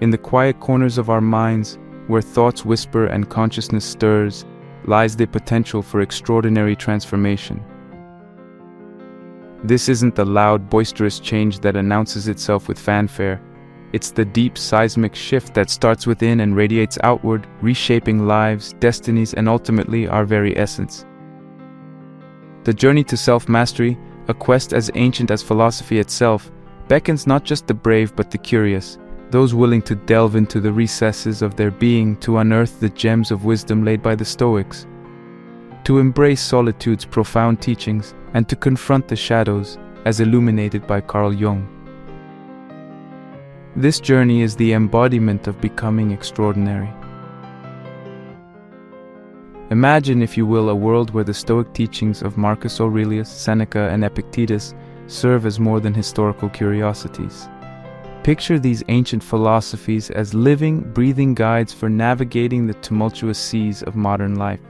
In the quiet corners of our minds, where thoughts whisper and consciousness stirs, lies the potential for extraordinary transformation. This isn't the loud, boisterous change that announces itself with fanfare. It's the deep, seismic shift that starts within and radiates outward, reshaping lives, destinies, and ultimately our very essence. The journey to self-mastery, a quest as ancient as philosophy itself, beckons not just the brave but the curious, those willing to delve into the recesses of their being to unearth the gems of wisdom laid by the Stoics, to embrace solitude's profound teachings, and to confront the shadows as illuminated by Carl Jung. This journey is the embodiment of becoming extraordinary. Imagine, if you will, a world where the Stoic teachings of Marcus Aurelius, Seneca, and Epictetus serve as more than historical curiosities. Picture these ancient philosophies as living, breathing guides for navigating the tumultuous seas of modern life.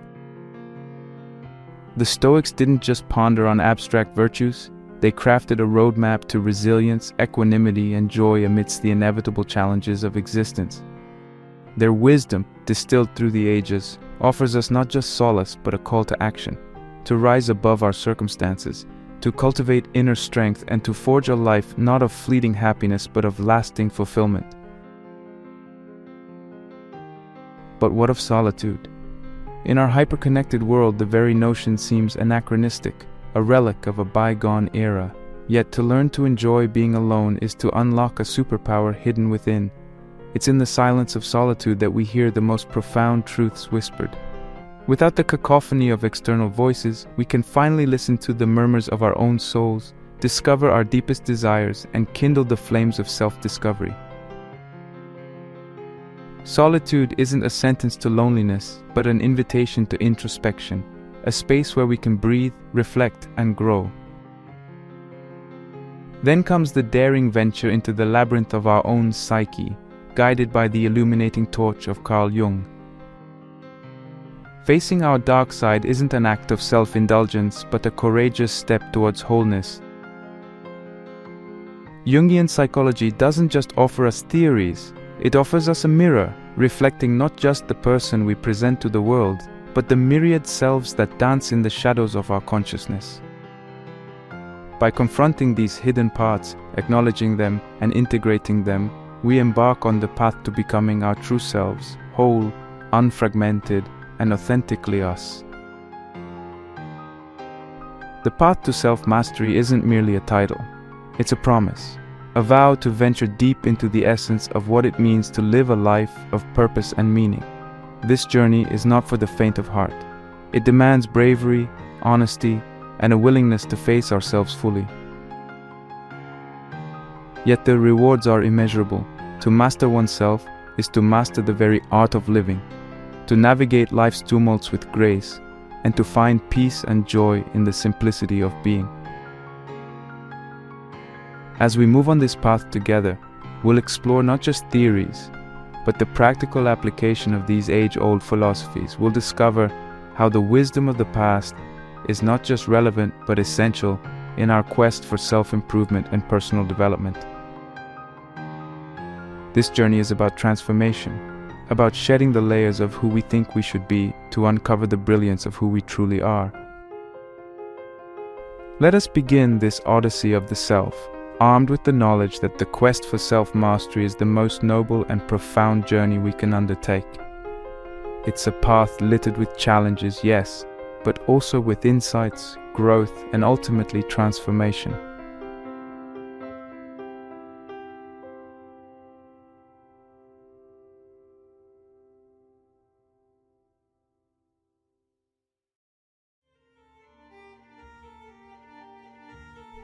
The Stoics didn't just ponder on abstract virtues, they crafted a roadmap to resilience, equanimity, and joy amidst the inevitable challenges of existence. Their wisdom, distilled through the ages, offers us not just solace but a call to action, to rise above our circumstances, to cultivate inner strength, and to forge a life not of fleeting happiness but of lasting fulfillment. But what of solitude? In our hyper-connected world, the very notion seems anachronistic, a relic of a bygone era. Yet to learn to enjoy being alone is to unlock a superpower hidden within. It's in the silence of solitude that we hear the most profound truths whispered. Without the cacophony of external voices, we can finally listen to the murmurs of our own souls, discover our deepest desires, and kindle the flames of self-discovery. Solitude isn't a sentence to loneliness, but an invitation to introspection, a space where we can breathe, reflect, and grow. Then comes the daring venture into the labyrinth of our own psyche, guided by the illuminating torch of Carl Jung. Facing our dark side isn't an act of self-indulgence, but a courageous step towards wholeness. Jungian psychology doesn't just offer us theories, it offers us a mirror, reflecting not just the person we present to the world, but the myriad selves that dance in the shadows of our consciousness. By confronting these hidden parts, acknowledging them, and integrating them, we embark on the path to becoming our true selves, whole, unfragmented, and authentically us. The path to self-mastery isn't merely a title. It's a promise, a vow to venture deep into the essence of what it means to live a life of purpose and meaning. This journey is not for the faint of heart. It demands bravery, honesty, and a willingness to face ourselves fully. Yet the rewards are immeasurable. To master oneself is to master the very art of living, to navigate life's tumults with grace, and to find peace and joy in the simplicity of being. As we move on this path together, we'll explore not just theories, but the practical application of these age-old philosophies. We'll discover how the wisdom of the past is not just relevant but essential in our quest for self-improvement and personal development. This journey is about transformation, about shedding the layers of who we think we should be to uncover the brilliance of who we truly are. Let us begin this odyssey of the self, armed with the knowledge that the quest for self-mastery is the most noble and profound journey we can undertake. It's a path littered with challenges, yes, but also with insights, growth, and ultimately transformation.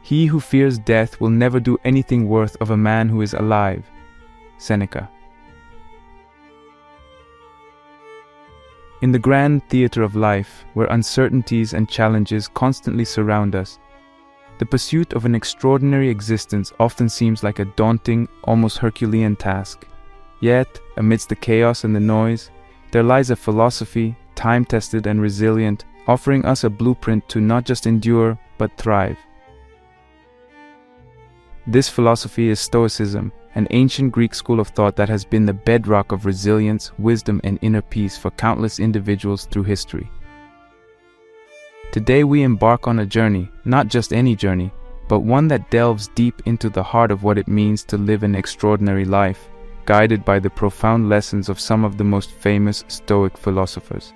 He who fears death will never do anything worth of a man who is alive. Seneca. In the grand theater of life, where uncertainties and challenges constantly surround us, the pursuit of an extraordinary existence often seems like a daunting, almost Herculean task. Yet, amidst the chaos and the noise, there lies a philosophy, time-tested and resilient, offering us a blueprint to not just endure, but thrive. This philosophy is Stoicism, an ancient Greek school of thought that has been the bedrock of resilience, wisdom, and inner peace for countless individuals through history. Today we embark on a journey, not just any journey, but one that delves deep into the heart of what it means to live an extraordinary life, guided by the profound lessons of some of the most famous Stoic philosophers.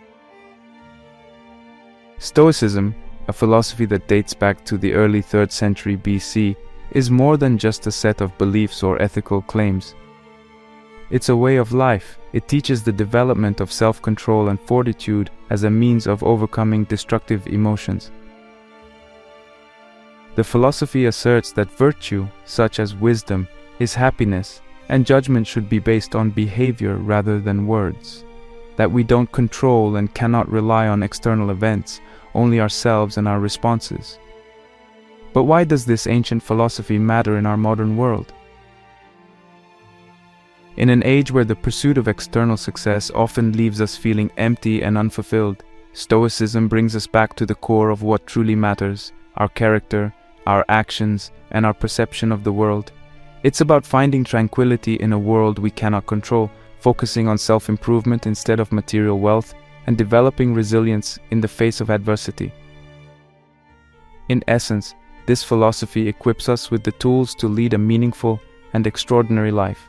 Stoicism, a philosophy that dates back to the early 3rd century BC, is more than just a set of beliefs or ethical claims. It's a way of life. It teaches the development of self-control and fortitude as a means of overcoming destructive emotions. The philosophy asserts that virtue, such as wisdom, is happiness, and judgment should be based on behavior rather than words. That we don't control and cannot rely on external events, only ourselves and our responses. But why does this ancient philosophy matter in our modern world? In an age where the pursuit of external success often leaves us feeling empty and unfulfilled, Stoicism brings us back to the core of what truly matters: our character, our actions, and our perception of the world. It's about finding tranquility in a world we cannot control, focusing on self-improvement instead of material wealth, and developing resilience in the face of adversity. In essence, this philosophy equips us with the tools to lead a meaningful and extraordinary life.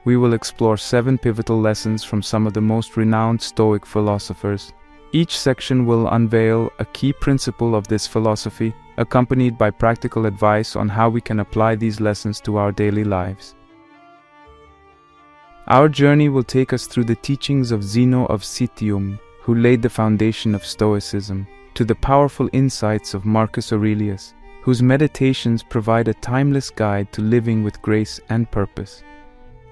We will explore 7 pivotal lessons from some of the most renowned Stoic philosophers. Each section will unveil a key principle of this philosophy, accompanied by practical advice on how we can apply these lessons to our daily lives. Our journey will take us through the teachings of Zeno of Citium, who laid the foundation of Stoicism, to the powerful insights of Marcus Aurelius, whose meditations provide a timeless guide to living with grace and purpose.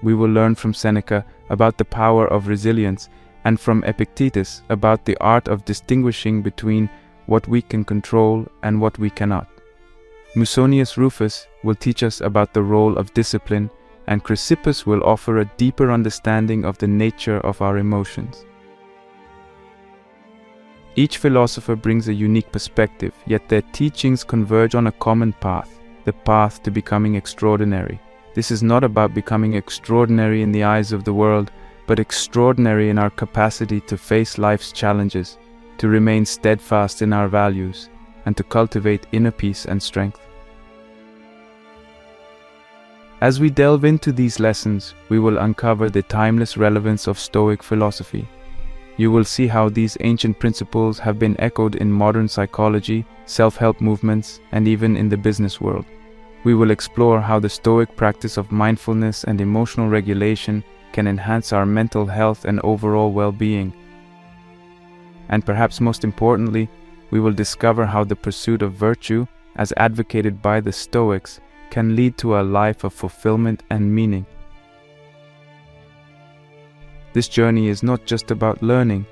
We will learn from Seneca about the power of resilience, and from Epictetus about the art of distinguishing between what we can control and what we cannot. Musonius Rufus will teach us about the role of discipline, and Chrysippus will offer a deeper understanding of the nature of our emotions. Each philosopher brings a unique perspective, yet their teachings converge on a common path, the path to becoming extraordinary. This is not about becoming extraordinary in the eyes of the world, but extraordinary in our capacity to face life's challenges, to remain steadfast in our values, and to cultivate inner peace and strength. As we delve into these lessons, we will uncover the timeless relevance of Stoic philosophy. You will see how these ancient principles have been echoed in modern psychology, self-help movements, and even in the business world. We will explore how the Stoic practice of mindfulness and emotional regulation can enhance our mental health and overall well-being. And perhaps most importantly, we will discover how the pursuit of virtue, as advocated by the Stoics, can lead to a life of fulfillment and meaning. This journey is not just about learning,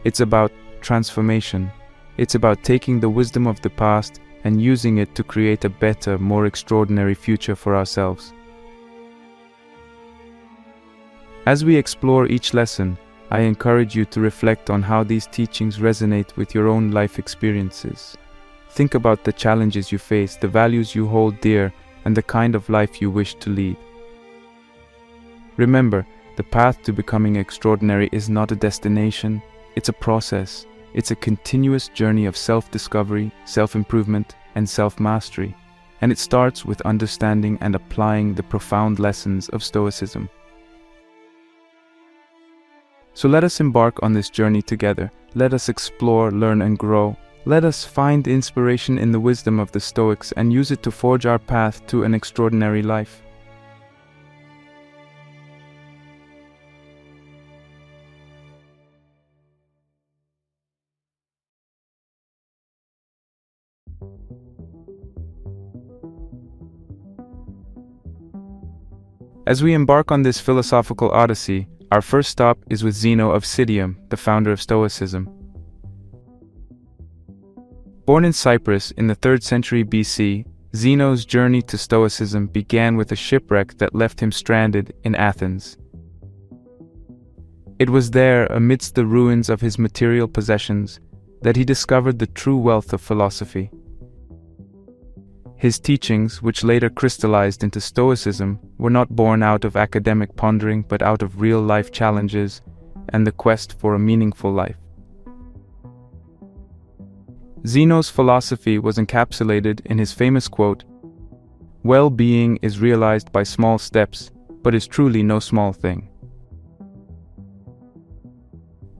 it's about transformation. It's about taking the wisdom of the past and using it to create a better, more extraordinary future for ourselves. As we explore each lesson, I encourage you to reflect on how these teachings resonate with your own life experiences. Think about the challenges you face, the values you hold dear, and the kind of life you wish to lead. Remember, the path to becoming extraordinary is not a destination, it's a process. It's a continuous journey of self-discovery, self-improvement, and self-mastery, and it starts with understanding and applying the profound lessons of Stoicism. So let us embark on this journey together. Let us explore, learn, and grow. Let us find inspiration in the wisdom of the Stoics and use it to forge our path to an extraordinary life. As we embark on this philosophical odyssey, our first stop is with Zeno of Citium, the founder of Stoicism. Born in Cyprus in the 3rd century BC, Zeno's journey to Stoicism began with a shipwreck that left him stranded in Athens. It was there, amidst the ruins of his material possessions, that he discovered the true wealth of philosophy. His teachings, which later crystallized into Stoicism, were not born out of academic pondering but out of real-life challenges and the quest for a meaningful life. Zeno's philosophy was encapsulated in his famous quote, "Well-being is realized by small steps, but is truly no small thing."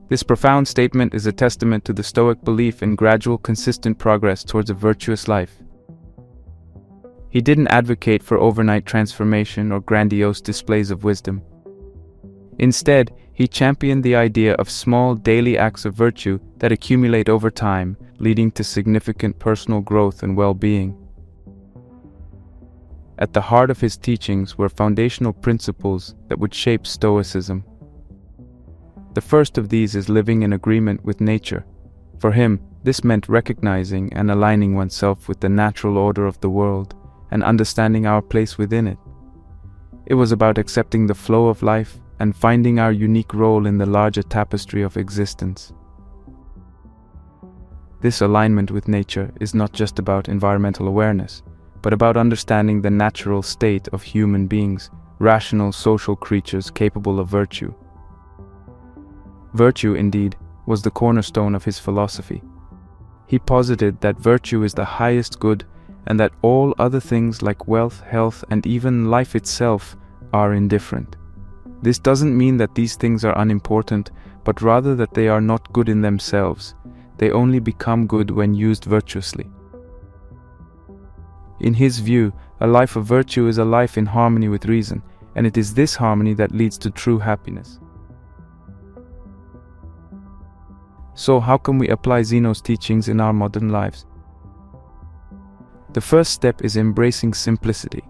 This profound statement is a testament to the Stoic belief in gradual, consistent progress towards a virtuous life. He didn't advocate for overnight transformation or grandiose displays of wisdom. Instead, he championed the idea of small daily acts of virtue that accumulate over time, leading to significant personal growth and well-being. At the heart of his teachings were foundational principles that would shape Stoicism. The first of these is living in agreement with nature. For him, this meant recognizing and aligning oneself with the natural order of the world and understanding our place within it. It was about accepting the flow of life and finding our unique role in the larger tapestry of existence. This alignment with nature is not just about environmental awareness, but about understanding the natural state of human beings, rational social creatures capable of virtue. Virtue, indeed, was the cornerstone of his philosophy. He posited that virtue is the highest good and that all other things like wealth, health, and even life itself are indifferent. This doesn't mean that these things are unimportant, but rather that they are not good in themselves. They only become good when used virtuously. In his view, a life of virtue is a life in harmony with reason, and it is this harmony that leads to true happiness. So, how can we apply Zeno's teachings in our modern lives? The first step is embracing simplicity.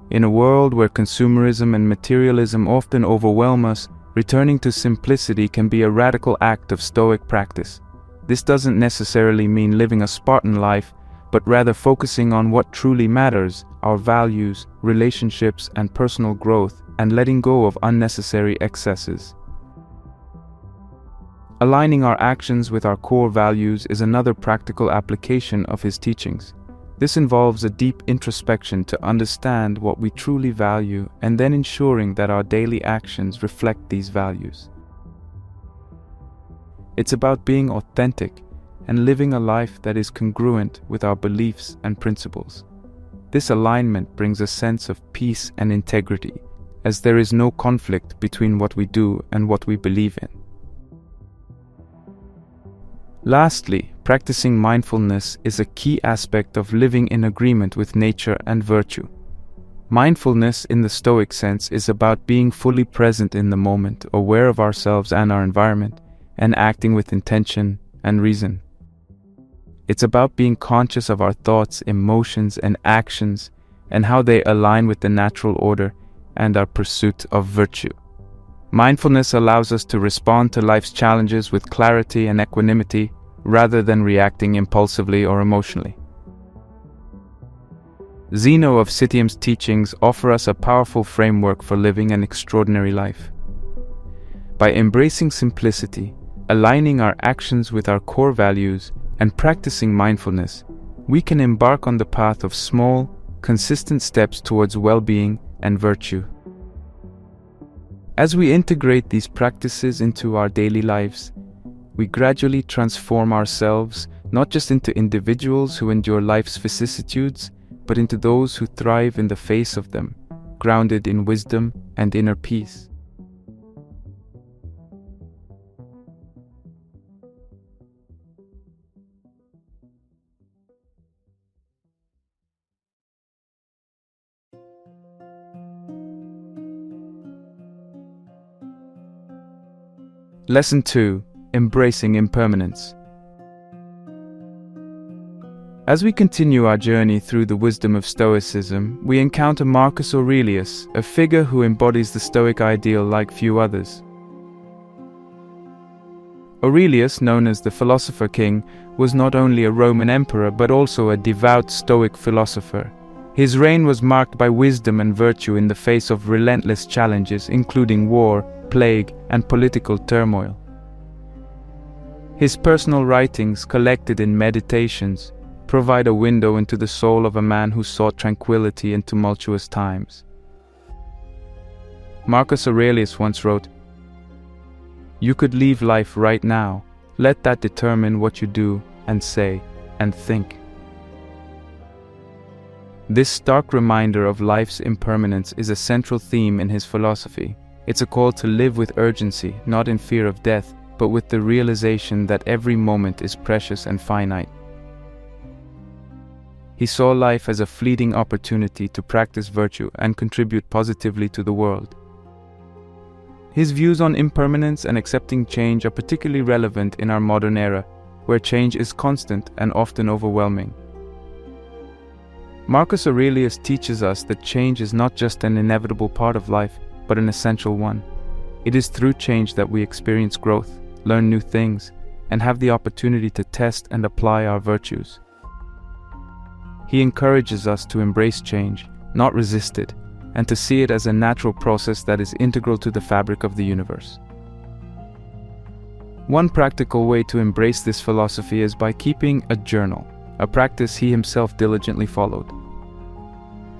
In a world where consumerism and materialism often overwhelm us, returning to simplicity can be a radical act of Stoic practice. This doesn't necessarily mean living a Spartan life, but rather focusing on what truly matters, our values, relationships, and personal growth, and letting go of unnecessary excesses. Aligning our actions with our core values is another practical application of his teachings. This involves a deep introspection to understand what we truly value and then ensuring that our daily actions reflect these values. It's about being authentic and living a life that is congruent with our beliefs and principles. This alignment brings a sense of peace and integrity, as there is no conflict between what we do and what we believe in. Lastly, practicing mindfulness is a key aspect of living in agreement with nature and virtue. Mindfulness in the Stoic sense is about being fully present in the moment, aware of ourselves and our environment, and acting with intention and reason. It's about being conscious of our thoughts, emotions, and actions, and how they align with the natural order and our pursuit of virtue. Mindfulness allows us to respond to life's challenges with clarity and equanimity, rather than reacting impulsively or emotionally. Zeno of Citium's teachings offer us a powerful framework for living an extraordinary life. By embracing simplicity, aligning our actions with our core values, and practicing mindfulness, we can embark on the path of small, consistent steps towards well-being and virtue. As we integrate these practices into our daily lives, we gradually transform ourselves not just into individuals who endure life's vicissitudes, but into those who thrive in the face of them, grounded in wisdom and inner peace. Lesson 2. Embracing impermanence. As we continue our journey through the wisdom of Stoicism, we encounter Marcus Aurelius, a figure who embodies the Stoic ideal like few others. Aurelius, known as the Philosopher King, was not only a Roman emperor but also a devout Stoic philosopher. His reign was marked by wisdom and virtue in the face of relentless challenges, including war, plague, and political turmoil. His personal writings, collected in Meditations, provide a window into the soul of a man who sought tranquility in tumultuous times. Marcus Aurelius once wrote, "You could leave life right now. Let that determine what you do and say and think." This stark reminder of life's impermanence is a central theme in his philosophy. It's a call to live with urgency, not in fear of death, but with the realization that every moment is precious and finite. He saw life as a fleeting opportunity to practice virtue and contribute positively to the world. His views on impermanence and accepting change are particularly relevant in our modern era, where change is constant and often overwhelming. Marcus Aurelius teaches us that change is not just an inevitable part of life, but an essential one. It is through change that we experience growth, learn new things, and have the opportunity to test and apply our virtues. He encourages us to embrace change, not resist it, and to see it as a natural process that is integral to the fabric of the universe. One practical way to embrace this philosophy is by keeping a journal, a practice he himself diligently followed.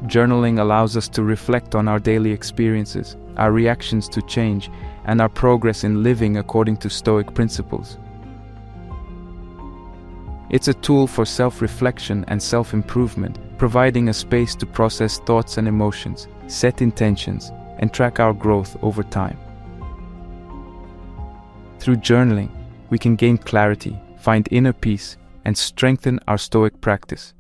Journaling allows us to reflect on our daily experiences, our reactions to change, and our progress in living according to Stoic principles. It's a tool for self-reflection and self-improvement, providing a space to process thoughts and emotions, set intentions, and track our growth over time. Through journaling, we can gain clarity, find inner peace, and strengthen our Stoic practice.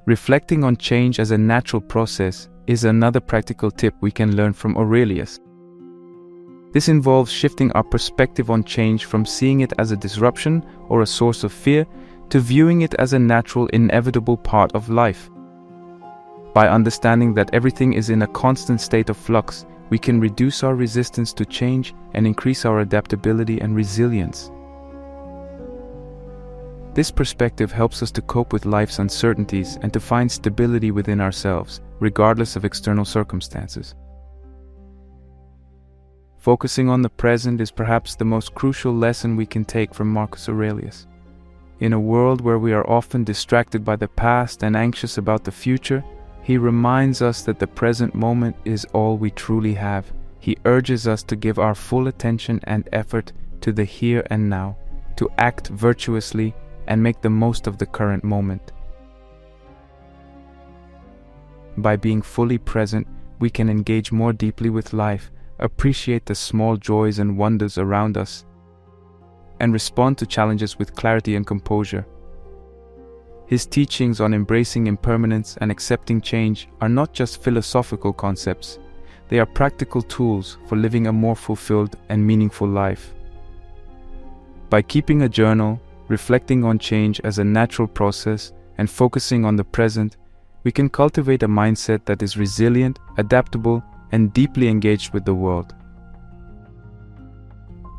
Reflecting on change as a natural process is another practical tip we can learn from Aurelius. This involves shifting our perspective on change from seeing it as a disruption or a source of fear to viewing it as a natural, inevitable part of life. By understanding that everything is in a constant state of flux, we can reduce our resistance to change and increase our adaptability and resilience. This perspective helps us to cope with life's uncertainties and to find stability within ourselves, regardless of external circumstances. Focusing on the present is perhaps the most crucial lesson we can take from Marcus Aurelius. In a world where we are often distracted by the past and anxious about the future, he reminds us that the present moment is all we truly have. He urges us to give our full attention and effort to the here and now, to act virtuously and make the most of the current moment. By being fully present, we can engage more deeply with life, appreciate the small joys and wonders around us, and respond to challenges with clarity and composure. His teachings on embracing impermanence and accepting change are not just philosophical concepts, they are practical tools for living a more fulfilled and meaningful life. By keeping a journal, reflecting on change as a natural process, and focusing on the present, we can cultivate a mindset that is resilient, adaptable, and deeply engaged with the world.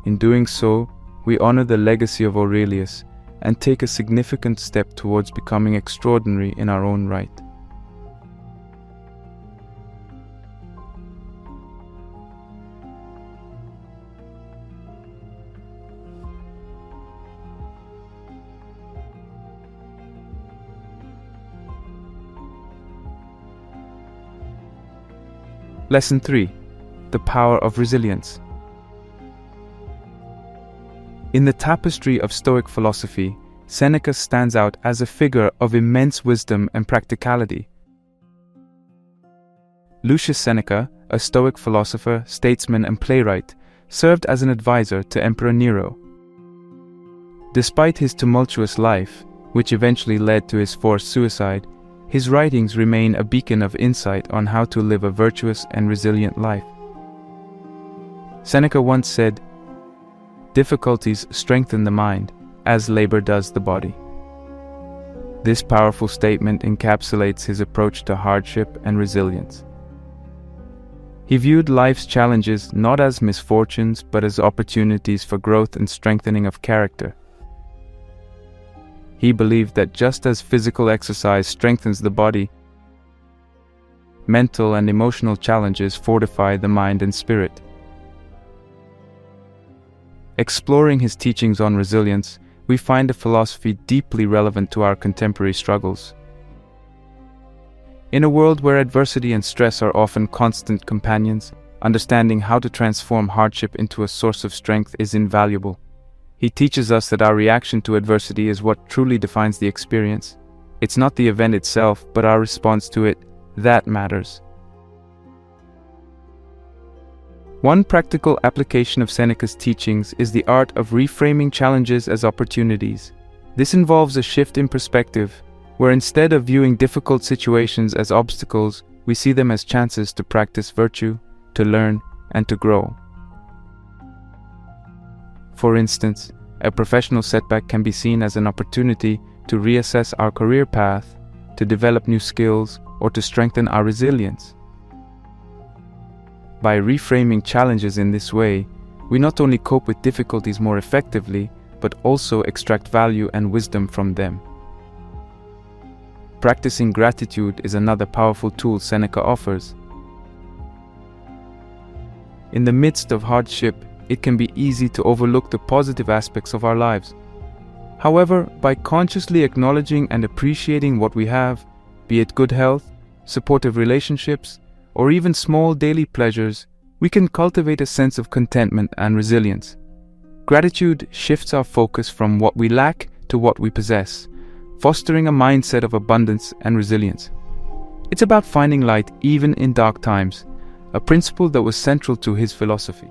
In doing so, we honor the legacy of Aurelius and take a significant step towards becoming extraordinary in our own right. Lesson 3. The power of resilience. In the tapestry of Stoic philosophy, Seneca stands out as a figure of immense wisdom and practicality. Lucius Seneca, a Stoic philosopher, statesman, and playwright, served as an advisor to Emperor Nero. Despite his tumultuous life, which eventually led to his forced suicide, his writings remain a beacon of insight on how to live a virtuous and resilient life. Seneca once said, "Difficulties strengthen the mind, as labor does the body." This powerful statement encapsulates his approach to hardship and resilience. He viewed life's challenges not as misfortunes, but as opportunities for growth and strengthening of character. He believed that just as physical exercise strengthens the body, mental and emotional challenges fortify the mind and spirit. Exploring his teachings on resilience, we find a philosophy deeply relevant to our contemporary struggles. In a world where adversity and stress are often constant companions, understanding how to transform hardship into a source of strength is invaluable. He teaches us that our reaction to adversity is what truly defines the experience. It's not the event itself, but our response to it that matters. One practical application of Seneca's teachings is the art of reframing challenges as opportunities. This involves a shift in perspective, where instead of viewing difficult situations as obstacles, we see them as chances to practice virtue, to learn, and to grow. For instance, a professional setback can be seen as an opportunity to reassess our career path, to develop new skills, or to strengthen our resilience. By reframing challenges in this way, we not only cope with difficulties more effectively, but also extract value and wisdom from them. Practicing gratitude is another powerful tool Seneca offers. In the midst of hardship, it can be easy to overlook the positive aspects of our lives. However, by consciously acknowledging and appreciating what we have, be it good health, supportive relationships, or even small daily pleasures, we can cultivate a sense of contentment and resilience. Gratitude shifts our focus from what we lack to what we possess, fostering a mindset of abundance and resilience. It's about finding light even in dark times, a principle that was central to his philosophy.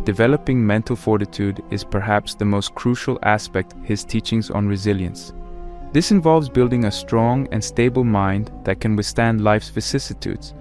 Developing mental fortitude is perhaps the most crucial aspect of his teachings on resilience. This involves building a strong and stable mind that can withstand life's vicissitudes.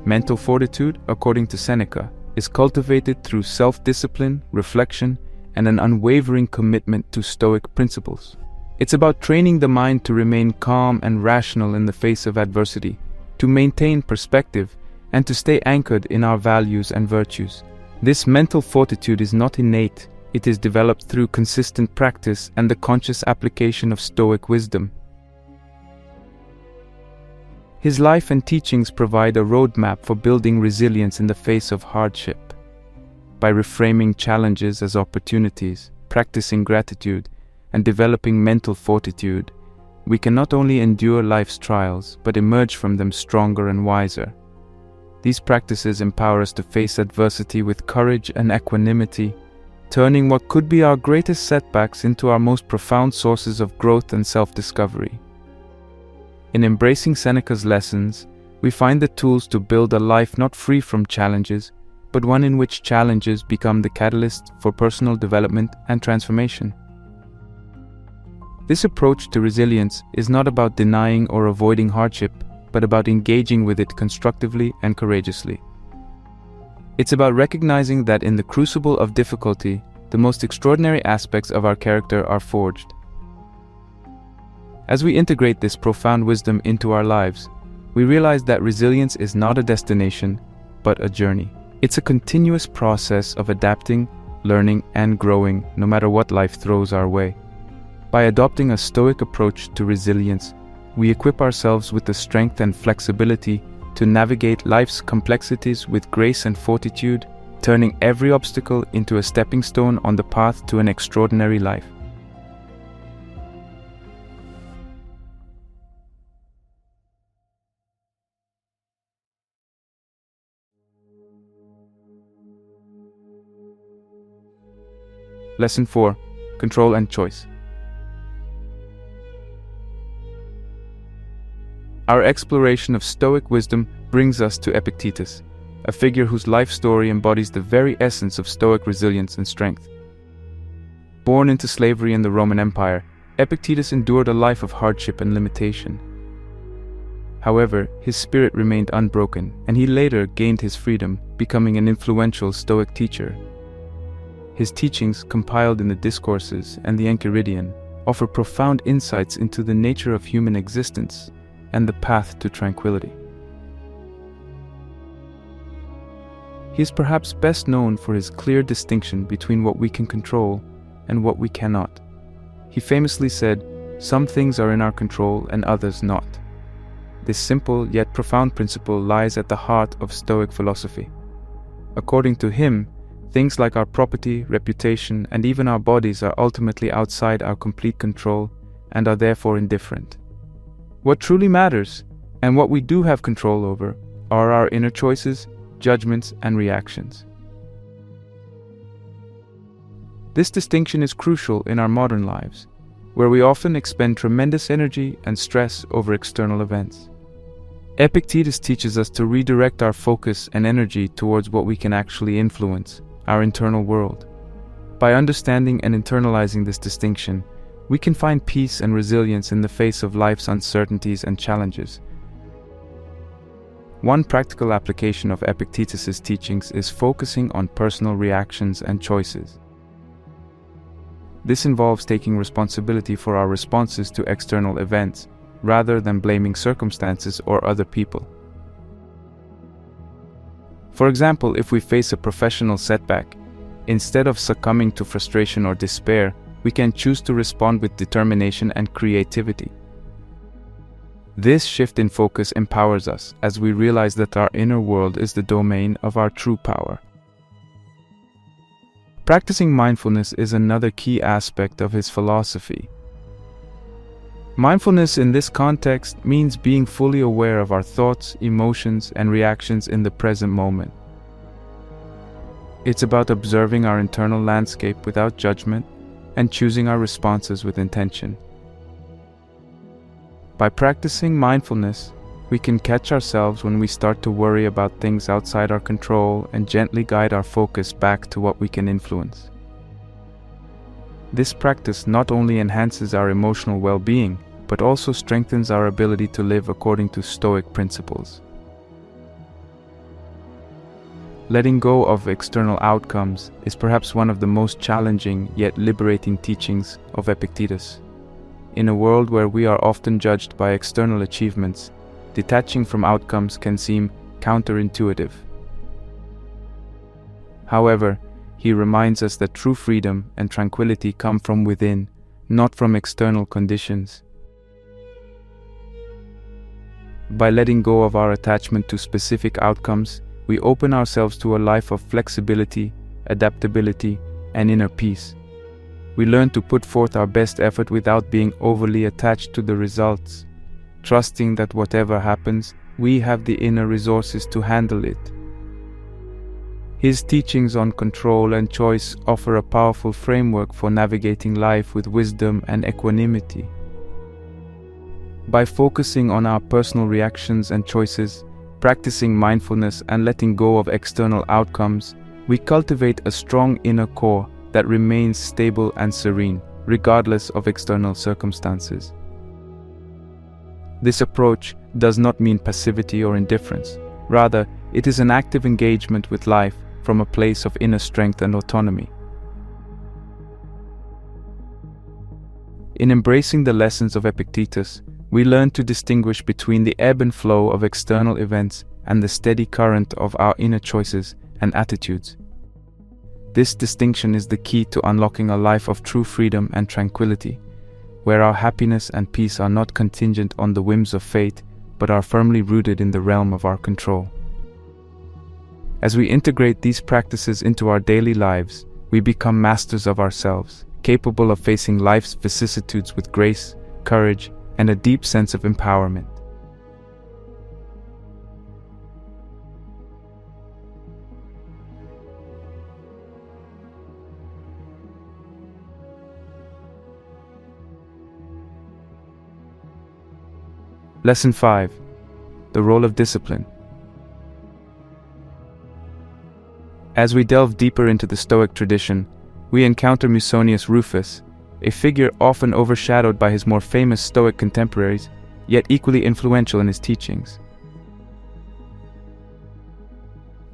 Mental fortitude, according to Seneca, is cultivated through self-discipline, reflection, and an unwavering commitment to Stoic principles. It's about training the mind to remain calm and rational in the face of adversity, to maintain perspective, and to stay anchored in our values and virtues. This mental fortitude is not innate. It is developed through consistent practice and the conscious application of Stoic wisdom. His life and teachings provide a roadmap for building resilience in the face of hardship. By reframing challenges as opportunities, practicing gratitude, and developing mental fortitude, we can not only endure life's trials, but emerge from them stronger and wiser. These practices empower us to face adversity with courage and equanimity, turning what could be our greatest setbacks into our most profound sources of growth and self-discovery. In embracing Seneca's lessons, we find the tools to build a life not free from challenges, but one in which challenges become the catalyst for personal development and transformation. This approach to resilience is not about denying or avoiding hardship, but about engaging with it constructively and courageously. It's about recognizing that in the crucible of difficulty, the most extraordinary aspects of our character are forged. As we integrate this profound wisdom into our lives, we realize that resilience is not a destination, but a journey. It's a continuous process of adapting, learning, and growing, no matter what life throws our way. By adopting a Stoic approach to resilience, we equip ourselves with the strength and flexibility to navigate life's complexities with grace and fortitude, turning every obstacle into a stepping stone on the path to an extraordinary life. Lesson 4. Control and Choice. Our exploration of Stoic wisdom brings us to Epictetus, a figure whose life story embodies the very essence of Stoic resilience and strength. Born into slavery in the Roman Empire, Epictetus endured a life of hardship and limitation. However, his spirit remained unbroken, and he later gained his freedom, becoming an influential Stoic teacher. His teachings, compiled in the Discourses and the Enchiridion, offer profound insights into the nature of human existence and the path to tranquility. He is perhaps best known for his clear distinction between what we can control and what we cannot. He famously said, "Some things are in our control and others not." This simple yet profound principle lies at the heart of Stoic philosophy. According to him, Things like our property, reputation, and even our bodies are ultimately outside our complete control and are therefore indifferent. What truly matters, and what we do have control over, are our inner choices, judgments, and reactions. This distinction is crucial in our modern lives, where we often expend tremendous energy and stress over external events. Epictetus teaches us to redirect our focus and energy towards what we can actually influence, our internal world. By understanding and internalizing this distinction, we can find peace and resilience in the face of life's uncertainties and challenges. One practical application of Epictetus's teachings is focusing on personal reactions and choices. This involves taking responsibility for our responses to external events, rather than blaming circumstances or other people. For example, if we face a professional setback, instead of succumbing to frustration or despair, we can choose to respond with determination and creativity. This shift in focus empowers us as we realize that our inner world is the domain of our true power. Practicing mindfulness is another key aspect of his philosophy. Mindfulness in this context means being fully aware of our thoughts, emotions, and reactions in the present moment. It's about observing our internal landscape without judgment and choosing our responses with intention. By practicing mindfulness, we can catch ourselves when we start to worry about things outside our control and gently guide our focus back to what we can influence. This practice not only enhances our emotional well-being, but also strengthens our ability to live according to Stoic principles. Letting go of external outcomes is perhaps one of the most challenging yet liberating teachings of Epictetus. In a world where we are often judged by external achievements, detaching from outcomes can seem counterintuitive. However, he reminds us that true freedom and tranquility come from within, not from external conditions. By letting go of our attachment to specific outcomes, we open ourselves to a life of flexibility, adaptability, and inner peace. We learn to put forth our best effort without being overly attached to the results, trusting that whatever happens, we have the inner resources to handle it. His teachings on control and choice offer a powerful framework for navigating life with wisdom and equanimity. By focusing on our personal reactions and choices, practicing mindfulness and letting go of external outcomes, we cultivate a strong inner core that remains stable and serene, regardless of external circumstances. This approach does not mean passivity or indifference. Rather, it is an active engagement with life from a place of inner strength and autonomy. In embracing the lessons of Epictetus, we learn to distinguish between the ebb and flow of external events and the steady current of our inner choices and attitudes. This distinction is the key to unlocking a life of true freedom and tranquility, where our happiness and peace are not contingent on the whims of fate, but are firmly rooted in the realm of our control. As we integrate these practices into our daily lives, we become masters of ourselves, capable of facing life's vicissitudes with grace, courage, and a deep sense of empowerment. Lesson 5. The role of discipline. As we delve deeper into the Stoic tradition, we encounter Musonius Rufus, a figure often overshadowed by his more famous Stoic contemporaries, yet equally influential in his teachings.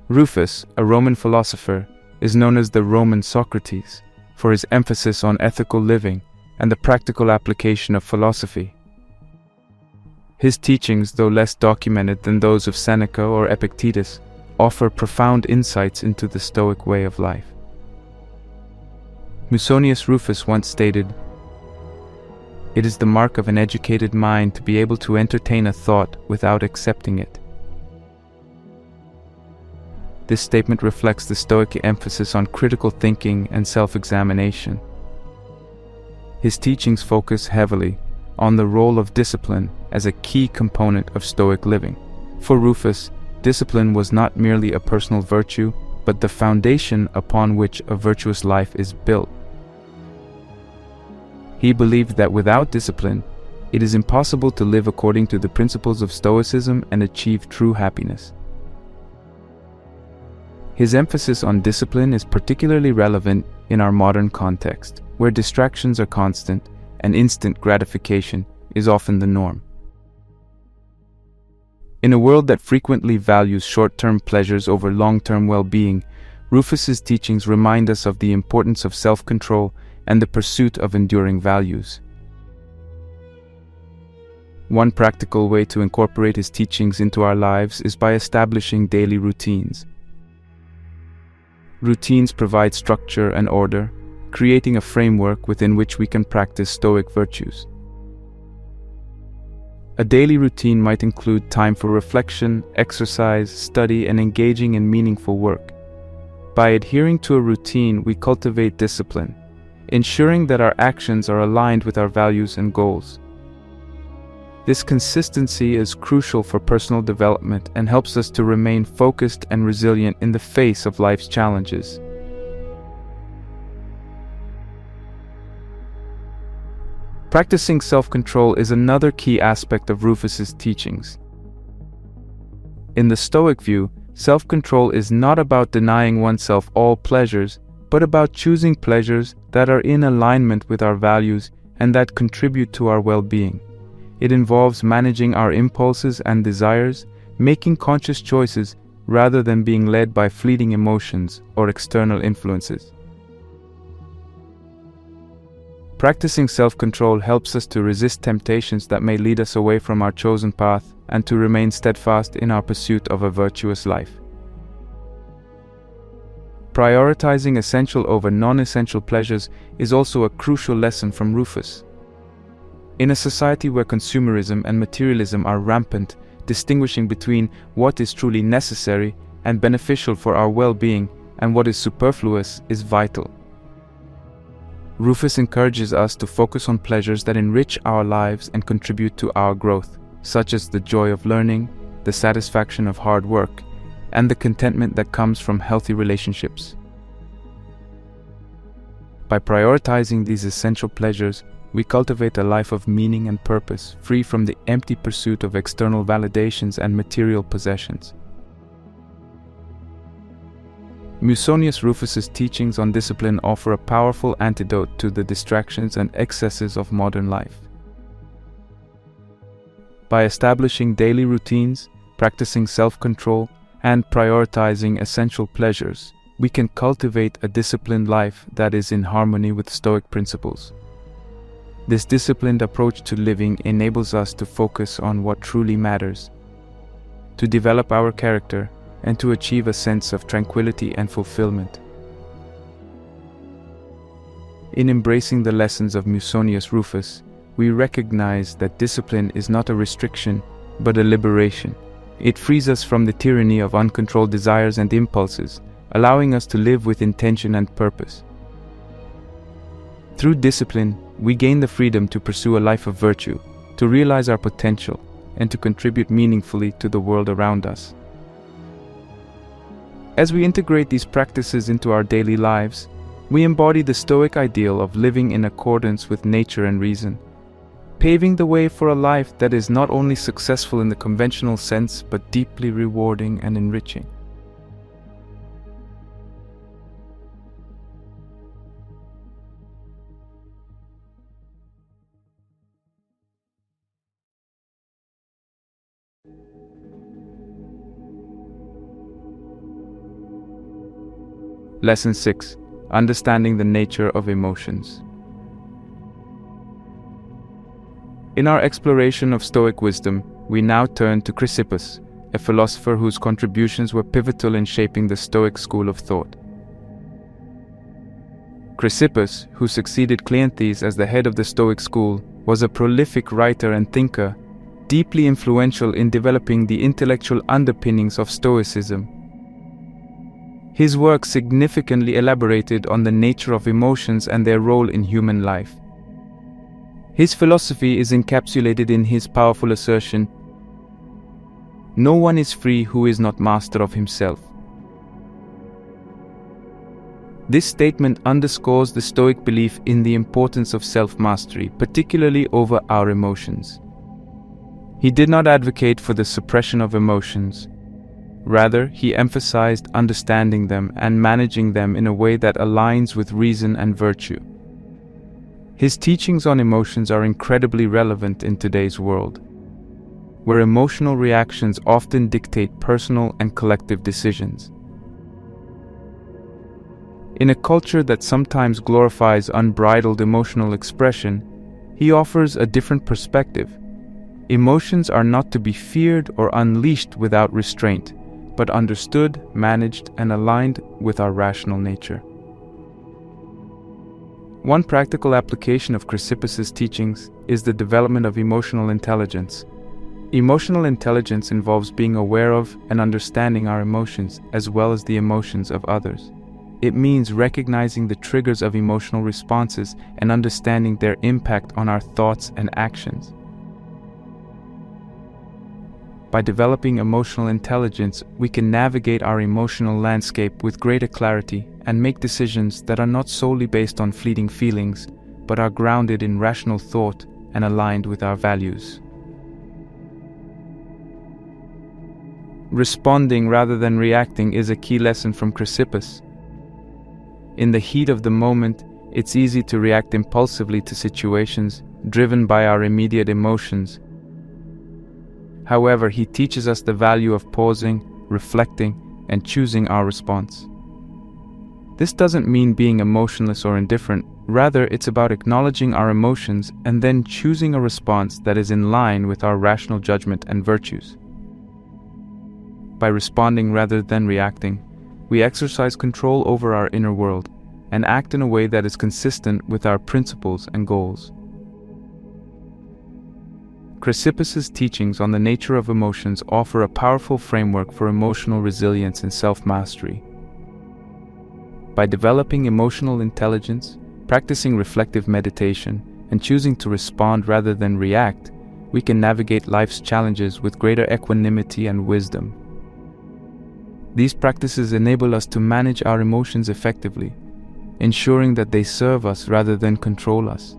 Rufus, a Roman philosopher, is known as the Roman Socrates for his emphasis on ethical living and the practical application of philosophy. His teachings, though less documented than those of Seneca or Epictetus, offer profound insights into the Stoic way of life. Musonius Rufus once stated, "It is the mark of an educated mind to be able to entertain a thought without accepting it." This statement reflects the Stoic emphasis on critical thinking and self-examination. His teachings focus heavily on the role of discipline as a key component of Stoic living. For Rufus, discipline was not merely a personal virtue, but the foundation upon which a virtuous life is built. He believed that without discipline, it is impossible to live according to the principles of Stoicism and achieve true happiness. His emphasis on discipline is particularly relevant in our modern context, where distractions are constant and instant gratification is often the norm. In a world that frequently values short-term pleasures over long-term well-being, Rufus's teachings remind us of the importance of self-control and the pursuit of enduring values. One practical way to incorporate his teachings into our lives is by establishing daily routines. Routines provide structure and order, creating a framework within which we can practice Stoic virtues. A daily routine might include time for reflection, exercise, study, and engaging in meaningful work. By adhering to a routine, we cultivate discipline, ensuring that our actions are aligned with our values and goals. This consistency is crucial for personal development and helps us to remain focused and resilient in the face of life's challenges. Practicing self-control is another key aspect of Rufus's teachings. In the Stoic view, self-control is not about denying oneself all pleasures, but about choosing pleasures that are in alignment with our values and that contribute to our well-being. It involves managing our impulses and desires, making conscious choices rather than being led by fleeting emotions or external influences. Practicing self-control helps us to resist temptations that may lead us away from our chosen path and to remain steadfast in our pursuit of a virtuous life. Prioritizing essential over non-essential pleasures is also a crucial lesson from Rufus. In a society where consumerism and materialism are rampant, distinguishing between what is truly necessary and beneficial for our well-being and what is superfluous is vital. Rufus encourages us to focus on pleasures that enrich our lives and contribute to our growth, such as the joy of learning, the satisfaction of hard work, and the contentment that comes from healthy relationships. By prioritizing these essential pleasures, we cultivate a life of meaning and purpose, free from the empty pursuit of external validations and material possessions. Musonius Rufus's teachings on discipline offer a powerful antidote to the distractions and excesses of modern life. By establishing daily routines, practicing self-control, and prioritizing essential pleasures, we can cultivate a disciplined life that is in harmony with Stoic principles. This disciplined approach to living enables us to focus on what truly matters, to develop our character, and to achieve a sense of tranquility and fulfillment. In embracing the lessons of Musonius Rufus, we recognize that discipline is not a restriction, but a liberation. It frees us from the tyranny of uncontrolled desires and impulses, allowing us to live with intention and purpose. Through discipline, we gain the freedom to pursue a life of virtue, to realize our potential, and to contribute meaningfully to the world around us. As we integrate these practices into our daily lives, we embody the Stoic ideal of living in accordance with nature and reason, paving the way for a life that is not only successful in the conventional sense, but deeply rewarding and enriching. Lesson 6. Understanding the nature of emotions. In our exploration of Stoic wisdom, we now turn to Chrysippus, a philosopher whose contributions were pivotal in shaping the Stoic school of thought. Chrysippus, who succeeded Cleanthes as the head of the Stoic school, was a prolific writer and thinker, deeply influential in developing the intellectual underpinnings of Stoicism. His work significantly elaborated on the nature of emotions and their role in human life. His philosophy is encapsulated in his powerful assertion, "No one is free who is not master of himself." This statement underscores the Stoic belief in the importance of self-mastery, particularly over our emotions. He did not advocate for the suppression of emotions. Rather, he emphasized understanding them and managing them in a way that aligns with reason and virtue. His teachings on emotions are incredibly relevant in today's world, where emotional reactions often dictate personal and collective decisions. In a culture that sometimes glorifies unbridled emotional expression, he offers a different perspective. Emotions are not to be feared or unleashed without restraint, but understood, managed, and aligned with our rational nature. One practical application of Chrysippus' teachings is the development of emotional intelligence. Emotional intelligence involves being aware of and understanding our emotions as well as the emotions of others. It means recognizing the triggers of emotional responses and understanding their impact on our thoughts and actions. By developing emotional intelligence, we can navigate our emotional landscape with greater clarity and make decisions that are not solely based on fleeting feelings, but are grounded in rational thought and aligned with our values. Responding rather than reacting is a key lesson from Chrysippus. In the heat of the moment, it's easy to react impulsively to situations, driven by our immediate emotions. However, he teaches us the value of pausing, reflecting, and choosing our response. This doesn't mean being emotionless or indifferent. Rather, it's about acknowledging our emotions and then choosing a response that is in line with our rational judgment and virtues. By responding rather than reacting, we exercise control over our inner world and act in a way that is consistent with our principles and goals. Chrysippus' teachings on the nature of emotions offer a powerful framework for emotional resilience and self-mastery. By developing emotional intelligence, practicing reflective meditation, and choosing to respond rather than react, we can navigate life's challenges with greater equanimity and wisdom. These practices enable us to manage our emotions effectively, ensuring that they serve us rather than control us.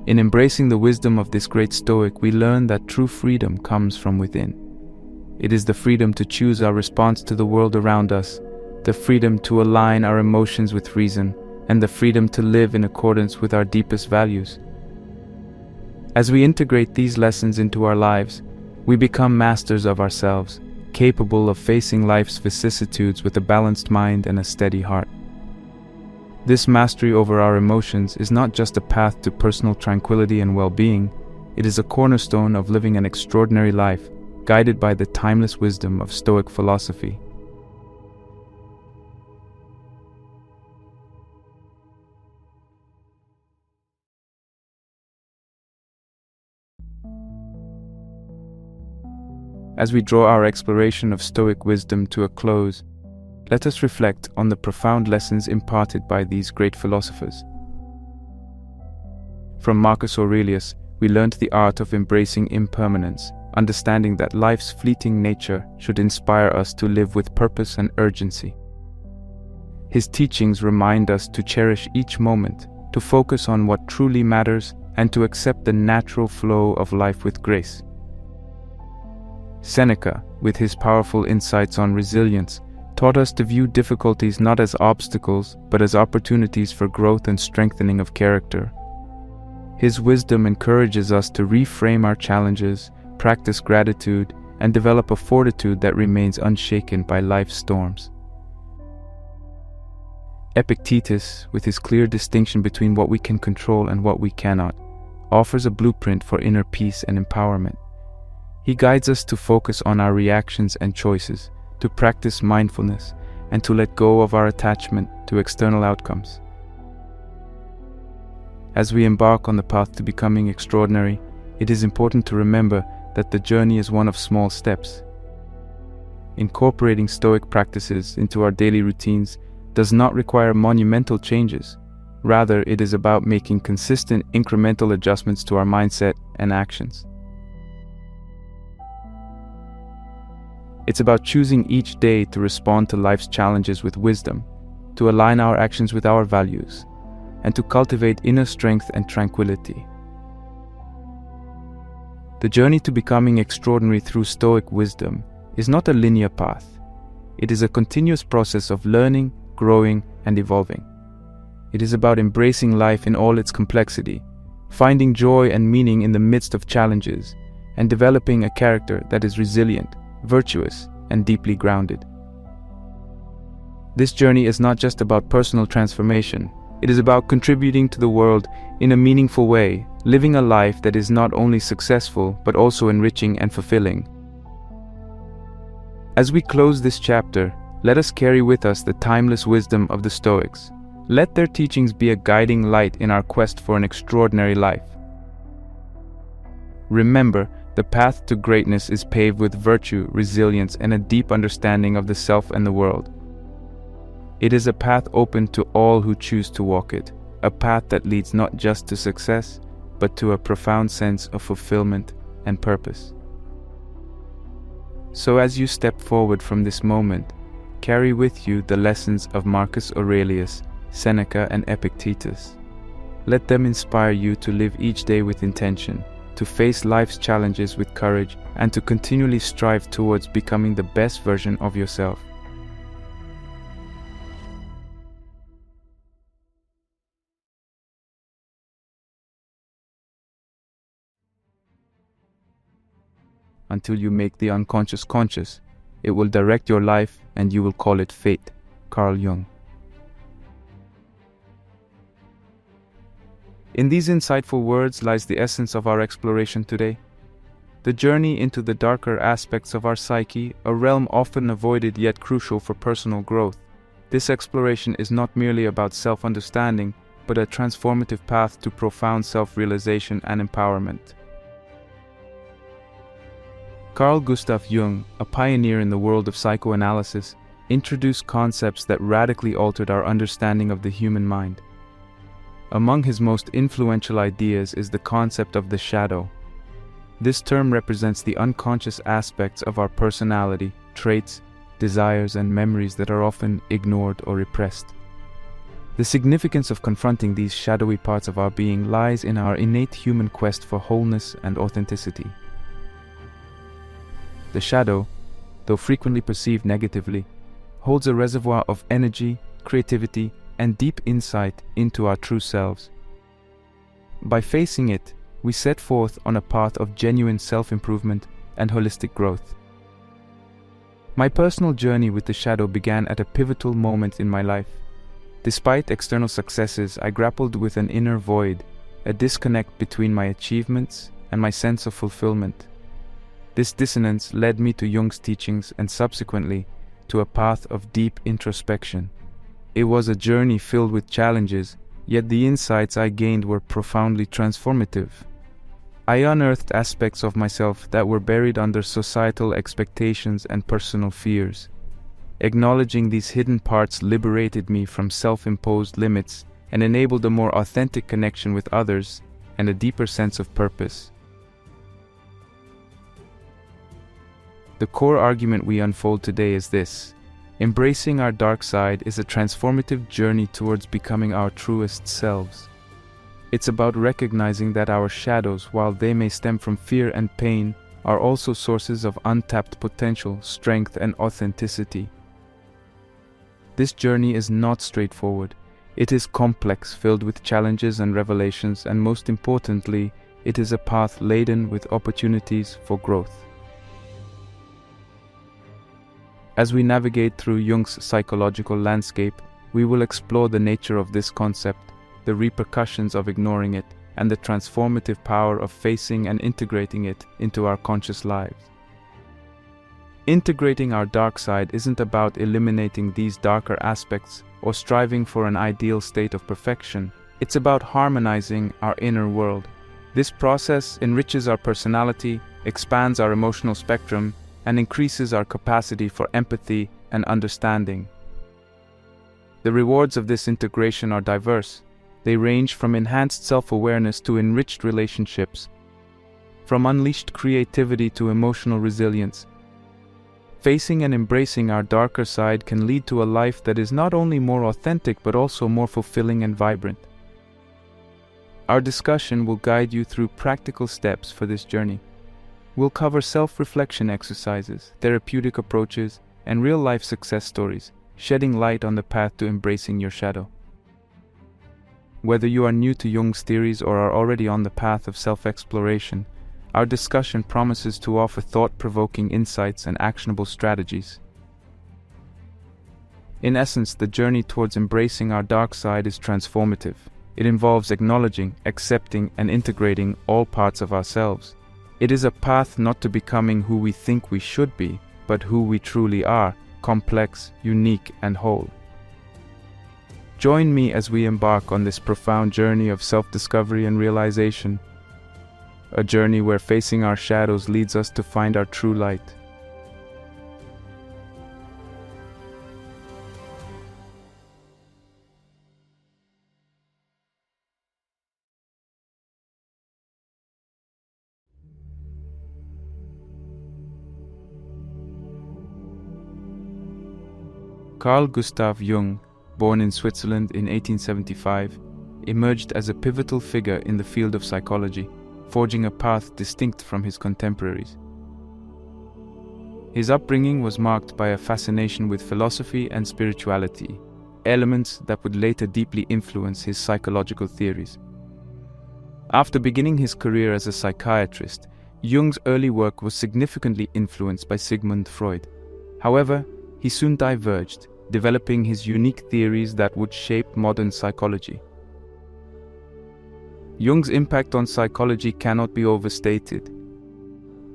In embracing the wisdom of this great Stoic, we learn that true freedom comes from within. It is the freedom to choose our response to the world around us, the freedom to align our emotions with reason, and the freedom to live in accordance with our deepest values. As we integrate these lessons into our lives, we become masters of ourselves, capable of facing life's vicissitudes with a balanced mind and a steady heart. This mastery over our emotions is not just a path to personal tranquility and well-being, it is a cornerstone of living an extraordinary life, guided by the timeless wisdom of Stoic philosophy. As we draw our exploration of Stoic wisdom to a close, let us reflect on the profound lessons imparted by these great philosophers. From Marcus Aurelius, we learnt the art of embracing impermanence, understanding that life's fleeting nature should inspire us to live with purpose and urgency. His teachings remind us to cherish each moment, to focus on what truly matters, and to accept the natural flow of life with grace. Seneca, with his powerful insights on resilience, taught us to view difficulties not as obstacles, but as opportunities for growth and strengthening of character. His wisdom encourages us to reframe our challenges, practice gratitude, and develop a fortitude that remains unshaken by life's storms. Epictetus, with his clear distinction between what we can control and what we cannot, offers a blueprint for inner peace and empowerment. He guides us to focus on our reactions and choices, to practice mindfulness, and to let go of our attachment to external outcomes. As we embark on the path to becoming extraordinary, it is important to remember that the journey is one of small steps. incorporating Stoic practices into our daily routines does not require monumental changes. Rather, it is about making consistent, incremental adjustments to our mindset and actions. It's about choosing each day to respond to life's challenges with wisdom, to align our actions with our values, and to cultivate inner strength and tranquility. The journey to becoming extraordinary through Stoic wisdom is not a linear path. It is a continuous process of learning, growing, and evolving. It is about embracing life in all its complexity, finding joy and meaning in the midst of challenges, and developing a character that is resilient, virtuous, and deeply grounded. This journey is not just about personal transformation. It is about contributing to the world in a meaningful way, living a life that is not only successful but also enriching and fulfilling. As we close this chapter, let us carry with us the timeless wisdom of the Stoics. Let their teachings be a guiding light in our quest for an extraordinary life. Remember, the path to greatness is paved with virtue, resilience, and a deep understanding of the self and the world. It is a path open to all who choose to walk it, a path that leads not just to success, but to a profound sense of fulfillment and purpose. So as you step forward from this moment, carry with you the lessons of Marcus Aurelius, Seneca, and Epictetus. Let them inspire you to live each day with intention, to face life's challenges with courage, and to continually strive towards becoming the best version of yourself. Until you make the unconscious conscious, it will direct your life and you will call it fate. Carl Jung. In these insightful words lies the essence of our exploration today. The journey into the darker aspects of our psyche, a realm often avoided yet crucial for personal growth. This exploration is not merely about self-understanding, but a transformative path to profound self-realization and empowerment. Carl Gustav Jung, a pioneer in the world of psychoanalysis, introduced concepts that radically altered our understanding of the human mind. Among his most influential ideas is the concept of the shadow. This term represents the unconscious aspects of our personality, traits, desires, and memories that are often ignored or repressed. The significance of confronting these shadowy parts of our being lies in our innate human quest for wholeness and authenticity. The shadow, though frequently perceived negatively, holds a reservoir of energy, creativity, and deep insight into our true selves. By facing it, we set forth on a path of genuine self-improvement and holistic growth. My personal journey with the shadow began at a pivotal moment in my life. Despite external successes, I grappled with an inner void, a disconnect between my achievements and my sense of fulfillment. This dissonance led me to Jung's teachings and subsequently to a path of deep introspection. It was a journey filled with challenges, yet the insights I gained were profoundly transformative. I unearthed aspects of myself that were buried under societal expectations and personal fears. Acknowledging these hidden parts liberated me from self-imposed limits and enabled a more authentic connection with others and a deeper sense of purpose. The core argument we unfold today is this: embracing our dark side is a transformative journey towards becoming our truest selves. It's about recognizing that our shadows, while they may stem from fear and pain, are also sources of untapped potential, strength, and authenticity. This journey is not straightforward. It is complex, filled with challenges and revelations, and most importantly, it is a path laden with opportunities for growth. As we navigate through Jung's psychological landscape, we will explore the nature of this concept, the repercussions of ignoring it, and the transformative power of facing and integrating it into our conscious lives. Integrating our dark side isn't about eliminating these darker aspects or striving for an ideal state of perfection. It's about harmonizing our inner world. This process enriches our personality, expands our emotional spectrum, and increases our capacity for empathy and understanding. The rewards of this integration are diverse. They range from enhanced self-awareness to enriched relationships, from unleashed creativity to emotional resilience. Facing and embracing our darker side can lead to a life that is not only more authentic but also more fulfilling and vibrant. Our discussion will guide you through practical steps for this journey. We'll cover self-reflection exercises, therapeutic approaches, and real-life success stories, shedding light on the path to embracing your shadow. Whether you are new to Jung's theories or are already on the path of self-exploration, our discussion promises to offer thought-provoking insights and actionable strategies. In essence, the journey towards embracing our dark side is transformative. It involves acknowledging, accepting, and integrating all parts of ourselves. It is a path not to becoming who we think we should be, but who we truly are, complex, unique, and whole. Join me as we embark on this profound journey of self-discovery and realization, a journey where facing our shadows leads us to find our true light. Carl Gustav Jung, born in Switzerland in 1875, emerged as a pivotal figure in the field of psychology, forging a path distinct from his contemporaries. His upbringing was marked by a fascination with philosophy and spirituality, elements that would later deeply influence his psychological theories. After beginning his career as a psychiatrist, Jung's early work was significantly influenced by Sigmund Freud. However, he soon diverged, developing his unique theories that would shape modern psychology. Jung's impact on psychology cannot be overstated.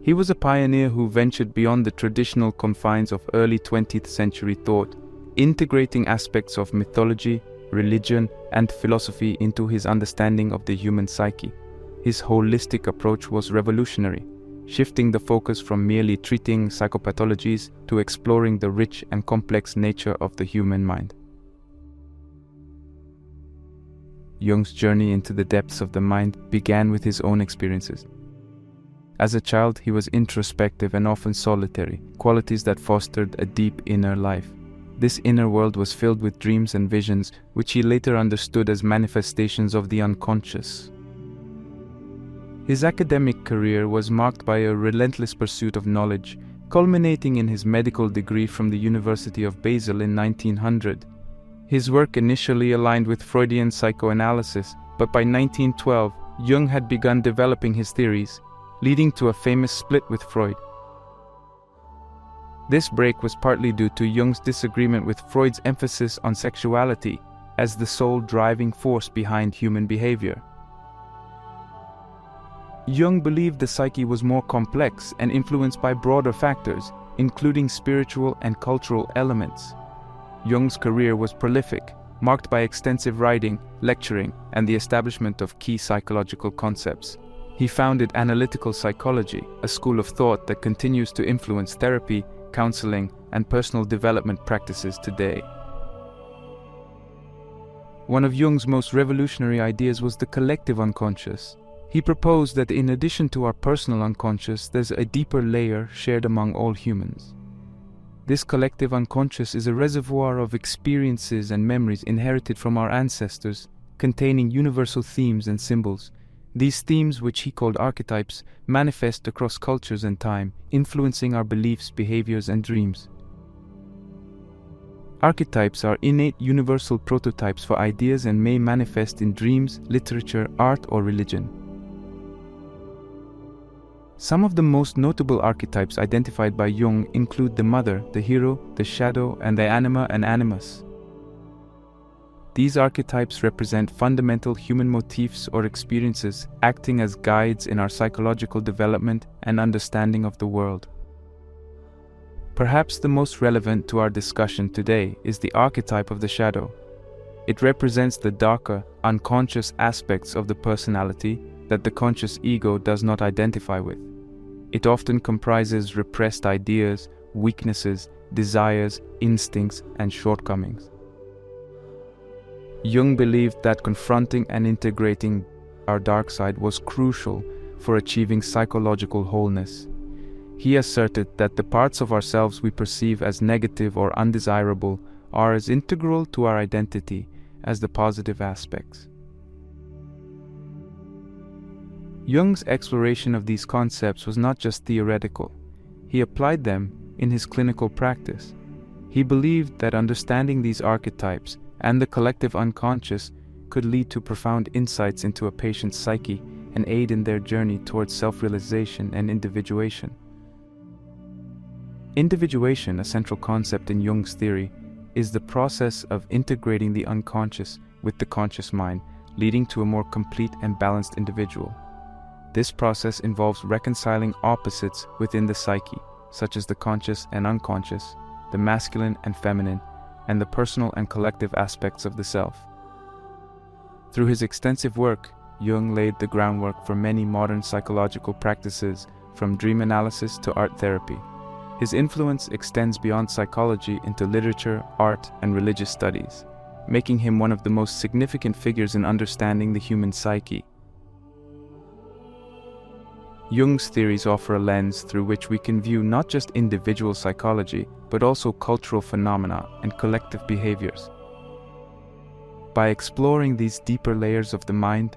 He was a pioneer who ventured beyond the traditional confines of early 20th century thought, integrating aspects of mythology, religion, and philosophy into his understanding of the human psyche. His holistic approach was revolutionary, shifting the focus from merely treating psychopathologies to exploring the rich and complex nature of the human mind. Jung's journey into the depths of the mind began with his own experiences. As a child, he was introspective and often solitary, qualities that fostered a deep inner life. This inner world was filled with dreams and visions, which he later understood as manifestations of the unconscious. His academic career was marked by a relentless pursuit of knowledge, culminating in his medical degree from the University of Basel in 1900. His work initially aligned with Freudian psychoanalysis, but by 1912, Jung had begun developing his theories, leading to a famous split with Freud. This break was partly due to Jung's disagreement with Freud's emphasis on sexuality as the sole driving force behind human behavior. Jung believed the psyche was more complex and influenced by broader factors, including spiritual and cultural elements. Jung's career was prolific, marked by extensive writing, lecturing, and the establishment of key psychological concepts. He founded analytical psychology, a school of thought that continues to influence therapy, counseling, and personal development practices today. One of Jung's most revolutionary ideas was the collective unconscious. He proposed that in addition to our personal unconscious, there's a deeper layer shared among all humans. This collective unconscious is a reservoir of experiences and memories inherited from our ancestors, containing universal themes and symbols. These themes, which he called archetypes, manifest across cultures and time, influencing our beliefs, behaviors, and dreams. Archetypes are innate universal prototypes for ideas and may manifest in dreams, literature, art, or religion. Some of the most notable archetypes identified by Jung include the mother, the hero, the shadow, and the anima and animus. These archetypes represent fundamental human motifs or experiences, acting as guides in our psychological development and understanding of the world. Perhaps the most relevant to our discussion today is the archetype of the shadow. It represents the darker, unconscious aspects of the personality that the conscious ego does not identify with. It often comprises repressed ideas, weaknesses, desires, instincts, and shortcomings. Jung believed that confronting and integrating our dark side was crucial for achieving psychological wholeness. He asserted that the parts of ourselves we perceive as negative or undesirable are as integral to our identity as the positive aspects. Jung's exploration of these concepts was not just theoretical. He applied them in his clinical practice. He believed that understanding these archetypes and the collective unconscious could lead to profound insights into a patient's psyche and aid in their journey towards self-realization and individuation. Individuation, a central concept in Jung's theory, is the process of integrating the unconscious with the conscious mind, leading to a more complete and balanced individual. This process involves reconciling opposites within the psyche, such as the conscious and unconscious, the masculine and feminine, and the personal and collective aspects of the self. Through his extensive work, Jung laid the groundwork for many modern psychological practices, from dream analysis to art therapy. His influence extends beyond psychology into literature, art, and religious studies, making him one of the most significant figures in understanding the human psyche. Jung's theories offer a lens through which we can view not just individual psychology, but also cultural phenomena and collective behaviors. By exploring these deeper layers of the mind,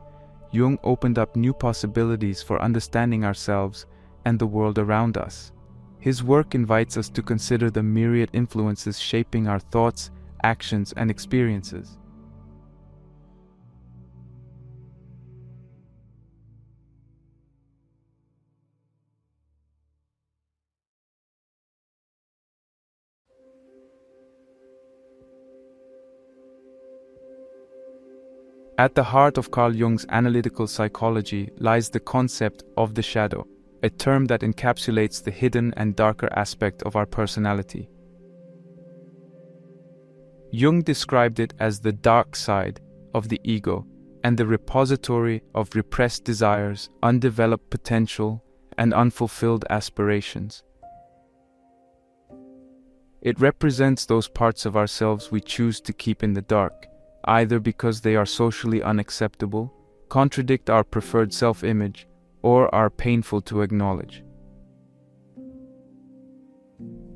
Jung opened up new possibilities for understanding ourselves and the world around us. His work invites us to consider the myriad influences shaping our thoughts, actions, and experiences. At the heart of Carl Jung's analytical psychology lies the concept of the shadow, a term that encapsulates the hidden and darker aspect of our personality. Jung described it as the dark side of the ego and the repository of repressed desires, undeveloped potential, and unfulfilled aspirations. It represents those parts of ourselves we choose to keep in the dark, either because they are socially unacceptable, contradict our preferred self-image, or are painful to acknowledge.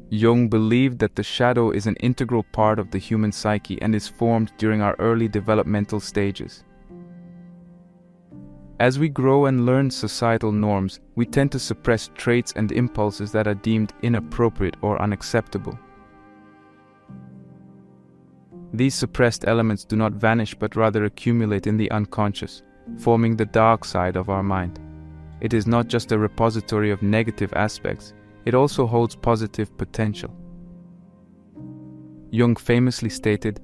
Jung believed that the shadow is an integral part of the human psyche and is formed during our early developmental stages. As we grow and learn societal norms, we tend to suppress traits and impulses that are deemed inappropriate or unacceptable. These suppressed elements do not vanish but rather accumulate in the unconscious, forming the dark side of our mind. It is not just a repository of negative aspects, it also holds positive potential. Jung famously stated,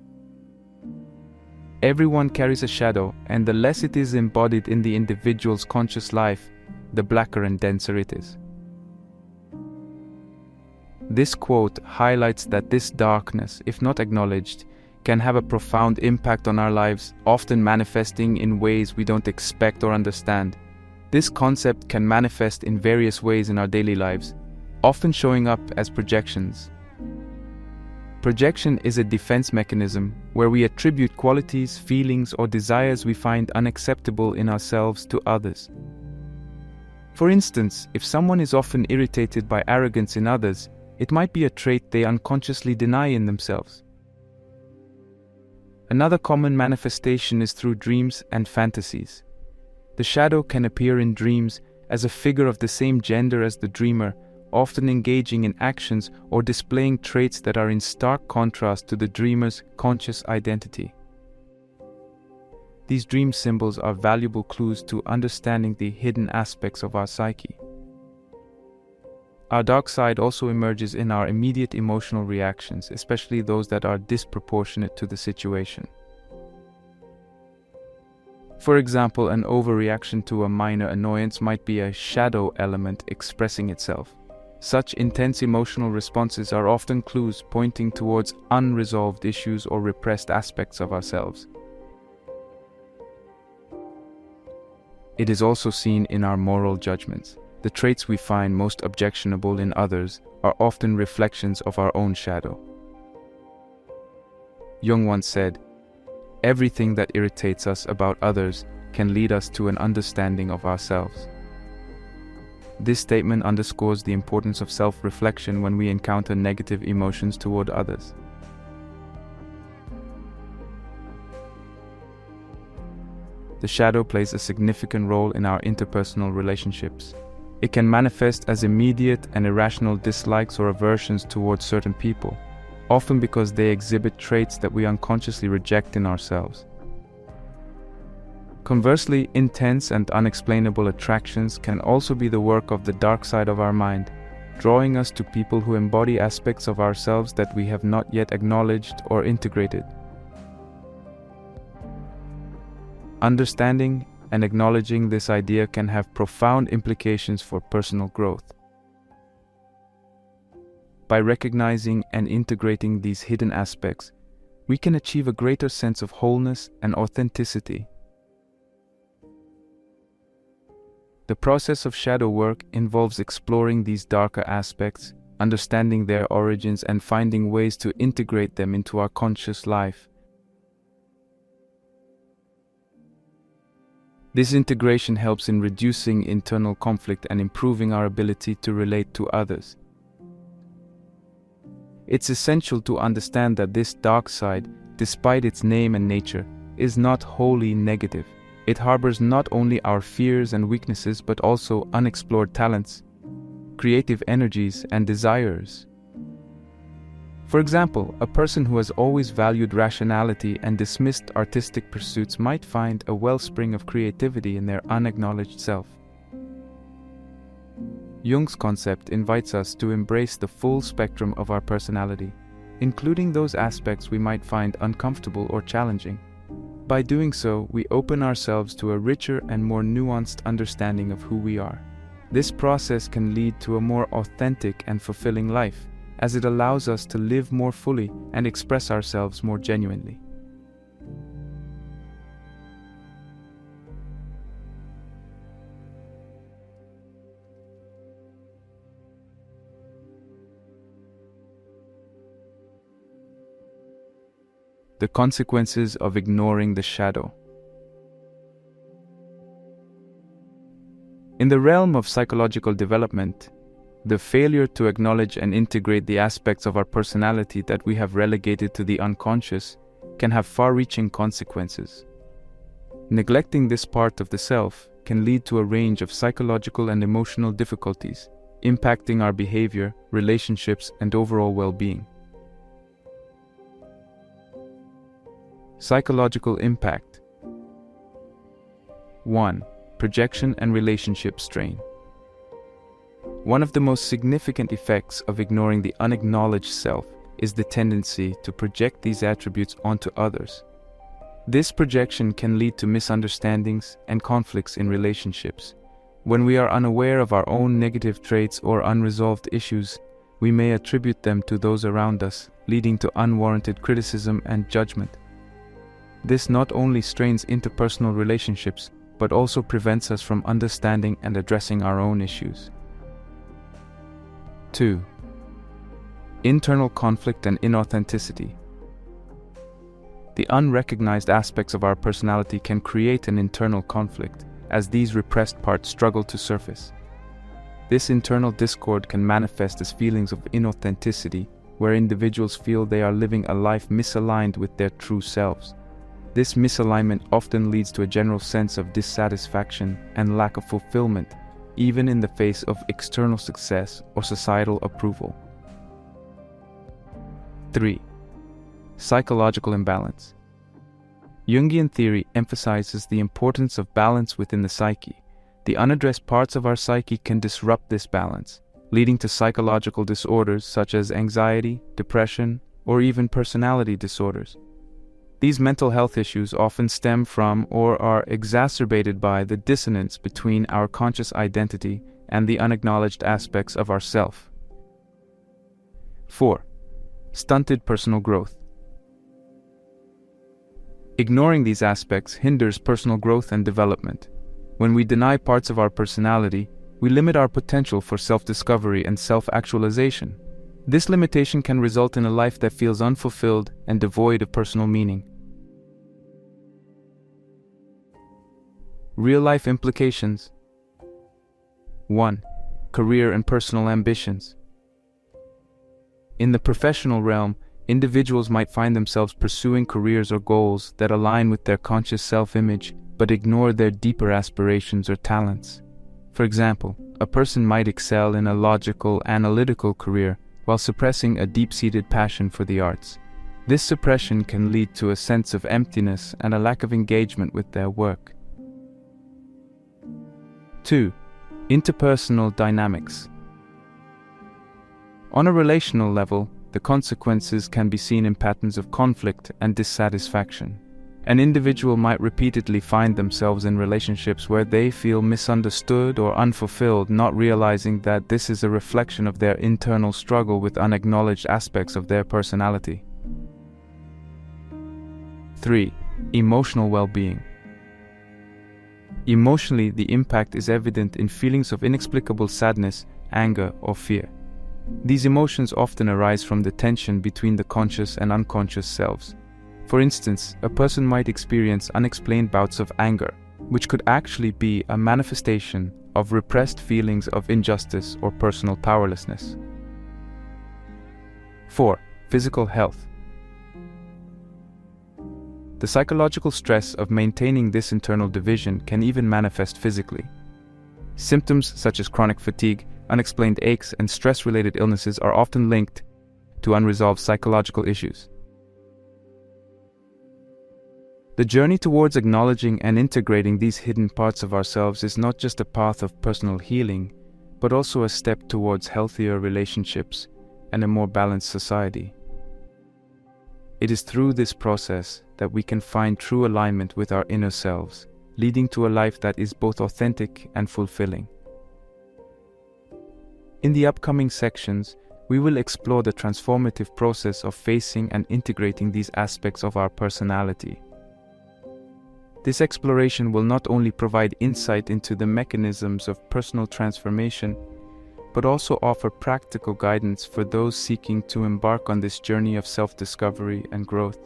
"Everyone carries a shadow, and the less it is embodied in the individual's conscious life, the blacker and denser it is." This quote highlights that this darkness, if not acknowledged, can have a profound impact on our lives, often manifesting in ways we don't expect or understand. This concept can manifest in various ways in our daily lives, often showing up as projections. Projection is a defense mechanism where we attribute qualities, feelings, or desires we find unacceptable in ourselves to others. For instance, if someone is often irritated by arrogance in others, it might be a trait they unconsciously deny in themselves. Another common manifestation is through dreams and fantasies. The shadow can appear in dreams as a figure of the same gender as the dreamer, often engaging in actions or displaying traits that are in stark contrast to the dreamer's conscious identity. These dream symbols are valuable clues to understanding the hidden aspects of our psyche. Our dark side also emerges in our immediate emotional reactions, especially those that are disproportionate to the situation. For example, an overreaction to a minor annoyance might be a shadow element expressing itself. Such intense emotional responses are often clues pointing towards unresolved issues or repressed aspects of ourselves. It is also seen in our moral judgments. The The traits we find most objectionable in others are often reflections of our own shadow. Jung once said, "Everything that irritates us about others can lead us to an understanding of ourselves." This statement underscores the importance of self-reflection when we encounter negative emotions toward others. The shadow plays a significant role in our interpersonal relationships. It can manifest as immediate and irrational dislikes or aversions towards certain people, often because they exhibit traits that we unconsciously reject in ourselves. Conversely, intense and unexplainable attractions can also be the work of the dark side of our mind, drawing us to people who embody aspects of ourselves that we have not yet acknowledged or integrated. Understanding and acknowledging this idea can have profound implications for personal growth. By recognizing and integrating these hidden aspects, we can achieve a greater sense of wholeness and authenticity. The process of shadow work involves exploring these darker aspects, understanding their origins, and finding ways to integrate them into our conscious life. This integration helps in reducing internal conflict and improving our ability to relate to others. It's essential to understand that this dark side, despite its name and nature, is not wholly negative. It harbors not only our fears and weaknesses but also unexplored talents, creative energies, and desires. For example, a person who has always valued rationality and dismissed artistic pursuits might find a wellspring of creativity in their unacknowledged self. Jung's concept invites us to embrace the full spectrum of our personality, including those aspects we might find uncomfortable or challenging. By doing so, we open ourselves to a richer and more nuanced understanding of who we are. This process can lead to a more authentic and fulfilling life, as it allows us to live more fully and express ourselves more genuinely. The consequences of ignoring the shadow. In the realm of psychological development, the failure to acknowledge and integrate the aspects of our personality that we have relegated to the unconscious can have far-reaching consequences. Neglecting this part of the self can lead to a range of psychological and emotional difficulties, impacting our behavior, relationships, and overall well-being. Psychological impact. 1. Projection and relationship strain. One of the most significant effects of ignoring the unacknowledged self is the tendency to project these attributes onto others. This projection can lead to misunderstandings and conflicts in relationships. When we are unaware of our own negative traits or unresolved issues, we may attribute them to those around us, leading to unwarranted criticism and judgment. This not only strains interpersonal relationships, but also prevents us from understanding and addressing our own issues. 2. Internal conflict and inauthenticity. The unrecognized aspects of our personality can create an internal conflict, as these repressed parts struggle to surface. This internal discord can manifest as feelings of inauthenticity, where individuals feel they are living a life misaligned with their true selves. This misalignment often leads to a general sense of dissatisfaction and lack of fulfillment, even in the face of external success or societal approval. 3. Psychological imbalance. Jungian theory emphasizes the importance of balance within the psyche. The unaddressed parts of our psyche can disrupt this balance, leading to psychological disorders such as anxiety, depression, or even personality disorders. These mental health issues often stem from or are exacerbated by the dissonance between our conscious identity and the unacknowledged aspects of ourself. 4. Stunted personal growth. Ignoring these aspects hinders personal growth and development. When we deny parts of our personality, we limit our potential for self-discovery and self-actualization. This limitation can result in a life that feels unfulfilled and devoid of personal meaning. Real-life implications. 1. Career and personal ambitions. In the professional realm, individuals might find themselves pursuing careers or goals that align with their conscious self-image, but ignore their deeper aspirations or talents. For example, a person might excel in a logical, analytical career while suppressing a deep-seated passion for the arts. This suppression can lead to a sense of emptiness and a lack of engagement with their work. 2. Interpersonal dynamics. On a relational level, the consequences can be seen in patterns of conflict and dissatisfaction. An individual might repeatedly find themselves in relationships where they feel misunderstood or unfulfilled, not realizing that this is a reflection of their internal struggle with unacknowledged aspects of their personality. 3. Emotional well-being. Emotionally, the impact is evident in feelings of inexplicable sadness, anger, or fear. These emotions often arise from the tension between the conscious and unconscious selves. For instance, a person might experience unexplained bouts of anger, which could actually be a manifestation of repressed feelings of injustice or personal powerlessness. 4. Physical health. The psychological stress of maintaining this internal division can even manifest physically. Symptoms such as chronic fatigue, unexplained aches, and stress-related illnesses are often linked to unresolved psychological issues. The journey towards acknowledging and integrating these hidden parts of ourselves is not just a path of personal healing, but also a step towards healthier relationships and a more balanced society. It is through this process that we can find true alignment with our inner selves, leading to a life that is both authentic and fulfilling. In the upcoming sections, we will explore the transformative process of facing and integrating these aspects of our personality. This exploration will not only provide insight into the mechanisms of personal transformation, but also offer practical guidance for those seeking to embark on this journey of self-discovery and growth.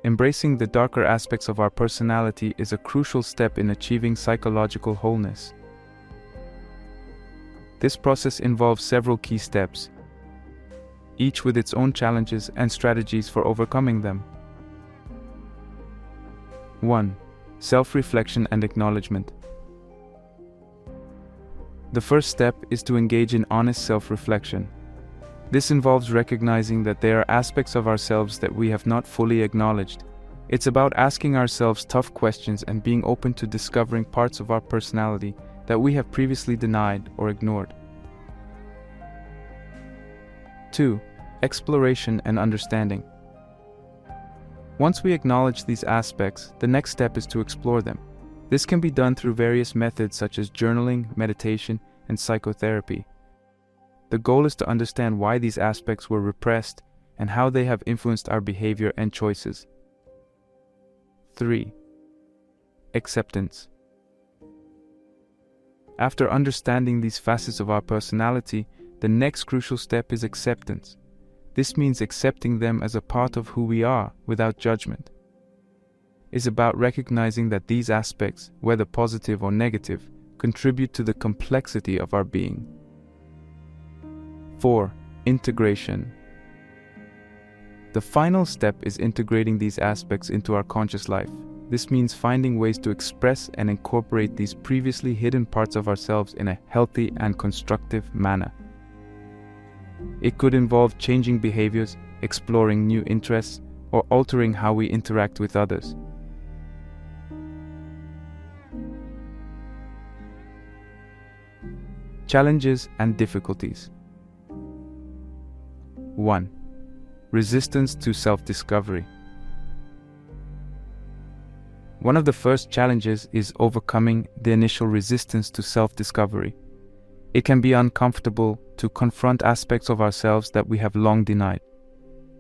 Embracing the darker aspects of our personality is a crucial step in achieving psychological wholeness. This process involves several key steps, each with its own challenges and strategies for overcoming them. 1. Self-reflection and acknowledgement. The first step is to engage in honest self-reflection. This involves recognizing that there are aspects of ourselves that we have not fully acknowledged. It's about asking ourselves tough questions and being open to discovering parts of our personality that we have previously denied or ignored. 2. Exploration and understanding. Once we acknowledge these aspects, the next step is to explore them. This can be done through various methods such as journaling, meditation, and psychotherapy. The goal is to understand why these aspects were repressed and how they have influenced our behavior and choices. 3. Acceptance. After understanding these facets of our personality, the next crucial step is acceptance. This means accepting them as a part of who we are without judgment. It's about recognizing that these aspects, whether positive or negative, contribute to the complexity of our being. 4. Integration. The final step is integrating these aspects into our conscious life. This means finding ways to express and incorporate these previously hidden parts of ourselves in a healthy and constructive manner. It could involve changing behaviors, exploring new interests, or altering how we interact with others. Challenges and difficulties. 1. Resistance to self-discovery. One of the first challenges is overcoming the initial resistance to self-discovery. It can be uncomfortable to confront aspects of ourselves that we have long denied.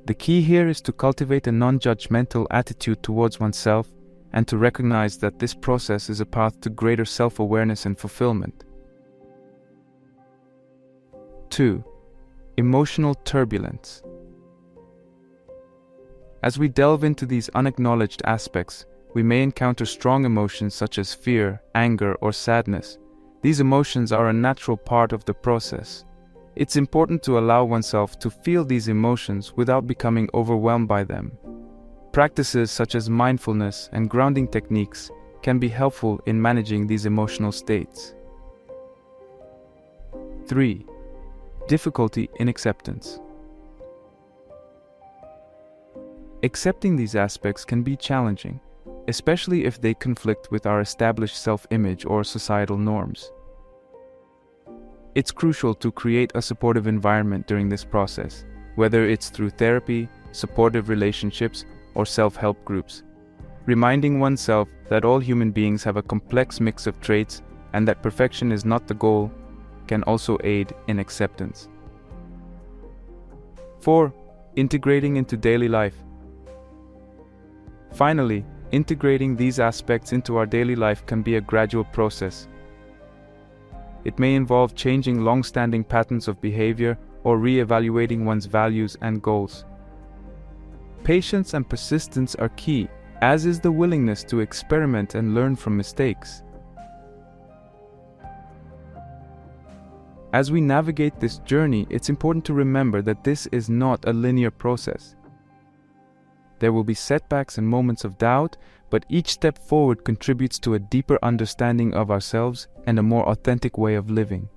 The key here is to cultivate a non-judgmental attitude towards oneself and to recognize that this process is a path to greater self-awareness and fulfillment. 2. Emotional turbulence. As we delve into these unacknowledged aspects, we may encounter strong emotions such as fear, anger, or sadness. These emotions are a natural part of the process. It's important to allow oneself to feel these emotions without becoming overwhelmed by them. Practices such as mindfulness and grounding techniques can be helpful in managing these emotional states. 3. Difficulty in acceptance. Accepting these aspects can be challenging, especially if they conflict with our established self-image or societal norms. It's crucial to create a supportive environment during this process, whether it's through therapy, supportive relationships, or self-help groups. Reminding oneself that all human beings have a complex mix of traits and that perfection is not the goal can also aid in acceptance. 4. Integrating into daily life. Finally, integrating these aspects into our daily life can be a gradual process. It may involve changing long-standing patterns of behavior or re-evaluating one's values and goals. Patience and persistence are key, as is the willingness to experiment and learn from mistakes. As we navigate this journey, it's important to remember that this is not a linear process. There will be setbacks and moments of doubt, but each step forward contributes to a deeper understanding of ourselves and a more authentic way of living.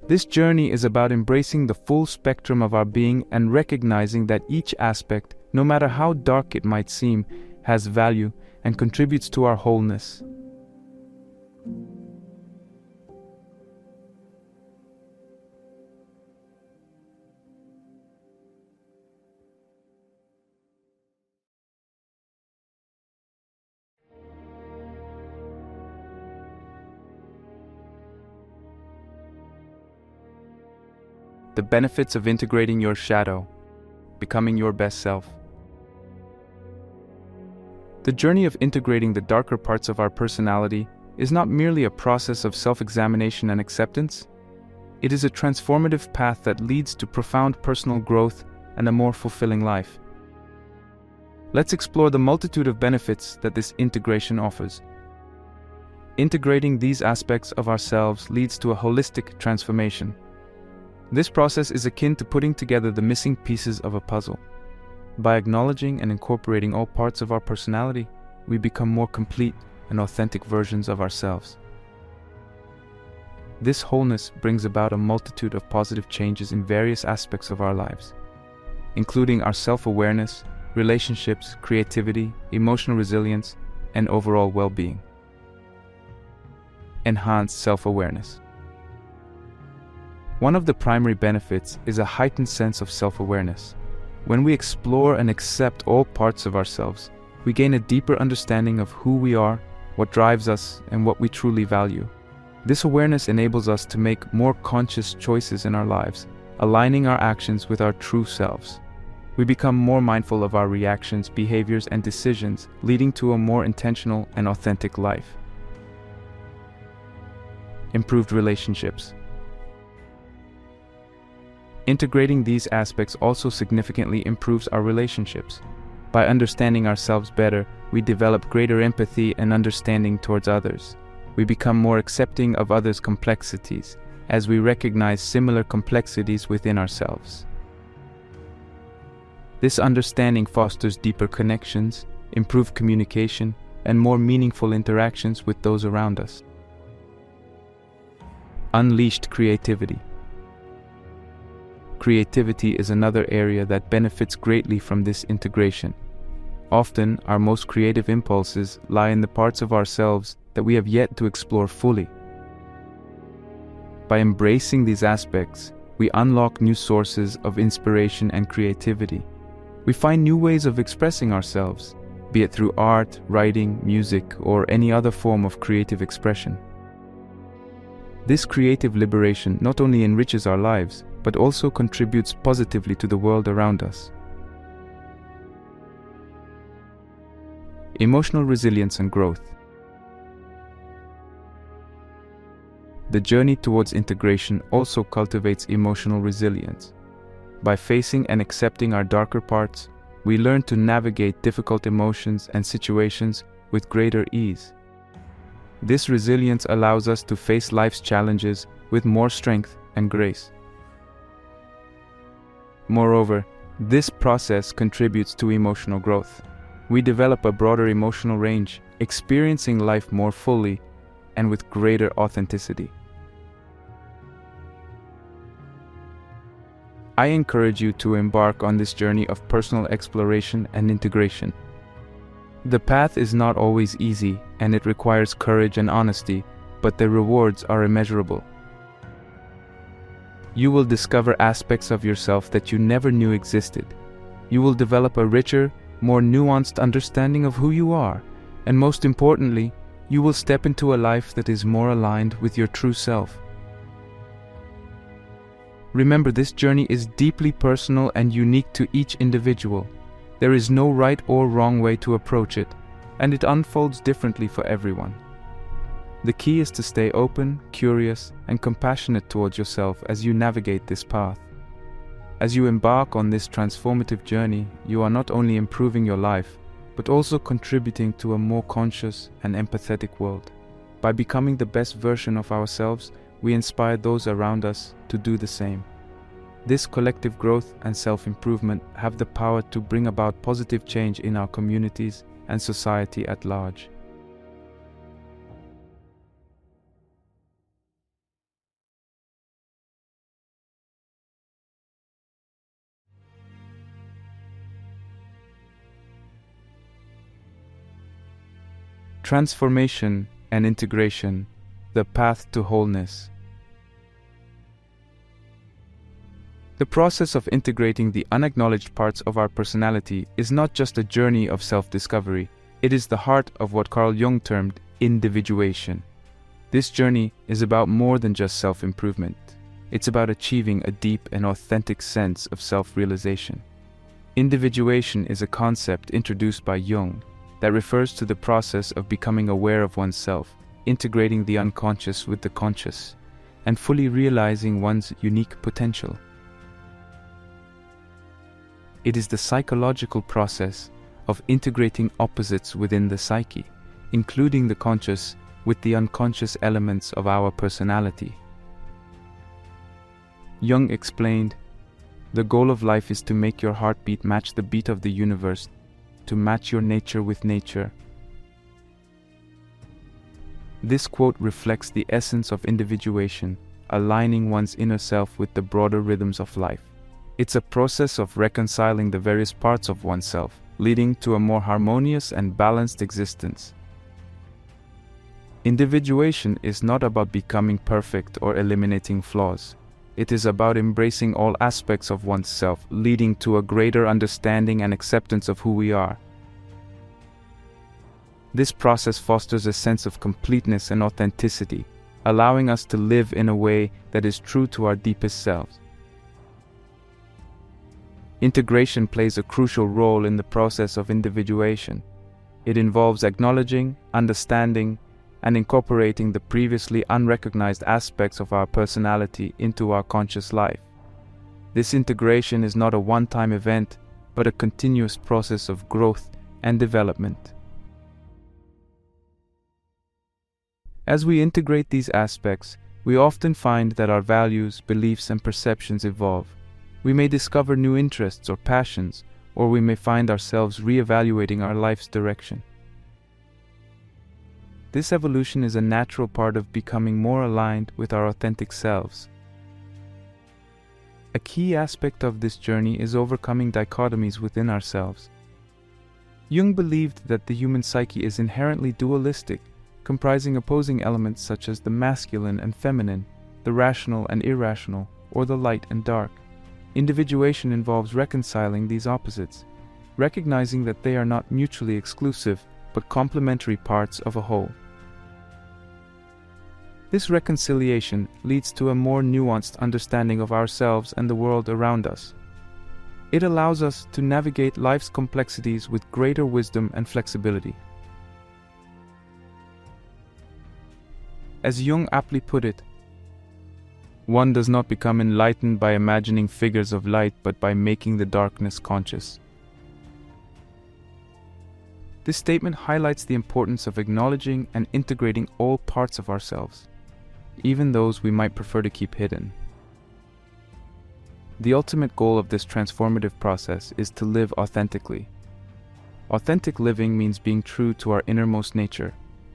This journey is about embracing the full spectrum of our being and recognizing that each aspect, no matter how dark it might seem, has value and contributes to our wholeness. The benefits of integrating your shadow, becoming your best self. The journey of integrating the darker parts of our personality is not merely a process of self-examination and acceptance. It is a transformative path that leads to profound personal growth and a more fulfilling life. Let's explore the multitude of benefits that this integration offers. Integrating these aspects of ourselves leads to a holistic transformation. This process is akin to putting together the missing pieces of a puzzle. By acknowledging and incorporating all parts of our personality, we become more complete and authentic versions of ourselves. This wholeness brings about a multitude of positive changes in various aspects of our lives, including our self-awareness, relationships, creativity, emotional resilience, and overall well-being. Enhanced self-awareness. One of the primary benefits is a heightened sense of self-awareness. When we explore and accept all parts of ourselves, we gain a deeper understanding of who we are, what drives us, and what we truly value. This awareness enables us to make more conscious choices in our lives, aligning our actions with our true selves. We become more mindful of our reactions, behaviors, and decisions, leading to a more intentional and authentic life. Improved relationships. Integrating these aspects also significantly improves our relationships. By understanding ourselves better, we develop greater empathy and understanding towards others. We become more accepting of others' complexities, as we recognize similar complexities within ourselves. This understanding fosters deeper connections, improved communication, and more meaningful interactions with those around us. Unleashed creativity. Creativity is another area that benefits greatly from this integration. Often, our most creative impulses lie in the parts of ourselves that we have yet to explore fully. By embracing these aspects, we unlock new sources of inspiration and creativity. We find new ways of expressing ourselves, be it through art, writing, music, or any other form of creative expression. This creative liberation not only enriches our lives, but also contributes positively to the world around us. Emotional resilience and growth. The journey towards integration also cultivates emotional resilience. By facing and accepting our darker parts, we learn to navigate difficult emotions and situations with greater ease. This resilience allows us to face life's challenges with more strength and grace. Moreover, this process contributes to emotional growth. We develop a broader emotional range, experiencing life more fully and with greater authenticity. I encourage you to embark on this journey of personal exploration and integration. The path is not always easy, and it requires courage and honesty, but the rewards are immeasurable. You will discover aspects of yourself that you never knew existed. You will develop a richer, more nuanced understanding of who you are, and most importantly, you will step into a life that is more aligned with your true self. Remember, this journey is deeply personal and unique to each individual. There is no right or wrong way to approach it, and it unfolds differently for everyone. The key is to stay open, curious, and compassionate towards yourself as you navigate this path. As you embark on this transformative journey, you are not only improving your life, but also contributing to a more conscious and empathetic world. By becoming the best version of ourselves, we inspire those around us to do the same. This collective growth and self-improvement have the power to bring about positive change in our communities and society at large. Transformation and integration, the path to wholeness. The process of integrating the unacknowledged parts of our personality is not just a journey of self-discovery, it is the heart of what Carl Jung termed individuation. This journey is about more than just self-improvement. It's about achieving a deep and authentic sense of self-realization. Individuation is a concept introduced by Jung that refers to the process of becoming aware of oneself, integrating the unconscious with the conscious, and fully realizing one's unique potential. It is the psychological process of integrating opposites within the psyche, including the conscious with the unconscious elements of our personality. Jung explained, "The goal of life is to make your heartbeat match the beat of the universe, to match your nature with nature." This quote reflects the essence of individuation, aligning one's inner self with the broader rhythms of life. It's a process of reconciling the various parts of oneself, leading to a more harmonious and balanced existence. Individuation is not about becoming perfect or eliminating flaws. It is about embracing all aspects of oneself, leading to a greater understanding and acceptance of who we are. This process fosters a sense of completeness and authenticity, allowing us to live in a way that is true to our deepest selves. Integration plays a crucial role in the process of individuation. It involves acknowledging, understanding, and incorporating the previously unrecognized aspects of our personality into our conscious life. This integration is not a one-time event, but a continuous process of growth and development. As we integrate these aspects, we often find that our values, beliefs, and perceptions evolve. We may discover new interests or passions, or we may find ourselves reevaluating our life's direction. This evolution is a natural part of becoming more aligned with our authentic selves. A key aspect of this journey is overcoming dichotomies within ourselves. Jung believed that the human psyche is inherently dualistic, comprising opposing elements such as the masculine and feminine, the rational and irrational, or the light and dark. Individuation involves reconciling these opposites, recognizing that they are not mutually exclusive, but complementary parts of a whole. This reconciliation leads to a more nuanced understanding of ourselves and the world around us. It allows us to navigate life's complexities with greater wisdom and flexibility. As Jung aptly put it, one does not become enlightened by imagining figures of light, but by making the darkness conscious. This statement highlights the importance of acknowledging and integrating all parts of ourselves, even those we might prefer to keep hidden. The ultimate goal of this transformative process is to live authentically. Authentic living means being true to our innermost nature,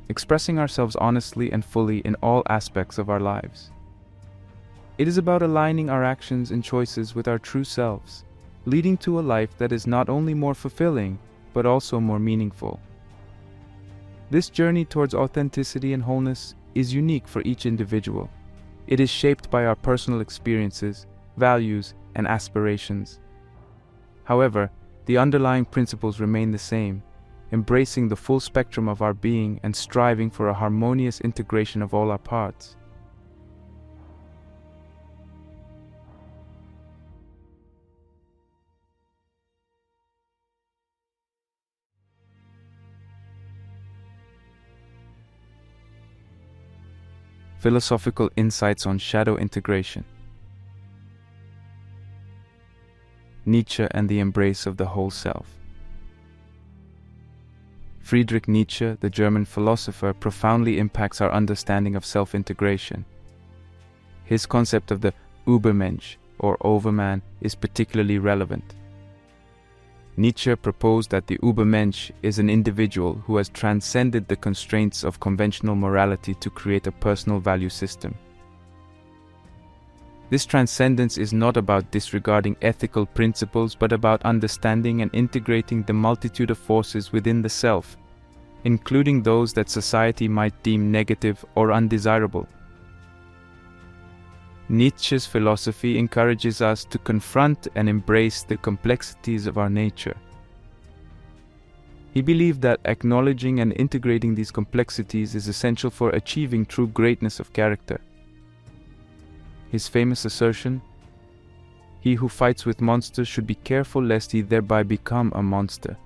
expressing ourselves honestly and fully in all aspects of our lives. It is about aligning our actions and choices with our true selves, leading to a life that is not only more fulfilling, but also more meaningful. This journey towards authenticity and wholeness is unique for each individual. It is shaped by our personal experiences, values, and aspirations. However, the underlying principles remain the same, embracing the full spectrum of our being and striving for a harmonious integration of all our parts. Philosophical insights on shadow integration. Nietzsche and the embrace of the whole self. Friedrich Nietzsche, the German philosopher, profoundly impacts our understanding of self-integration. His concept of the Übermensch, or overman, is particularly relevant. Nietzsche proposed that the Übermensch is an individual who has transcended the constraints of conventional morality to create a personal value system. This transcendence is not about disregarding ethical principles, but about understanding and integrating the multitude of forces within the self, including those that society might deem negative or undesirable. Nietzsche's philosophy encourages us to confront and embrace the complexities of our nature. He believed that acknowledging and integrating these complexities is essential for achieving true greatness of character. His famous assertion, "He who fights with monsters should be careful lest he thereby become a monster.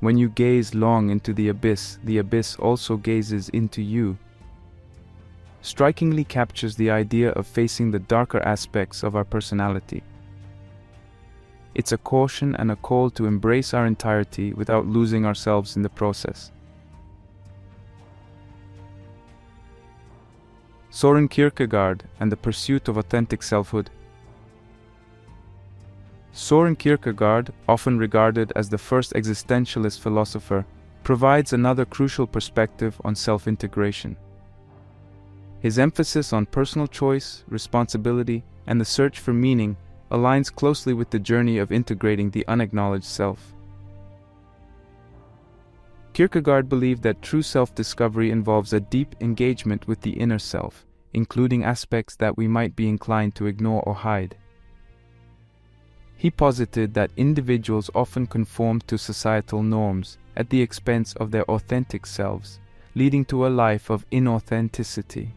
When you gaze long into the abyss also gazes into you," strikingly captures the idea of facing the darker aspects of our personality. It's a caution and a call to embrace our entirety without losing ourselves in the process. Soren Kierkegaard and the pursuit of authentic selfhood. Soren Kierkegaard, often regarded as the first existentialist philosopher, provides another crucial perspective on self-integration. His emphasis on personal choice, responsibility, and the search for meaning aligns closely with the journey of integrating the unacknowledged self. Kierkegaard believed that true self-discovery involves a deep engagement with the inner self, including aspects that we might be inclined to ignore or hide. He posited that individuals often conform to societal norms at the expense of their authentic selves, leading to a life of inauthenticity.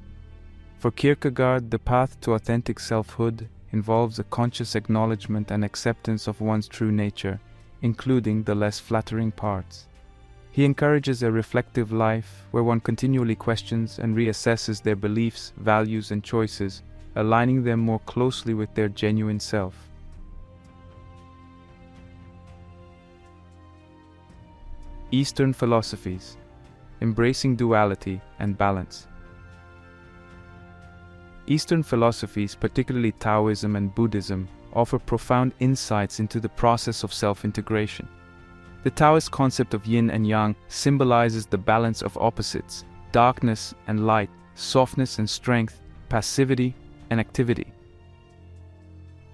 For Kierkegaard, the path to authentic selfhood involves a conscious acknowledgement and acceptance of one's true nature, including the less flattering parts. He encourages a reflective life where one continually questions and reassesses their beliefs, values, and choices, aligning them more closely with their genuine self. Eastern philosophies, embracing duality and balance. Eastern philosophies, particularly Taoism and Buddhism, offer profound insights into the process of self-integration. The Taoist concept of yin and yang symbolizes the balance of opposites, darkness and light, softness and strength, passivity and activity.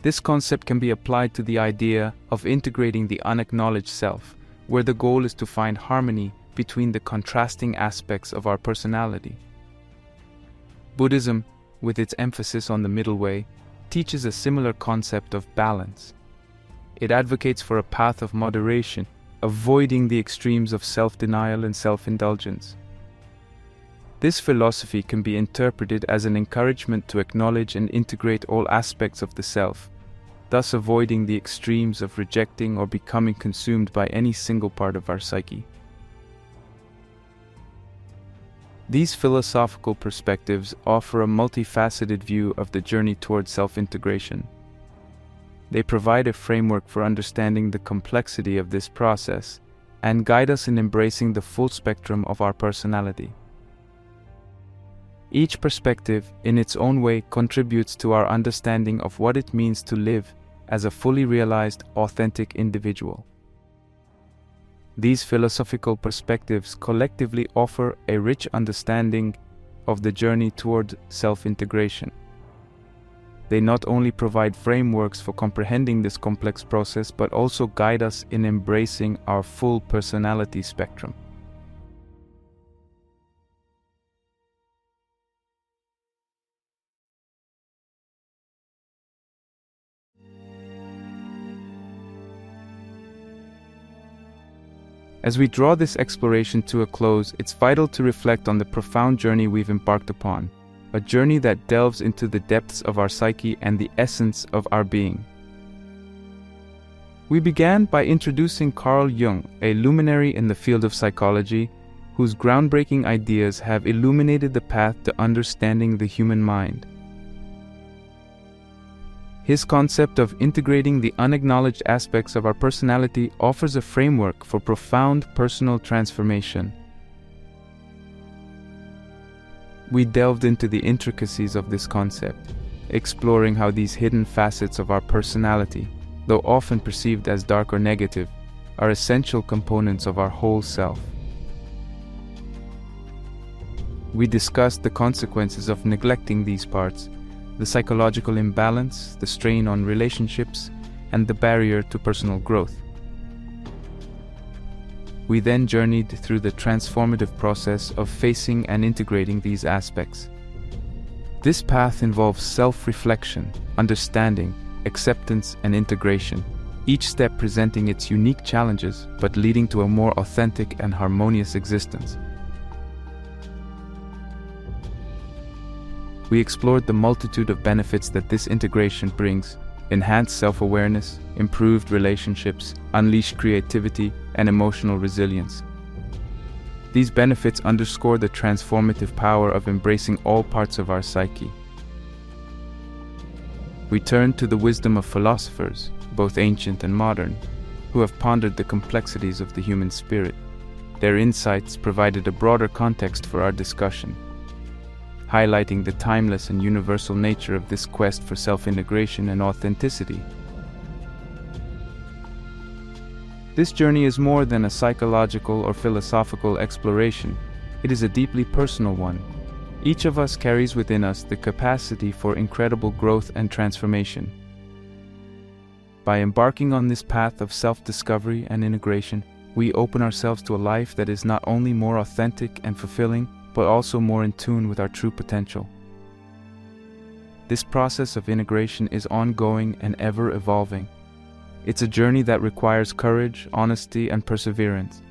This concept can be applied to the idea of integrating the unacknowledged self, where the goal is to find harmony between the contrasting aspects of our personality. Buddhism, with its emphasis on the middle way, teaches a similar concept of balance. It advocates for a path of moderation, avoiding the extremes of self-denial and self-indulgence. This philosophy can be interpreted as an encouragement to acknowledge and integrate all aspects of the self, thus avoiding the extremes of rejecting or becoming consumed by any single part of our psyche. These philosophical perspectives offer a multifaceted view of the journey towards self-integration. They provide a framework for understanding the complexity of this process and guide us in embracing the full spectrum of our personality. Each perspective, in its own way, contributes to our understanding of what it means to live as a fully realized, authentic individual. These philosophical perspectives collectively offer a rich understanding of the journey toward self-integration. They not only provide frameworks for comprehending this complex process, but also guide us in embracing our full personality spectrum. As we draw this exploration to a close, it's vital to reflect on the profound journey we've embarked upon, a journey that delves into the depths of our psyche and the essence of our being. We began by introducing Carl Jung, a luminary in the field of psychology, whose groundbreaking ideas have illuminated the path to understanding the human mind. His concept of integrating the unacknowledged aspects of our personality offers a framework for profound personal transformation. We delved into the intricacies of this concept, exploring how these hidden facets of our personality, though often perceived as dark or negative, are essential components of our whole self. We discussed the consequences of neglecting these parts, the psychological imbalance, the strain on relationships, and the barrier to personal growth. We then journeyed through the transformative process of facing and integrating these aspects. This path involves self-reflection, understanding, acceptance, and integration, each step presenting its unique challenges but leading to a more authentic and harmonious existence. We explored the multitude of benefits that this integration brings: enhanced self-awareness, improved relationships, unleashed creativity, and emotional resilience. These benefits underscore the transformative power of embracing all parts of our psyche. We turned to the wisdom of philosophers, both ancient and modern, who have pondered the complexities of the human spirit. Their insights provided a broader context for our discussion, highlighting the timeless and universal nature of this quest for self-integration and authenticity. This journey is more than a psychological or philosophical exploration. It is a deeply personal one. Each of us carries within us the capacity for incredible growth and transformation. By embarking on this path of self-discovery and integration, we open ourselves to a life that is not only more authentic and fulfilling, but also more in tune with our true potential. This process of integration is ongoing and ever evolving. It's a journey that requires courage, honesty, and perseverance.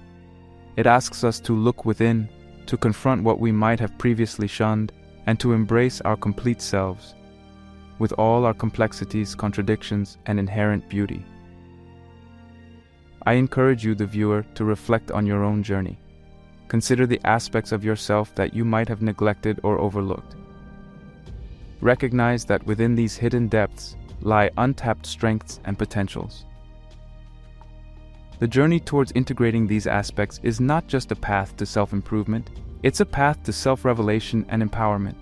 It asks us to look within, to confront what we might have previously shunned, and to embrace our complete selves, with all our complexities, contradictions, and inherent beauty. I encourage you, the viewer, to reflect on your own journey. Consider the aspects of yourself that you might have neglected or overlooked. Recognize that within these hidden depths lie untapped strengths and potentials. The journey towards integrating these aspects is not just a path to self-improvement, it's a path to self-revelation and empowerment.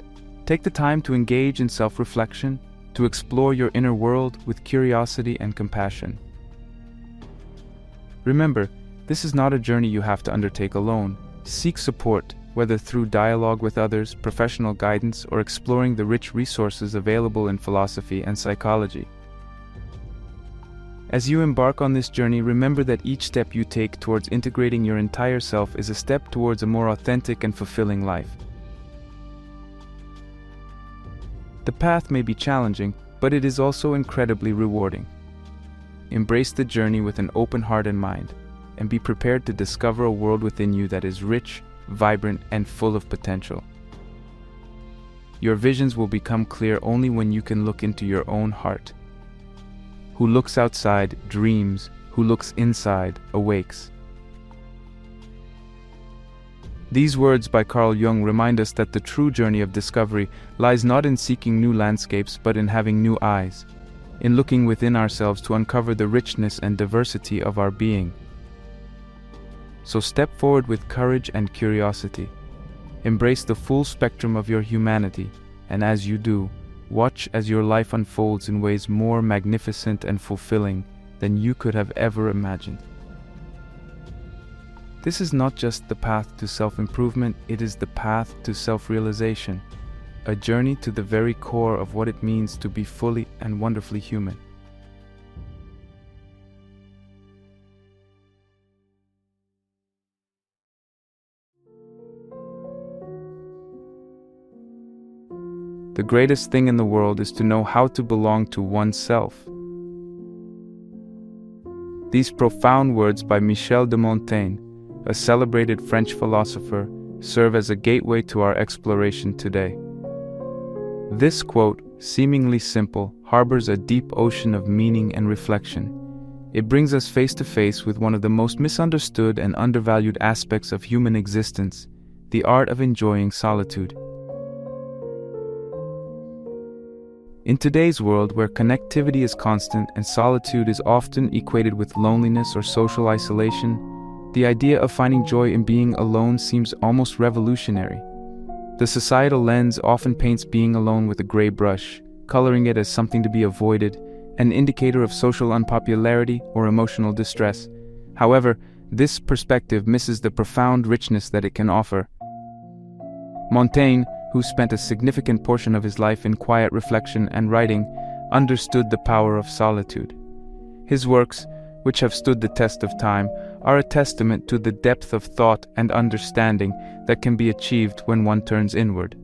Take the time to engage in self-reflection, to explore your inner world with curiosity and compassion. Remember, this is not a journey you have to undertake alone. Seek support, whether through dialogue with others, professional guidance, or exploring the rich resources available in philosophy and psychology. As you embark on this journey, remember that each step you take towards integrating your entire self is a step towards a more authentic and fulfilling life. The path may be challenging, but it is also incredibly rewarding. Embrace the journey with an open heart and mind, and be prepared to discover a world within you that is rich, vibrant, and full of potential. Your visions will become clear only when you can look into your own heart. Who looks outside dreams, who looks inside awakes. These words by Carl Jung remind us that the true journey of discovery lies not in seeking new landscapes but in having new eyes, in looking within ourselves to uncover the richness and diversity of our being. So step forward with courage and curiosity. Embrace the full spectrum of your humanity, and as you do, watch as your life unfolds in ways more magnificent and fulfilling than you could have ever imagined. This is not just the path to self-improvement, it is the path to self-realization, a journey to the very core of what it means to be fully and wonderfully human. The greatest thing in the world is to know how to belong to oneself. These profound words by Michel de Montaigne, a celebrated French philosopher, serve as a gateway to our exploration today. This quote, seemingly simple, harbors a deep ocean of meaning and reflection. It brings us face to face with one of the most misunderstood and undervalued aspects of human existence, the art of enjoying solitude. In today's world where connectivity is constant and solitude is often equated with loneliness or social isolation, the idea of finding joy in being alone seems almost revolutionary. The societal lens often paints being alone with a gray brush, coloring it as something to be avoided, an indicator of social unpopularity or emotional distress. However, this perspective misses the profound richness that it can offer. Montaigne, who spent a significant portion of his life in quiet reflection and writing, understood the power of solitude. His works, which have stood the test of time, are a testament to the depth of thought and understanding that can be achieved when one turns inward.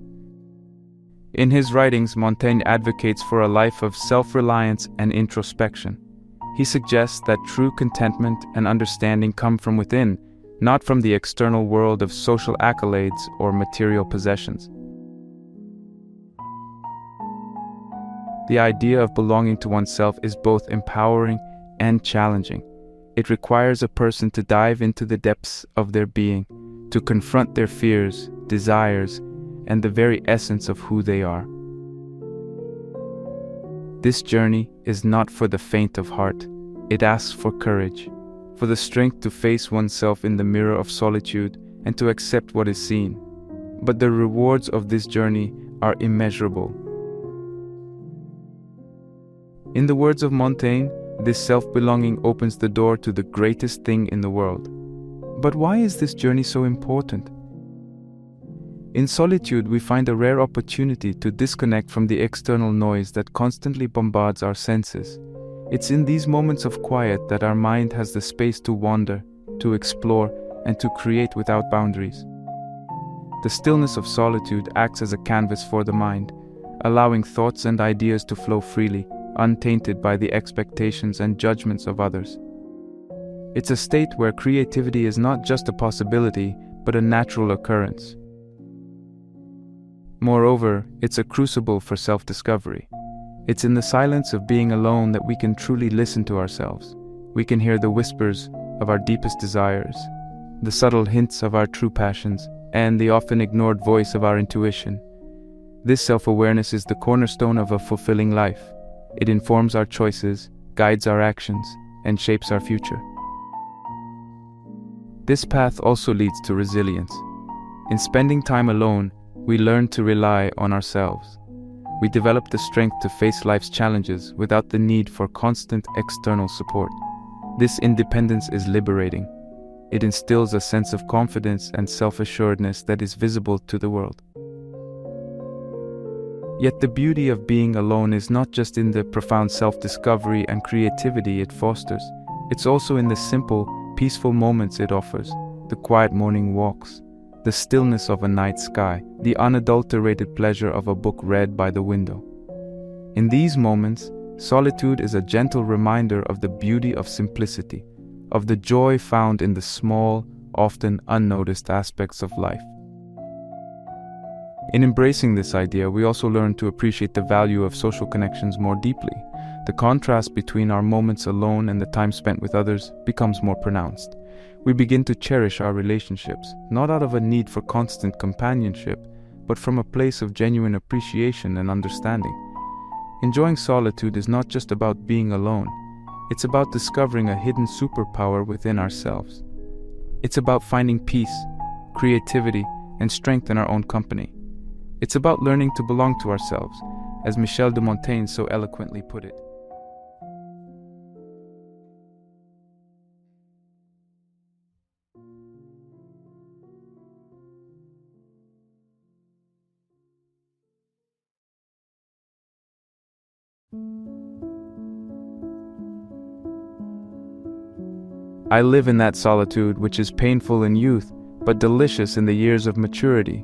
In his writings, Montaigne advocates for a life of self-reliance and introspection. He suggests that true contentment and understanding come from within, not from the external world of social accolades or material possessions. The idea of belonging to oneself is both empowering and challenging. It requires a person to dive into the depths of their being, to confront their fears, desires, and the very essence of who they are. This journey is not for the faint of heart. It asks for courage, for the strength to face oneself in the mirror of solitude and to accept what is seen. But the rewards of this journey are immeasurable. In the words of Montaigne, this self-belonging opens the door to the greatest thing in the world. But why is this journey so important? In solitude, we find a rare opportunity to disconnect from the external noise that constantly bombards our senses. It's in these moments of quiet that our mind has the space to wander, to explore, and to create without boundaries. The stillness of solitude acts as a canvas for the mind, allowing thoughts and ideas to flow freely, untainted by the expectations and judgments of others. It's a state where creativity is not just a possibility, but a natural occurrence. Moreover, it's a crucible for self-discovery. It's in the silence of being alone that we can truly listen to ourselves. We can hear the whispers of our deepest desires, the subtle hints of our true passions, and the often ignored voice of our intuition. This self-awareness is the cornerstone of a fulfilling life. It informs our choices, guides our actions, and shapes our future. This path also leads to resilience. In spending time alone, we learn to rely on ourselves. We develop the strength to face life's challenges without the need for constant external support. This independence is liberating. It instills a sense of confidence and self-assuredness that is visible to the world. Yet the beauty of being alone is not just in the profound self-discovery and creativity it fosters. It's also in the simple, peaceful moments it offers, the quiet morning walks, the stillness of a night sky, the unadulterated pleasure of a book read by the window. In these moments, solitude is a gentle reminder of the beauty of simplicity, of the joy found in the small, often unnoticed aspects of life. In embracing this idea, we also learn to appreciate the value of social connections more deeply. The contrast between our moments alone and the time spent with others becomes more pronounced. We begin to cherish our relationships, not out of a need for constant companionship, but from a place of genuine appreciation and understanding. Enjoying solitude is not just about being alone. It's about discovering a hidden superpower within ourselves. It's about finding peace, creativity, and strength in our own company. It's about learning to belong to ourselves, as Michel de Montaigne so eloquently put it. I live in that solitude which is painful in youth, but delicious in the years of maturity.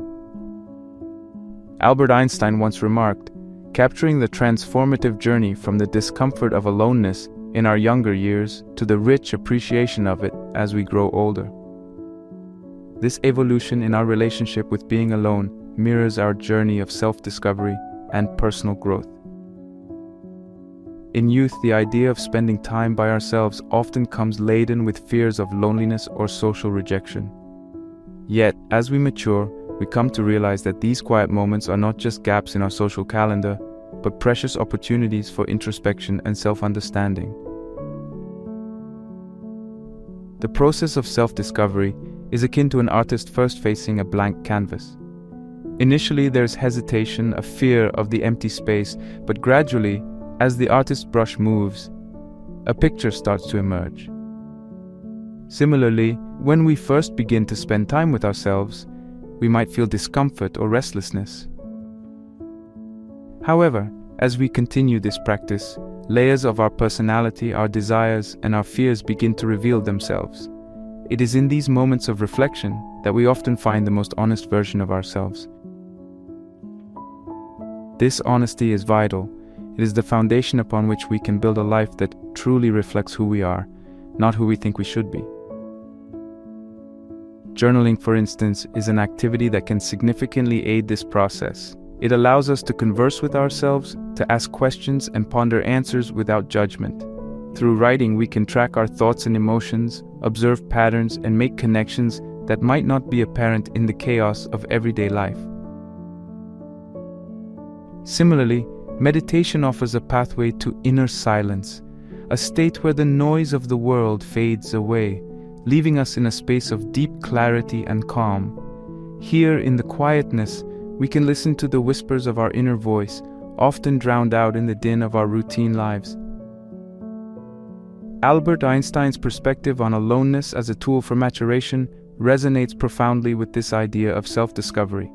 Albert Einstein once remarked, capturing the transformative journey from the discomfort of aloneness in our younger years to the rich appreciation of it as we grow older. This evolution in our relationship with being alone mirrors our journey of self-discovery and personal growth. In youth, the idea of spending time by ourselves often comes laden with fears of loneliness or social rejection. Yet, as we mature, we come to realize that these quiet moments are not just gaps in our social calendar, but precious opportunities for introspection and self-understanding. The process of self-discovery is akin to an artist first facing a blank canvas. Initially, there's hesitation, a fear of the empty space, but gradually, as the artist's brush moves, a picture starts to emerge. Similarly, when we first begin to spend time with ourselves, we might feel discomfort or restlessness. However, as we continue this practice, layers of our personality, our desires, and our fears begin to reveal themselves. It is in these moments of reflection that we often find the most honest version of ourselves. This honesty is vital. It is the foundation upon which we can build a life that truly reflects who we are, not who we think we should be. Journaling, for instance, is an activity that can significantly aid this process. It allows us to converse with ourselves, to ask questions and ponder answers without judgment. Through writing, we can track our thoughts and emotions, observe patterns, and make connections that might not be apparent in the chaos of everyday life. Similarly, meditation offers a pathway to inner silence, a state where the noise of the world fades away, leaving us in a space of deep clarity and calm. Here, in the quietness, we can listen to the whispers of our inner voice, often drowned out in the din of our routine lives. Albert Einstein's perspective on aloneness as a tool for maturation resonates profoundly with this idea of self-discovery.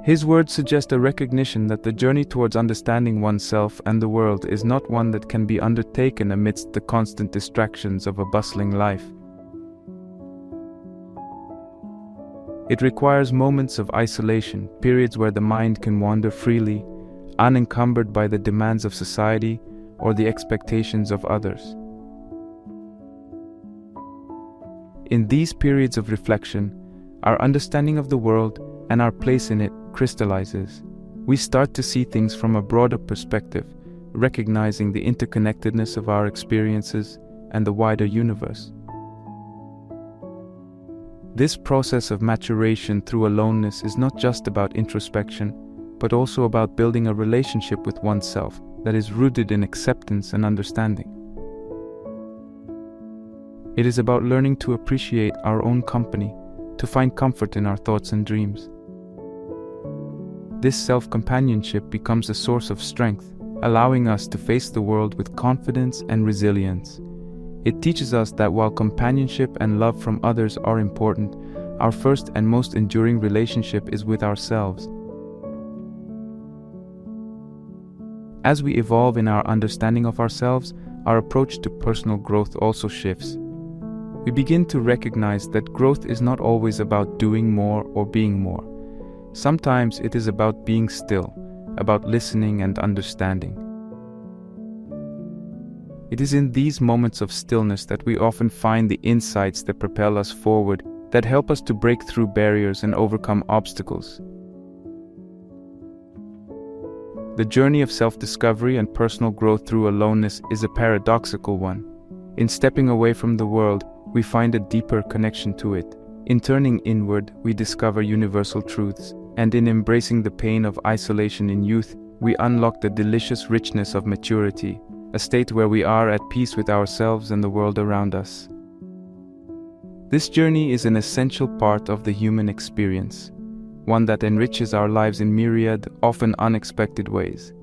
His words suggest a recognition that the journey towards understanding oneself and the world is not one that can be undertaken amidst the constant distractions of a bustling life. It requires moments of isolation, periods where the mind can wander freely, unencumbered by the demands of society or the expectations of others. In these periods of reflection, our understanding of the world and our place in it crystallizes. We start to see things from a broader perspective, recognizing the interconnectedness of our experiences and the wider universe. This process of maturation through aloneness is not just about introspection, but also about building a relationship with oneself that is rooted in acceptance and understanding. It is about learning to appreciate our own company, to find comfort in our thoughts and dreams. This self-companionship becomes a source of strength, allowing us to face the world with confidence and resilience. It teaches us that while companionship and love from others are important, our first and most enduring relationship is with ourselves. As we evolve in our understanding of ourselves, our approach to personal growth also shifts. We begin to recognize that growth is not always about doing more or being more. Sometimes it is about being still, about listening and understanding. It is in these moments of stillness that we often find the insights that propel us forward, that help us to break through barriers and overcome obstacles. The journey of self-discovery and personal growth through aloneness is a paradoxical one. In stepping away from the world, we find a deeper connection to it. In turning inward, we discover universal truths, and in embracing the pain of isolation in youth, we unlock the delicious richness of maturity, a state where we are at peace with ourselves and the world around us. This journey is an essential part of the human experience, one that enriches our lives in myriad, often unexpected ways.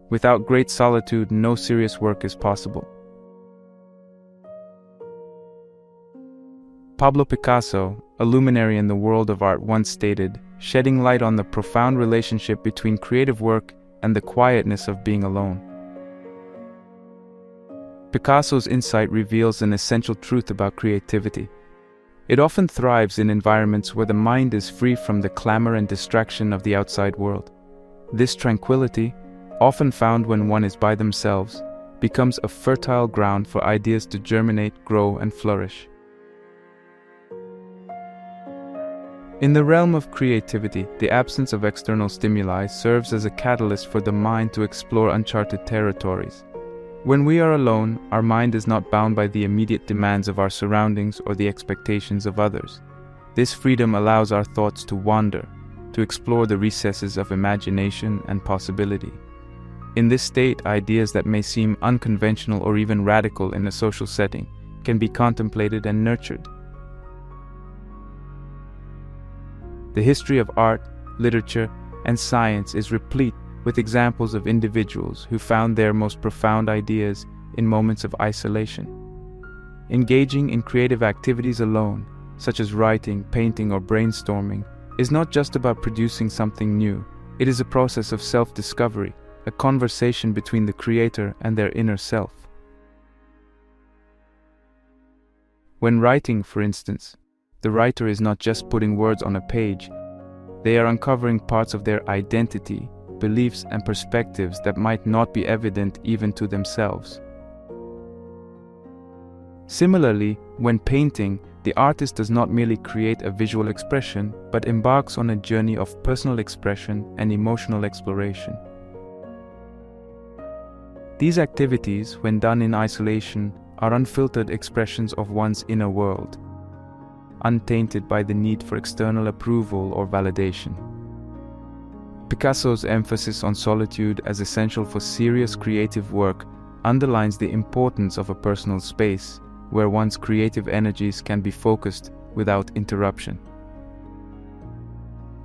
Without great solitude, no serious work is possible. Pablo Picasso, a luminary in the world of art, once stated, shedding light on the profound relationship between creative work and the quietness of being alone. Picasso's insight reveals an essential truth about creativity. It often thrives in environments where the mind is free from the clamor and distraction of the outside world. This tranquility, often found when one is by themselves, becomes a fertile ground for ideas to germinate, grow, and flourish. In the realm of creativity, the absence of external stimuli serves as a catalyst for the mind to explore uncharted territories. When we are alone, our mind is not bound by the immediate demands of our surroundings or the expectations of others. This freedom allows our thoughts to wander, to explore the recesses of imagination and possibility. In this state, ideas that may seem unconventional or even radical in a social setting can be contemplated and nurtured. The history of art, literature, and science is replete with examples of individuals who found their most profound ideas in moments of isolation. Engaging in creative activities alone, such as writing, painting, or brainstorming, is not just about producing something new. It is a process of self-discovery, a conversation between the creator and their inner self. When writing, for instance, the writer is not just putting words on a page. They are uncovering parts of their identity, beliefs, and perspectives that might not be evident even to themselves. Similarly, when painting, the artist does not merely create a visual expression, but embarks on a journey of personal expression and emotional exploration. These activities, when done in isolation, are unfiltered expressions of one's inner world, untainted by the need for external approval or validation. Picasso's emphasis on solitude as essential for serious creative work underlines the importance of a personal space where one's creative energies can be focused without interruption.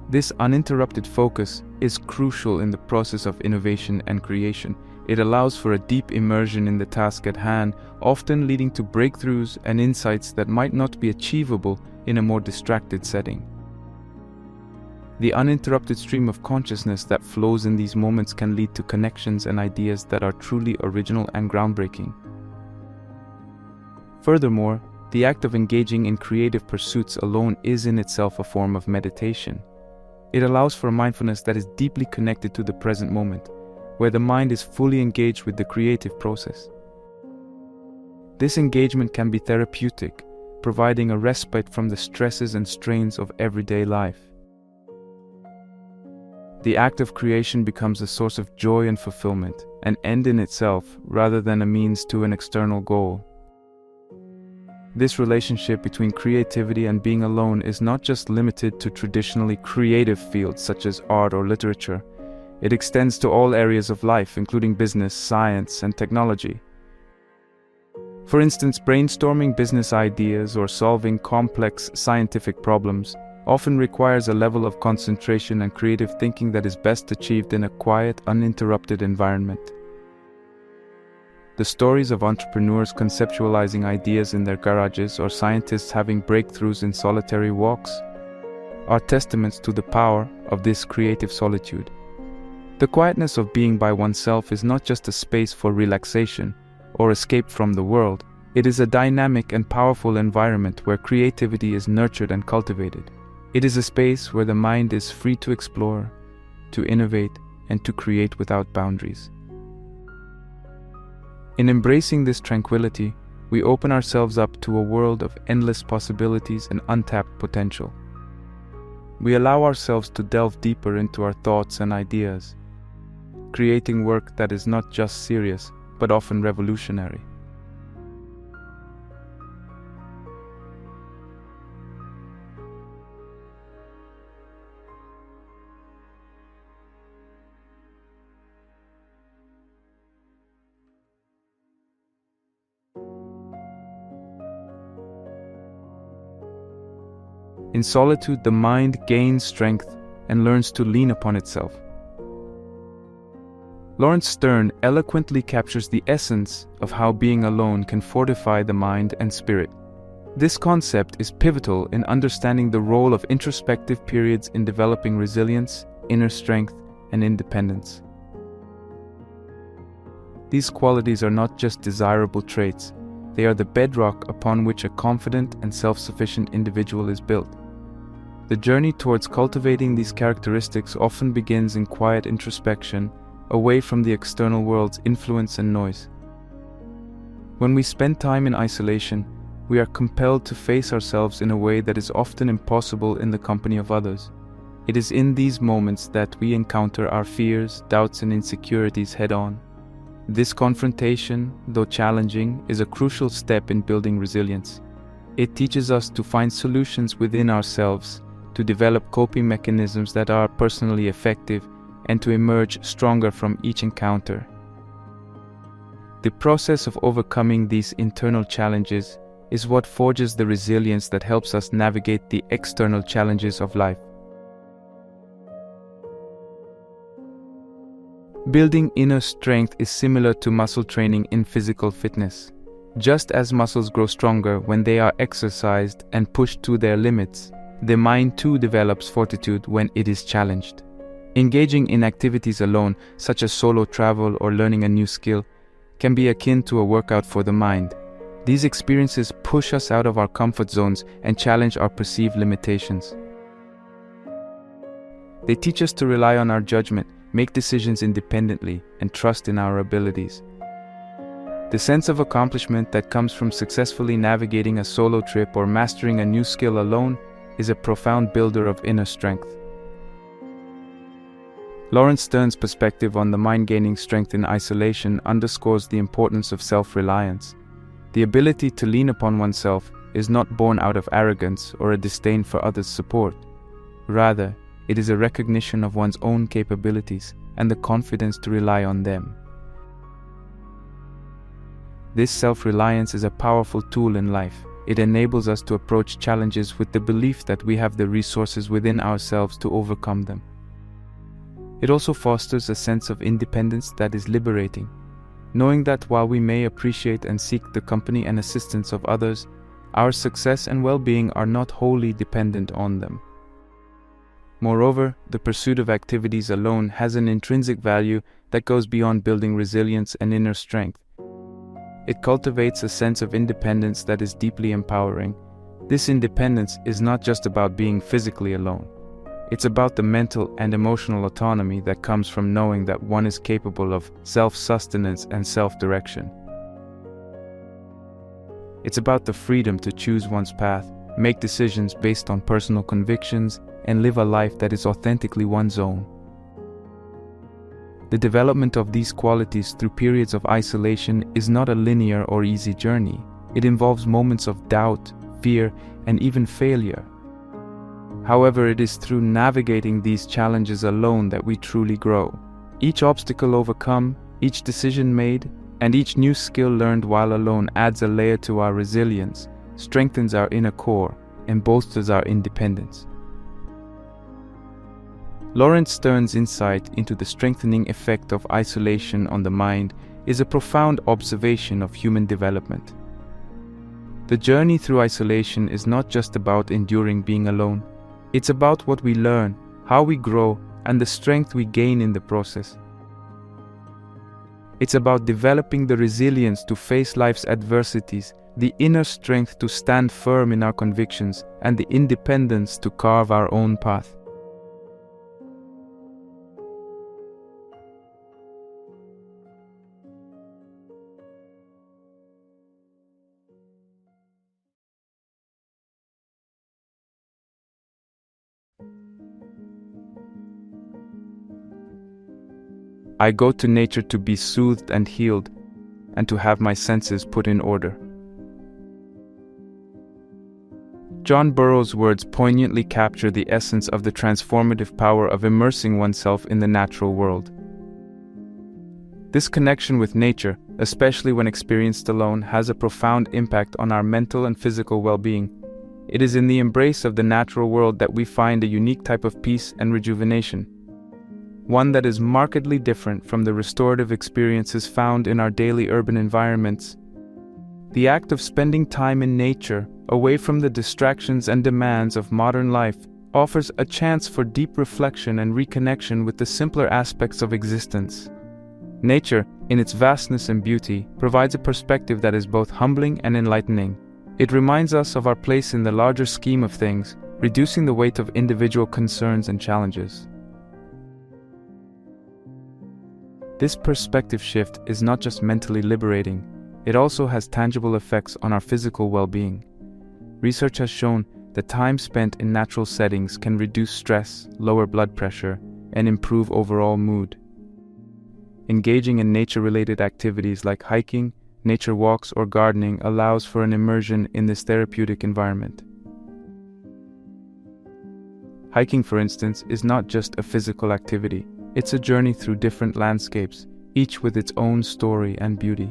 This uninterrupted focus is crucial in the process of innovation and creation. It allows for a deep immersion in the task at hand, often leading to breakthroughs and insights that might not be achievable in a more distracted setting. The uninterrupted stream of consciousness that flows in these moments can lead to connections and ideas that are truly original and groundbreaking. Furthermore, the act of engaging in creative pursuits alone is in itself a form of meditation. It allows for a mindfulness that is deeply connected to the present moment, where the mind is fully engaged with the creative process. This engagement can be therapeutic, providing a respite from the stresses and strains of everyday life. The act of creation becomes a source of joy and fulfillment, an end in itself rather than a means to an external goal. This relationship between creativity and being alone is not just limited to traditionally creative fields such as art or literature. It extends to all areas of life, including business, science, and technology. For instance, brainstorming business ideas or solving complex scientific problems often requires a level of concentration and creative thinking that is best achieved in a quiet, uninterrupted environment. The stories of entrepreneurs conceptualizing ideas in their garages or scientists having breakthroughs in solitary walks are testaments to the power of this creative solitude. The quietness of being by oneself is not just a space for relaxation or escape from the world. It is a dynamic and powerful environment where creativity is nurtured and cultivated. It is a space where the mind is free to explore, to innovate, and to create without boundaries. In embracing this tranquility, we open ourselves up to a world of endless possibilities and untapped potential. We allow ourselves to delve deeper into our thoughts and ideas, creating work that is not just serious, but often revolutionary. In solitude, the mind gains strength and learns to lean upon itself. Laurence Sterne eloquently captures the essence of how being alone can fortify the mind and spirit. This concept is pivotal in understanding the role of introspective periods in developing resilience, inner strength, and independence. These qualities are not just desirable traits, they are the bedrock upon which a confident and self-sufficient individual is built. The journey towards cultivating these characteristics often begins in quiet introspection, away from the external world's influence and noise. When we spend time in isolation, we are compelled to face ourselves in a way that is often impossible in the company of others. It is in these moments that we encounter our fears, doubts, and insecurities head-on. This confrontation, though challenging, is a crucial step in building resilience. It teaches us to find solutions within ourselves, to develop coping mechanisms that are personally effective, and to emerge stronger from each encounter. The process of overcoming these internal challenges is what forges the resilience that helps us navigate the external challenges of life. Building inner strength is similar to muscle training in physical fitness. Just as muscles grow stronger when they are exercised and pushed to their limits, the mind too develops fortitude when it is challenged. Engaging in activities alone, such as solo travel or learning a new skill, can be akin to a workout for the mind. These experiences push us out of our comfort zones and challenge our perceived limitations. They teach us to rely on our judgment, make decisions independently, and trust in our abilities. The sense of accomplishment that comes from successfully navigating a solo trip or mastering a new skill alone is a profound builder of inner strength. Laurence Sterne's perspective on the mind gaining strength in isolation underscores the importance of self-reliance. The ability to lean upon oneself is not born out of arrogance or a disdain for others' support. Rather, it is a recognition of one's own capabilities and the confidence to rely on them. This self-reliance is a powerful tool in life. It enables us to approach challenges with the belief that we have the resources within ourselves to overcome them. It also fosters a sense of independence that is liberating, knowing that while we may appreciate and seek the company and assistance of others, our success and well-being are not wholly dependent on them. Moreover, the pursuit of activities alone has an intrinsic value that goes beyond building resilience and inner strength. It cultivates a sense of independence that is deeply empowering. This independence is not just about being physically alone. It's about the mental and emotional autonomy that comes from knowing that one is capable of self-sustenance and self-direction. It's about the freedom to choose one's path, make decisions based on personal convictions, and live a life that is authentically one's own. The development of these qualities through periods of isolation is not a linear or easy journey. It involves moments of doubt, fear, and even failure. However, it is through navigating these challenges alone that we truly grow. Each obstacle overcome, each decision made, and each new skill learned while alone adds a layer to our resilience, strengthens our inner core, and bolsters our independence. Laurence Sterne's insight into the strengthening effect of isolation on the mind is a profound observation of human development. The journey through isolation is not just about enduring being alone. It's about what we learn, how we grow, and the strength we gain in the process. It's about developing the resilience to face life's adversities, the inner strength to stand firm in our convictions, and the independence to carve our own path. I go to nature to be soothed and healed, and to have my senses put in order. John Burroughs' words poignantly capture the essence of the transformative power of immersing oneself in the natural world. This connection with nature, especially when experienced alone, has a profound impact on our mental and physical well-being. It is in the embrace of the natural world that we find a unique type of peace and rejuvenation, one that is markedly different from the restorative experiences found in our daily urban environments. The act of spending time in nature, away from the distractions and demands of modern life, offers a chance for deep reflection and reconnection with the simpler aspects of existence. Nature, in its vastness and beauty, provides a perspective that is both humbling and enlightening. It reminds us of our place in the larger scheme of things, reducing the weight of individual concerns and challenges. This perspective shift is not just mentally liberating, it also has tangible effects on our physical well-being. Research has shown that time spent in natural settings can reduce stress, lower blood pressure, and improve overall mood. Engaging in nature-related activities like hiking, nature walks, or gardening allows for an immersion in this therapeutic environment. Hiking, for instance, is not just a physical activity. It's a journey through different landscapes, each with its own story and beauty.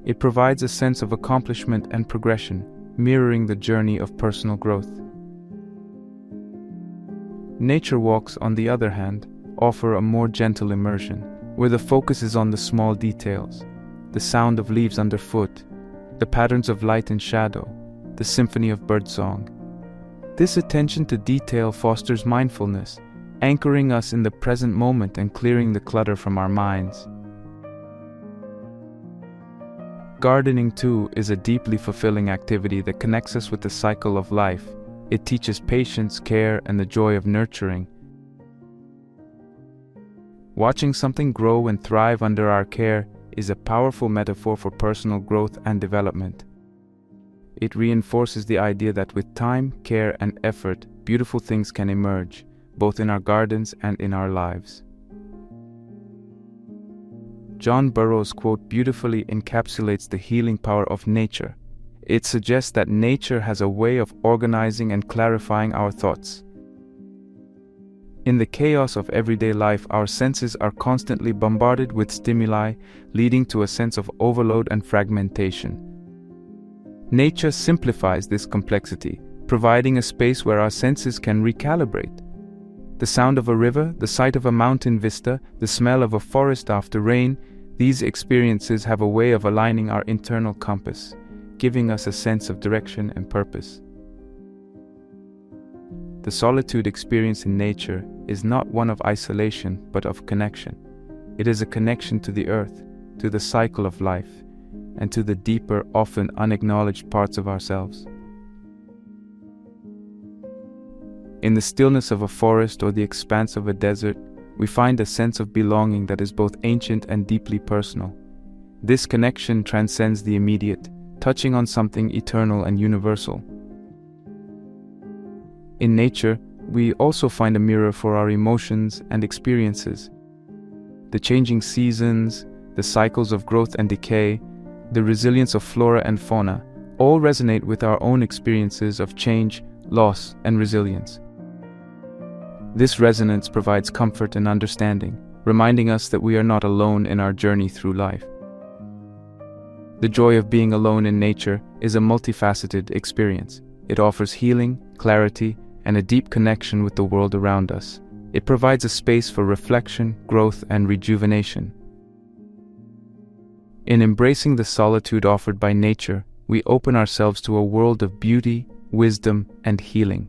It provides a sense of accomplishment and progression, mirroring the journey of personal growth. Nature walks, on the other hand, offer a more gentle immersion, where the focus is on the small details, the sound of leaves underfoot, the patterns of light and shadow, the symphony of birdsong. This attention to detail fosters mindfulness, anchoring us in the present moment and clearing the clutter from our minds. Gardening, too, is a deeply fulfilling activity that connects us with the cycle of life. It teaches patience, care, and the joy of nurturing. Watching something grow and thrive under our care is a powerful metaphor for personal growth and development. It reinforces the idea that with time, care, and effort, beautiful things can emerge, both in our gardens and in our lives. John Burroughs' quote beautifully encapsulates the healing power of nature. It suggests that nature has a way of organizing and clarifying our thoughts. In the chaos of everyday life, our senses are constantly bombarded with stimuli, leading to a sense of overload and fragmentation. Nature simplifies this complexity, providing a space where our senses can recalibrate. The sound of a river, the sight of a mountain vista, the smell of a forest after rain, these experiences have a way of aligning our internal compass, giving us a sense of direction and purpose. The solitude experienced in nature is not one of isolation, but of connection. It is a connection to the earth, to the cycle of life, and to the deeper, often unacknowledged parts of ourselves. In the stillness of a forest or the expanse of a desert, we find a sense of belonging that is both ancient and deeply personal. This connection transcends the immediate, touching on something eternal and universal. In nature, we also find a mirror for our emotions and experiences. The changing seasons, the cycles of growth and decay, the resilience of flora and fauna, all resonate with our own experiences of change, loss, and resilience. This resonance provides comfort and understanding, reminding us that we are not alone in our journey through life. The joy of being alone in nature is a multifaceted experience. It offers healing, clarity, and a deep connection with the world around us. It provides a space for reflection, growth, and rejuvenation. In embracing the solitude offered by nature, we open ourselves to a world of beauty, wisdom, and healing.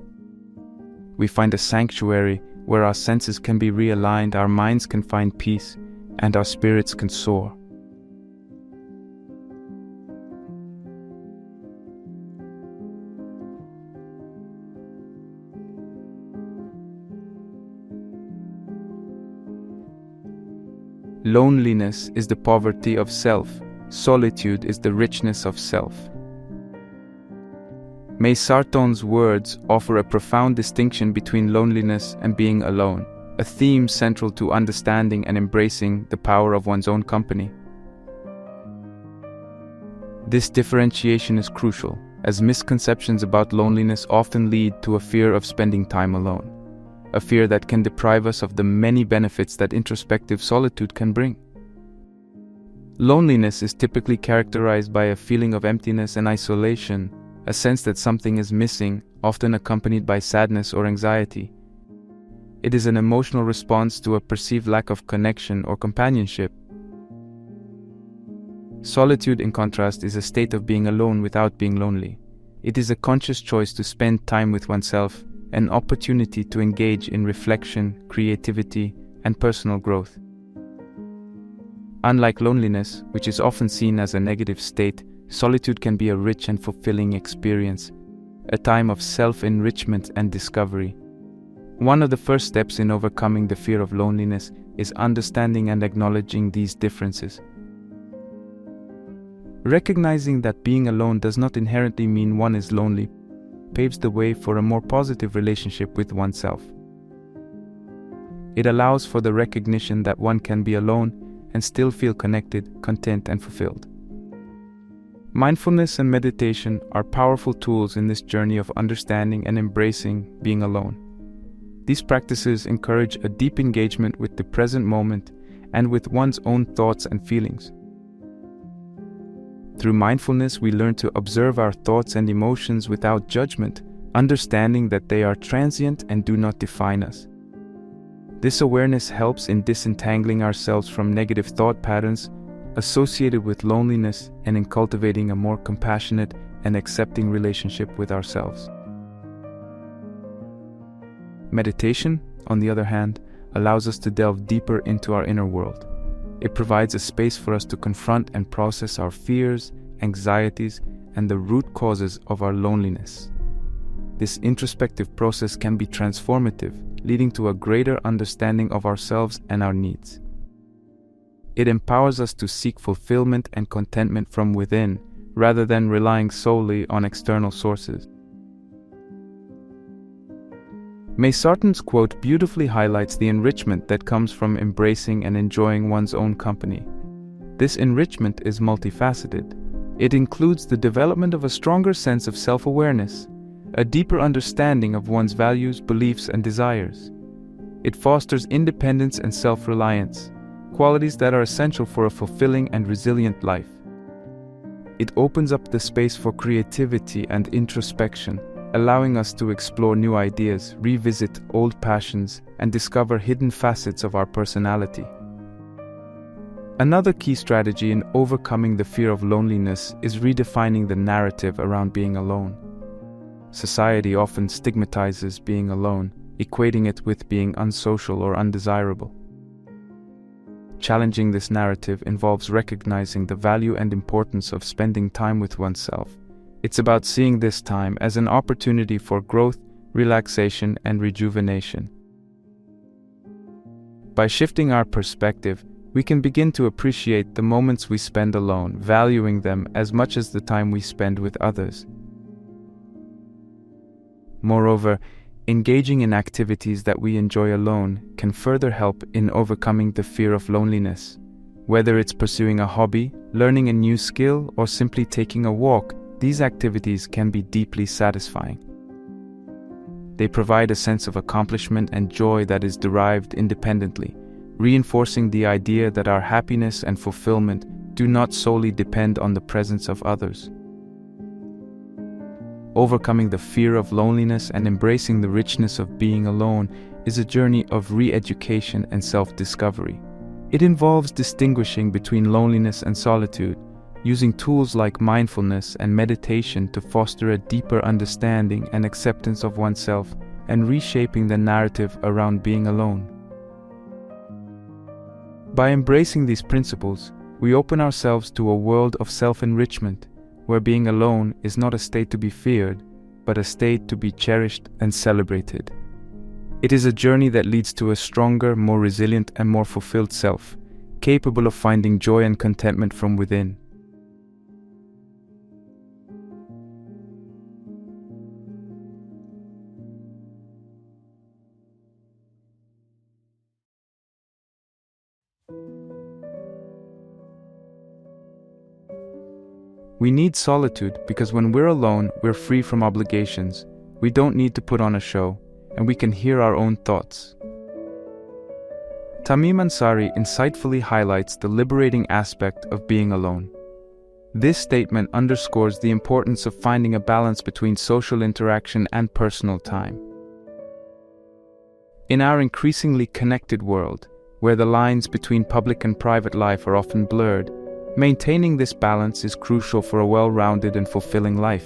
We find a sanctuary where our senses can be realigned, our minds can find peace, and our spirits can soar. Loneliness is the poverty of self. Solitude is the richness of self. May Sarton's words offer a profound distinction between loneliness and being alone, a theme central to understanding and embracing the power of one's own company. This differentiation is crucial, as misconceptions about loneliness often lead to a fear of spending time alone, a fear that can deprive us of the many benefits that introspective solitude can bring. Loneliness is typically characterized by a feeling of emptiness and isolation, a sense that something is missing, often accompanied by sadness or anxiety. It is an emotional response to a perceived lack of connection or companionship. Solitude, in contrast, is a state of being alone without being lonely. It is a conscious choice to spend time with oneself, an opportunity to engage in reflection, creativity, and personal growth. Unlike loneliness, which is often seen as a negative state, solitude can be a rich and fulfilling experience, a time of self-enrichment and discovery. One of the first steps in overcoming the fear of loneliness is understanding and acknowledging these differences. Recognizing that being alone does not inherently mean one is lonely paves the way for a more positive relationship with oneself. It allows for the recognition that one can be alone and still feel connected, content, and fulfilled. Mindfulness and meditation are powerful tools in this journey of understanding and embracing being alone. These practices encourage a deep engagement with the present moment and with one's own thoughts and feelings. Through mindfulness, we learn to observe our thoughts and emotions without judgment, understanding that they are transient and do not define us. This awareness helps in disentangling ourselves from negative thought patterns associated with loneliness and in cultivating a more compassionate and accepting relationship with ourselves. Meditation, on the other hand, allows us to delve deeper into our inner world. It provides a space for us to confront and process our fears, anxieties, and the root causes of our loneliness. This introspective process can be transformative, leading to a greater understanding of ourselves and our needs. It empowers us to seek fulfillment and contentment from within, rather than relying solely on external sources. May Sarton's quote beautifully highlights the enrichment that comes from embracing and enjoying one's own company. This enrichment is multifaceted. It includes the development of a stronger sense of self-awareness, a deeper understanding of one's values, beliefs, and desires. It fosters independence and self-reliance, qualities that are essential for a fulfilling and resilient life. It opens up the space for creativity and introspection, allowing us to explore new ideas, revisit old passions, and discover hidden facets of our personality. Another key strategy in overcoming the fear of loneliness is redefining the narrative around being alone. Society often stigmatizes being alone, equating it with being unsocial or undesirable. Challenging this narrative involves recognizing the value and importance of spending time with oneself. It's about seeing this time as an opportunity for growth, relaxation, and rejuvenation. By shifting our perspective, we can begin to appreciate the moments we spend alone, valuing them as much as the time we spend with others. Moreover, engaging in activities that we enjoy alone can further help in overcoming the fear of loneliness. Whether it's pursuing a hobby, learning a new skill, or simply taking a walk, these activities can be deeply satisfying. They provide a sense of accomplishment and joy that is derived independently, reinforcing the idea that our happiness and fulfillment do not solely depend on the presence of others. Overcoming the fear of loneliness and embracing the richness of being alone is a journey of re-education and self-discovery. It involves distinguishing between loneliness and solitude, using tools like mindfulness and meditation to foster a deeper understanding and acceptance of oneself, and reshaping the narrative around being alone. By embracing these principles, we open ourselves to a world of self-enrichment, where being alone is not a state to be feared, but a state to be cherished and celebrated. It is a journey that leads to a stronger, more resilient, and more fulfilled self, capable of finding joy and contentment from within. We need solitude because when we're alone, we're free from obligations. We don't need to put on a show, and we can hear our own thoughts. Tamim Ansari insightfully highlights the liberating aspect of being alone. This statement underscores the importance of finding a balance between social interaction and personal time. In our increasingly connected world, where the lines between public and private life are often blurred, maintaining this balance is crucial for a well-rounded and fulfilling life.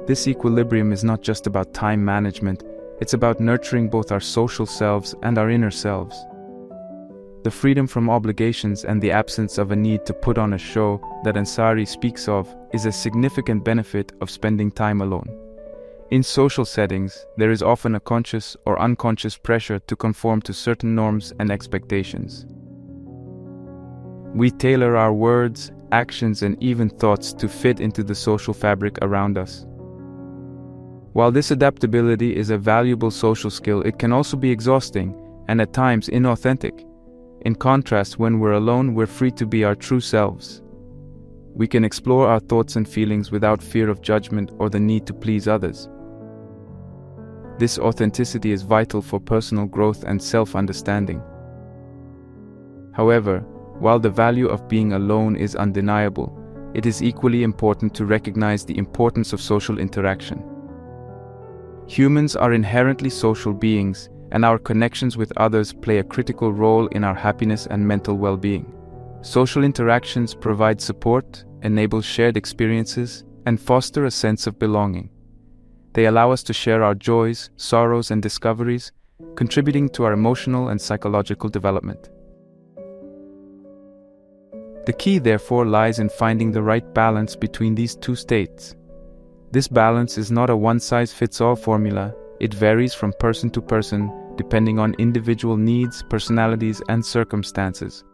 This equilibrium is not just about time management, it's about nurturing both our social selves and our inner selves. The freedom from obligations and the absence of a need to put on a show that Ansari speaks of is a significant benefit of spending time alone. In social settings, there is often a conscious or unconscious pressure to conform to certain norms and expectations. We tailor our words, actions, and even thoughts to fit into the social fabric around us. While this adaptability is a valuable social skill, it can also be exhausting and at times inauthentic. In contrast, when we're alone, we're free to be our true selves. We can explore our thoughts and feelings without fear of judgment or the need to please others. This authenticity is vital for personal growth and self-understanding. However, while the value of being alone is undeniable, it is equally important to recognize the importance of social interaction. Humans are inherently social beings, and our connections with others play a critical role in our happiness and mental well-being. Social interactions provide support, enable shared experiences, and foster a sense of belonging. They allow us to share our joys, sorrows, and discoveries, contributing to our emotional and psychological development. The key, therefore, lies in finding the right balance between these two states. This balance is not a one-size-fits-all formula. It varies from person to person, depending on individual needs, personalities, and circumstances.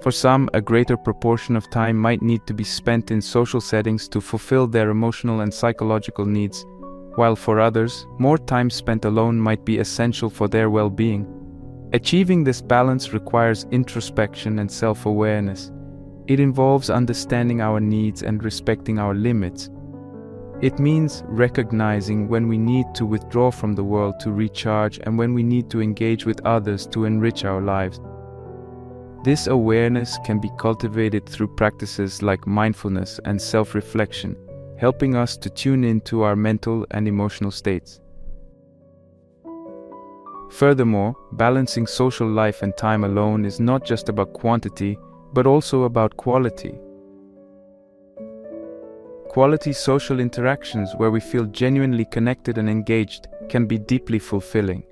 For some, a greater proportion of time might need to be spent in social settings to fulfill their emotional and psychological needs, while for others, more time spent alone might be essential for their well-being. Achieving this balance requires introspection and self-awareness. It involves understanding our needs and respecting our limits. It means recognizing when we need to withdraw from the world to recharge and when we need to engage with others to enrich our lives. This awareness can be cultivated through practices like mindfulness and self-reflection, helping us to tune into our mental and emotional states. Furthermore, balancing social life and time alone is not just about quantity, but also about quality. Quality social interactions where we feel genuinely connected and engaged can be deeply fulfilling.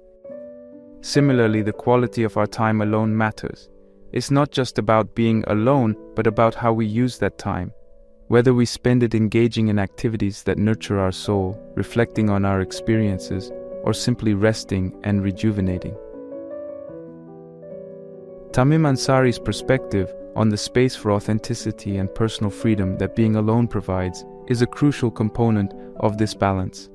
Similarly, the quality of our time alone matters. It's not just about being alone, but about how we use that time. Whether we spend it engaging in activities that nurture our soul, reflecting on our experiences, or simply resting and rejuvenating. Tamim Ansari's perspective on the space for authenticity and personal freedom that being alone provides is a crucial component of this balance.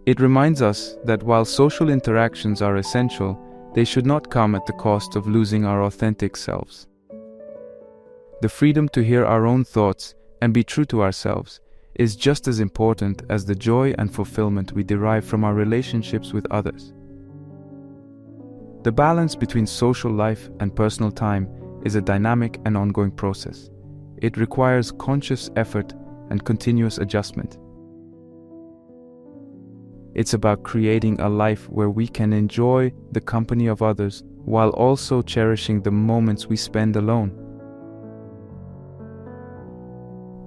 It reminds us that while social interactions are essential, they should not come at the cost of losing our authentic selves. The freedom to hear our own thoughts and be true to ourselves is just as important as the joy and fulfillment we derive from our relationships with others. The balance between social life and personal time is a dynamic and ongoing process. It requires conscious effort and continuous adjustment. It's about creating a life where we can enjoy the company of others while also cherishing the moments we spend alone.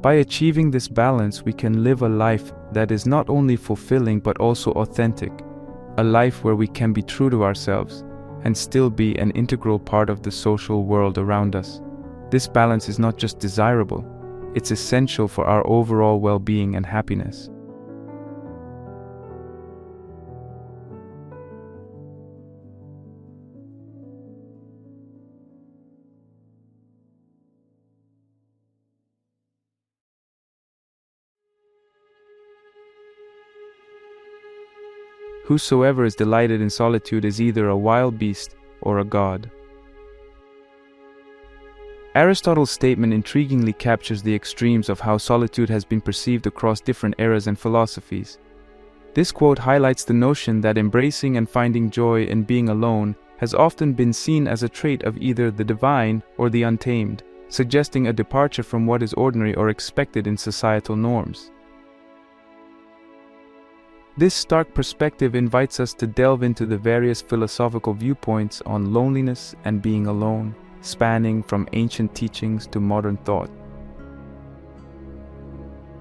By achieving this balance, we can live a life that is not only fulfilling but also authentic, a life where we can be true to ourselves, and still be an integral part of the social world around us. This balance is not just desirable, it's essential for our overall well-being and happiness. Whosoever is delighted in solitude is either a wild beast or a god. Aristotle's statement intriguingly captures the extremes of how solitude has been perceived across different eras and philosophies. This quote highlights the notion that embracing and finding joy in being alone has often been seen as a trait of either the divine or the untamed, suggesting a departure from what is ordinary or expected in societal norms. This stark perspective invites us to delve into the various philosophical viewpoints on loneliness and being alone, spanning from ancient teachings to modern thought.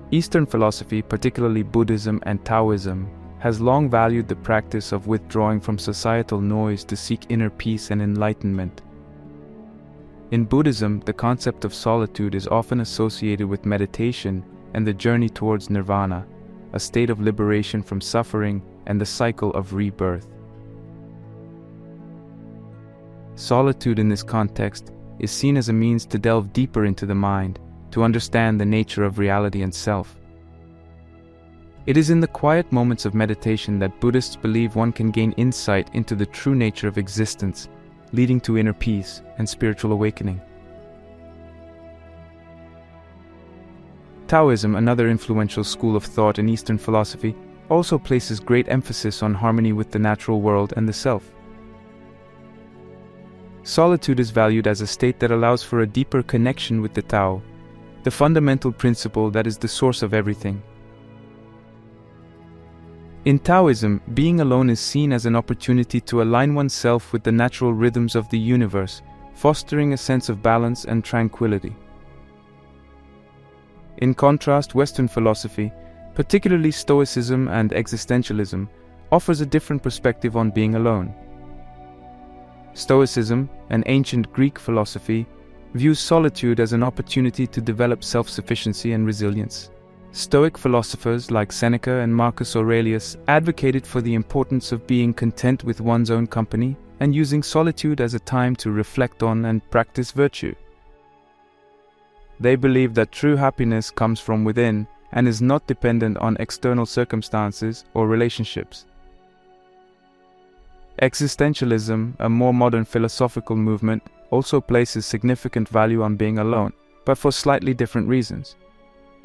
Eastern philosophy, particularly Buddhism and Taoism, has long valued the practice of withdrawing from societal noise to seek inner peace and enlightenment. In Buddhism, the concept of solitude is often associated with meditation and the journey towards nirvana, a state of liberation from suffering and the cycle of rebirth. Solitude in this context is seen as a means to delve deeper into the mind, to understand the nature of reality and self. It is in the quiet moments of meditation that Buddhists believe one can gain insight into the true nature of existence, leading to inner peace and spiritual awakening. Taoism, another influential school of thought in Eastern philosophy, also places great emphasis on harmony with the natural world and the self. Solitude is valued as a state that allows for a deeper connection with the Tao, the fundamental principle that is the source of everything. In Taoism, being alone is seen as an opportunity to align oneself with the natural rhythms of the universe, fostering a sense of balance and tranquility. In contrast, Western philosophy, particularly Stoicism and existentialism, offers a different perspective on being alone. Stoicism, an ancient Greek philosophy, views solitude as an opportunity to develop self-sufficiency and resilience. Stoic philosophers like Seneca and Marcus Aurelius advocated for the importance of being content with one's own company and using solitude as a time to reflect on and practice virtue. They believe that true happiness comes from within and is not dependent on external circumstances or relationships. Existentialism, a more modern philosophical movement, also places significant value on being alone, but for slightly different reasons.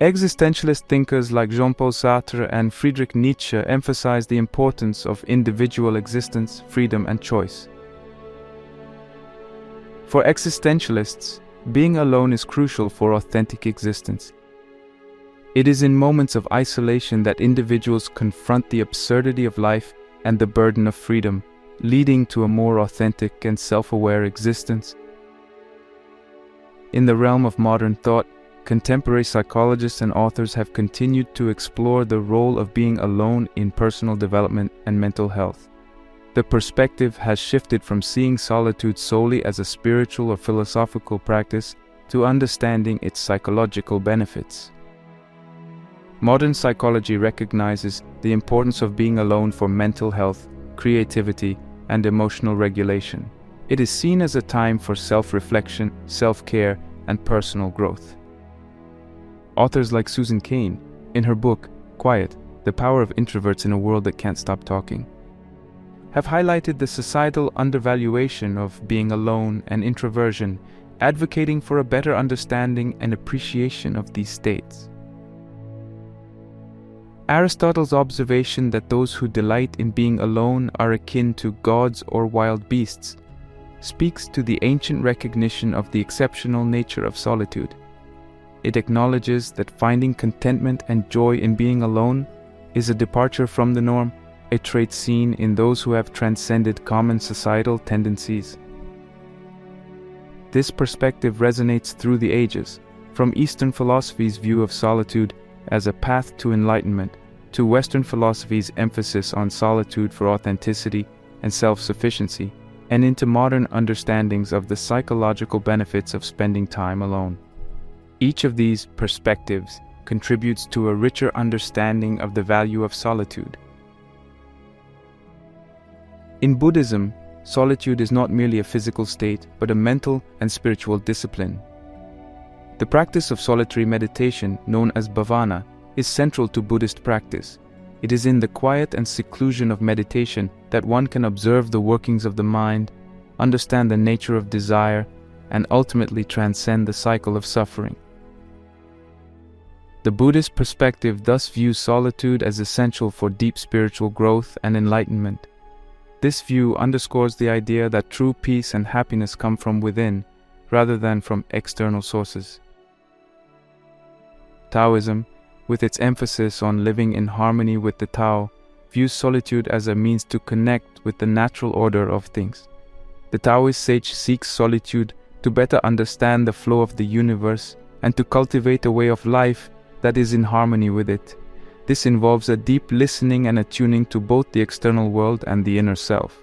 Existentialist thinkers like Jean-Paul Sartre and Friedrich Nietzsche emphasize the importance of individual existence, freedom, and choice. For existentialists, being alone is crucial for authentic existence. It is in moments of isolation that individuals confront the absurdity of life and the burden of freedom, leading to a more authentic and self-aware existence. In the realm of modern thought, contemporary psychologists and authors have continued to explore the role of being alone in personal development and mental health. The perspective has shifted from seeing solitude solely as a spiritual or philosophical practice to understanding its psychological benefits. Modern psychology recognizes the importance of being alone for mental health, creativity, and emotional regulation. It is seen as a time for self-reflection, self-care, and personal growth. Authors like Susan Cain, in her book, Quiet, The Power of Introverts in a World That Can't Stop Talking, have highlighted the societal undervaluation of being alone and introversion, advocating for a better understanding and appreciation of these states. Aristotle's observation that those who delight in being alone are akin to gods or wild beasts speaks to the ancient recognition of the exceptional nature of solitude. It acknowledges that finding contentment and joy in being alone is a departure from the norm, a trait seen in those who have transcended common societal tendencies. This perspective resonates through the ages, from Eastern philosophy's view of solitude as a path to enlightenment, to Western philosophy's emphasis on solitude for authenticity and self-sufficiency, and into modern understandings of the psychological benefits of spending time alone. Each of these perspectives contributes to a richer understanding of the value of solitude. In Buddhism, solitude is not merely a physical state, but a mental and spiritual discipline. The practice of solitary meditation, known as bhavana, is central to Buddhist practice. It is in the quiet and seclusion of meditation that one can observe the workings of the mind, understand the nature of desire, and ultimately transcend the cycle of suffering. The Buddhist perspective thus views solitude as essential for deep spiritual growth and enlightenment. This view underscores the idea that true peace and happiness come from within, rather than from external sources. Taoism, with its emphasis on living in harmony with the Tao, views solitude as a means to connect with the natural order of things. The Taoist sage seeks solitude to better understand the flow of the universe and to cultivate a way of life that is in harmony with it. This involves a deep listening and attuning to both the external world and the inner self.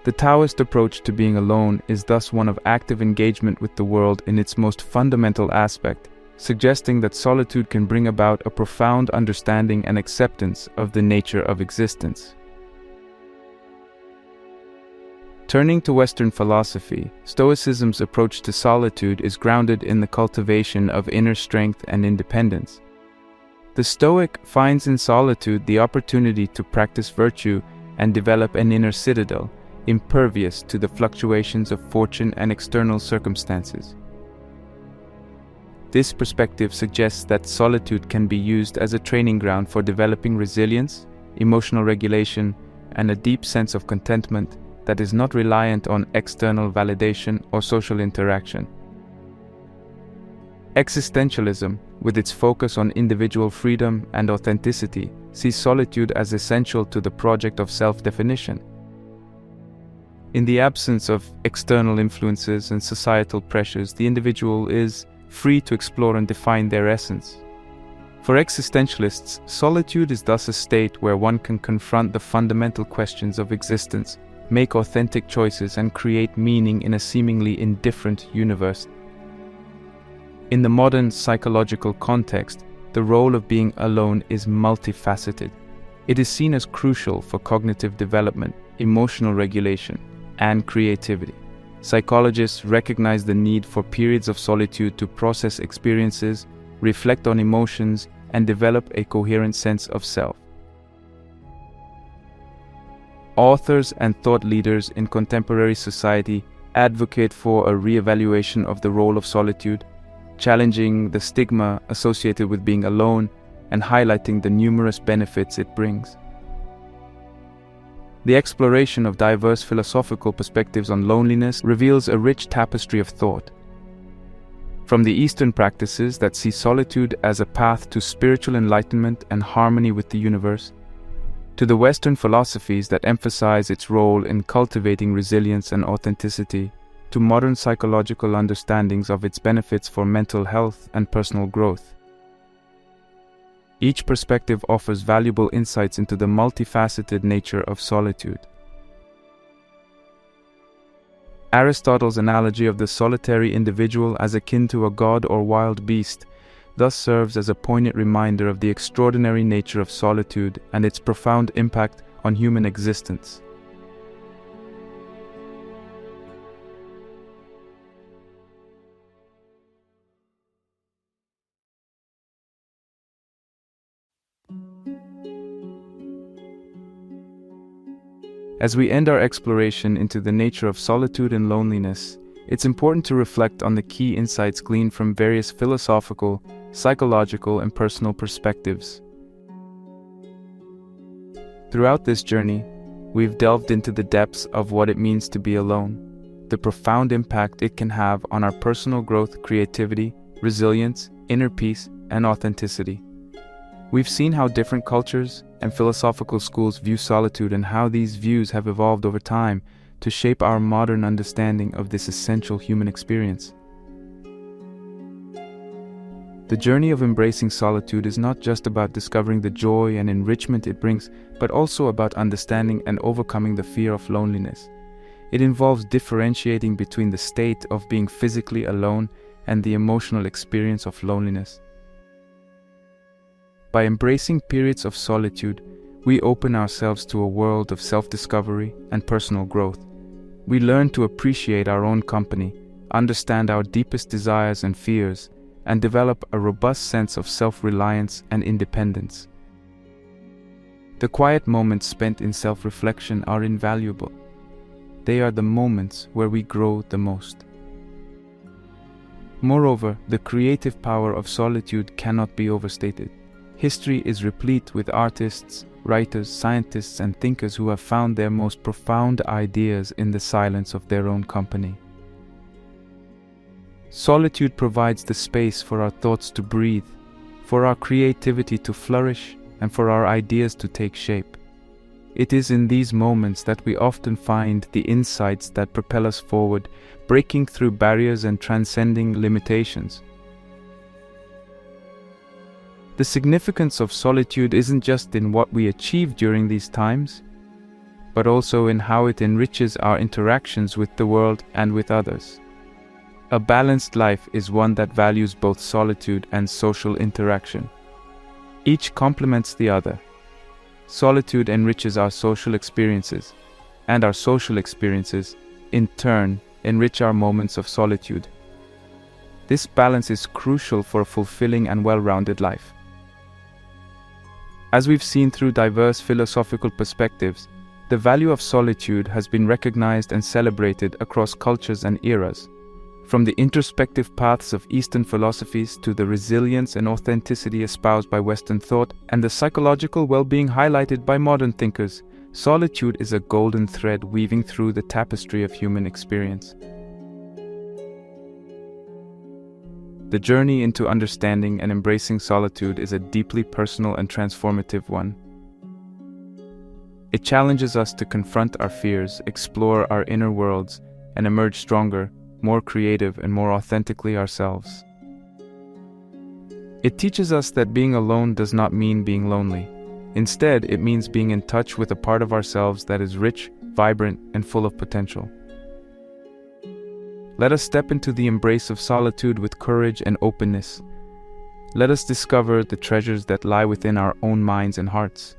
The Taoist approach to being alone is thus one of active engagement with the world in its most fundamental aspect, suggesting that solitude can bring about a profound understanding and acceptance of the nature of existence. Turning to Western philosophy, Stoicism's approach to solitude is grounded in the cultivation of inner strength and independence. The Stoic finds in solitude the opportunity to practice virtue and develop an inner citadel, impervious to the fluctuations of fortune and external circumstances. This perspective suggests that solitude can be used as a training ground for developing resilience, emotional regulation, and a deep sense of contentment that is not reliant on external validation or social interaction. Existentialism, with its focus on individual freedom and authenticity, sees solitude as essential to the project of self-definition. In the absence of external influences and societal pressures, the individual is free to explore and define their essence. For existentialists, solitude is thus a state where one can confront the fundamental questions of existence, make authentic choices, and create meaning in a seemingly indifferent universe. In the modern psychological context, the role of being alone is multifaceted. It is seen as crucial for cognitive development, emotional regulation, and creativity. Psychologists recognize the need for periods of solitude to process experiences, reflect on emotions, and develop a coherent sense of self. Authors and thought leaders in contemporary society advocate for a re-evaluation of the role of solitude, challenging the stigma associated with being alone and highlighting the numerous benefits it brings. The exploration of diverse philosophical perspectives on loneliness reveals a rich tapestry of thought. From the Eastern practices that see solitude as a path to spiritual enlightenment and harmony with the universe, to the Western philosophies that emphasize its role in cultivating resilience and authenticity, to modern psychological understandings of its benefits for mental health and personal growth. Each perspective offers valuable insights into the multifaceted nature of solitude. Aristotle's analogy of the solitary individual as akin to a god or wild beast thus serves as a poignant reminder of the extraordinary nature of solitude and its profound impact on human existence. As we end our exploration into the nature of solitude and loneliness, it's important to reflect on the key insights gleaned from various philosophical, psychological, and personal perspectives. Throughout this journey, we've delved into the depths of what it means to be alone, the profound impact it can have on our personal growth, creativity, resilience, inner peace, and authenticity. We've seen how different cultures and philosophical schools view solitude and how these views have evolved over time to shape our modern understanding of this essential human experience. The journey of embracing solitude is not just about discovering the joy and enrichment it brings, but also about understanding and overcoming the fear of loneliness. It involves differentiating between the state of being physically alone and the emotional experience of loneliness. By embracing periods of solitude, we open ourselves to a world of self-discovery and personal growth. We learn to appreciate our own company, understand our deepest desires and fears, and develop a robust sense of self-reliance and independence. The quiet moments spent in self-reflection are invaluable. They are the moments where we grow the most. Moreover, the creative power of solitude cannot be overstated. History is replete with artists, writers, scientists, and thinkers who have found their most profound ideas in the silence of their own company. Solitude provides the space for our thoughts to breathe, for our creativity to flourish, and for our ideas to take shape. It is in these moments that we often find the insights that propel us forward, breaking through barriers and transcending limitations. The significance of solitude isn't just in what we achieve during these times, but also in how it enriches our interactions with the world and with others. A balanced life is one that values both solitude and social interaction. Each complements the other. Solitude enriches our social experiences, and our social experiences, in turn, enrich our moments of solitude. This balance is crucial for a fulfilling and well-rounded life. As we've seen through diverse philosophical perspectives, the value of solitude has been recognized and celebrated across cultures and eras. From the introspective paths of Eastern philosophies to the resilience and authenticity espoused by Western thought and the psychological well-being highlighted by modern thinkers, solitude is a golden thread weaving through the tapestry of human experience. The journey into understanding and embracing solitude is a deeply personal and transformative one. It challenges us to confront our fears, explore our inner worlds, and emerge stronger, more creative, and more authentically ourselves. It teaches us that being alone does not mean being lonely. Instead, it means being in touch with a part of ourselves that is rich, vibrant, and full of potential. Let us step into the embrace of solitude with courage and openness. Let us discover the treasures that lie within our own minds and hearts.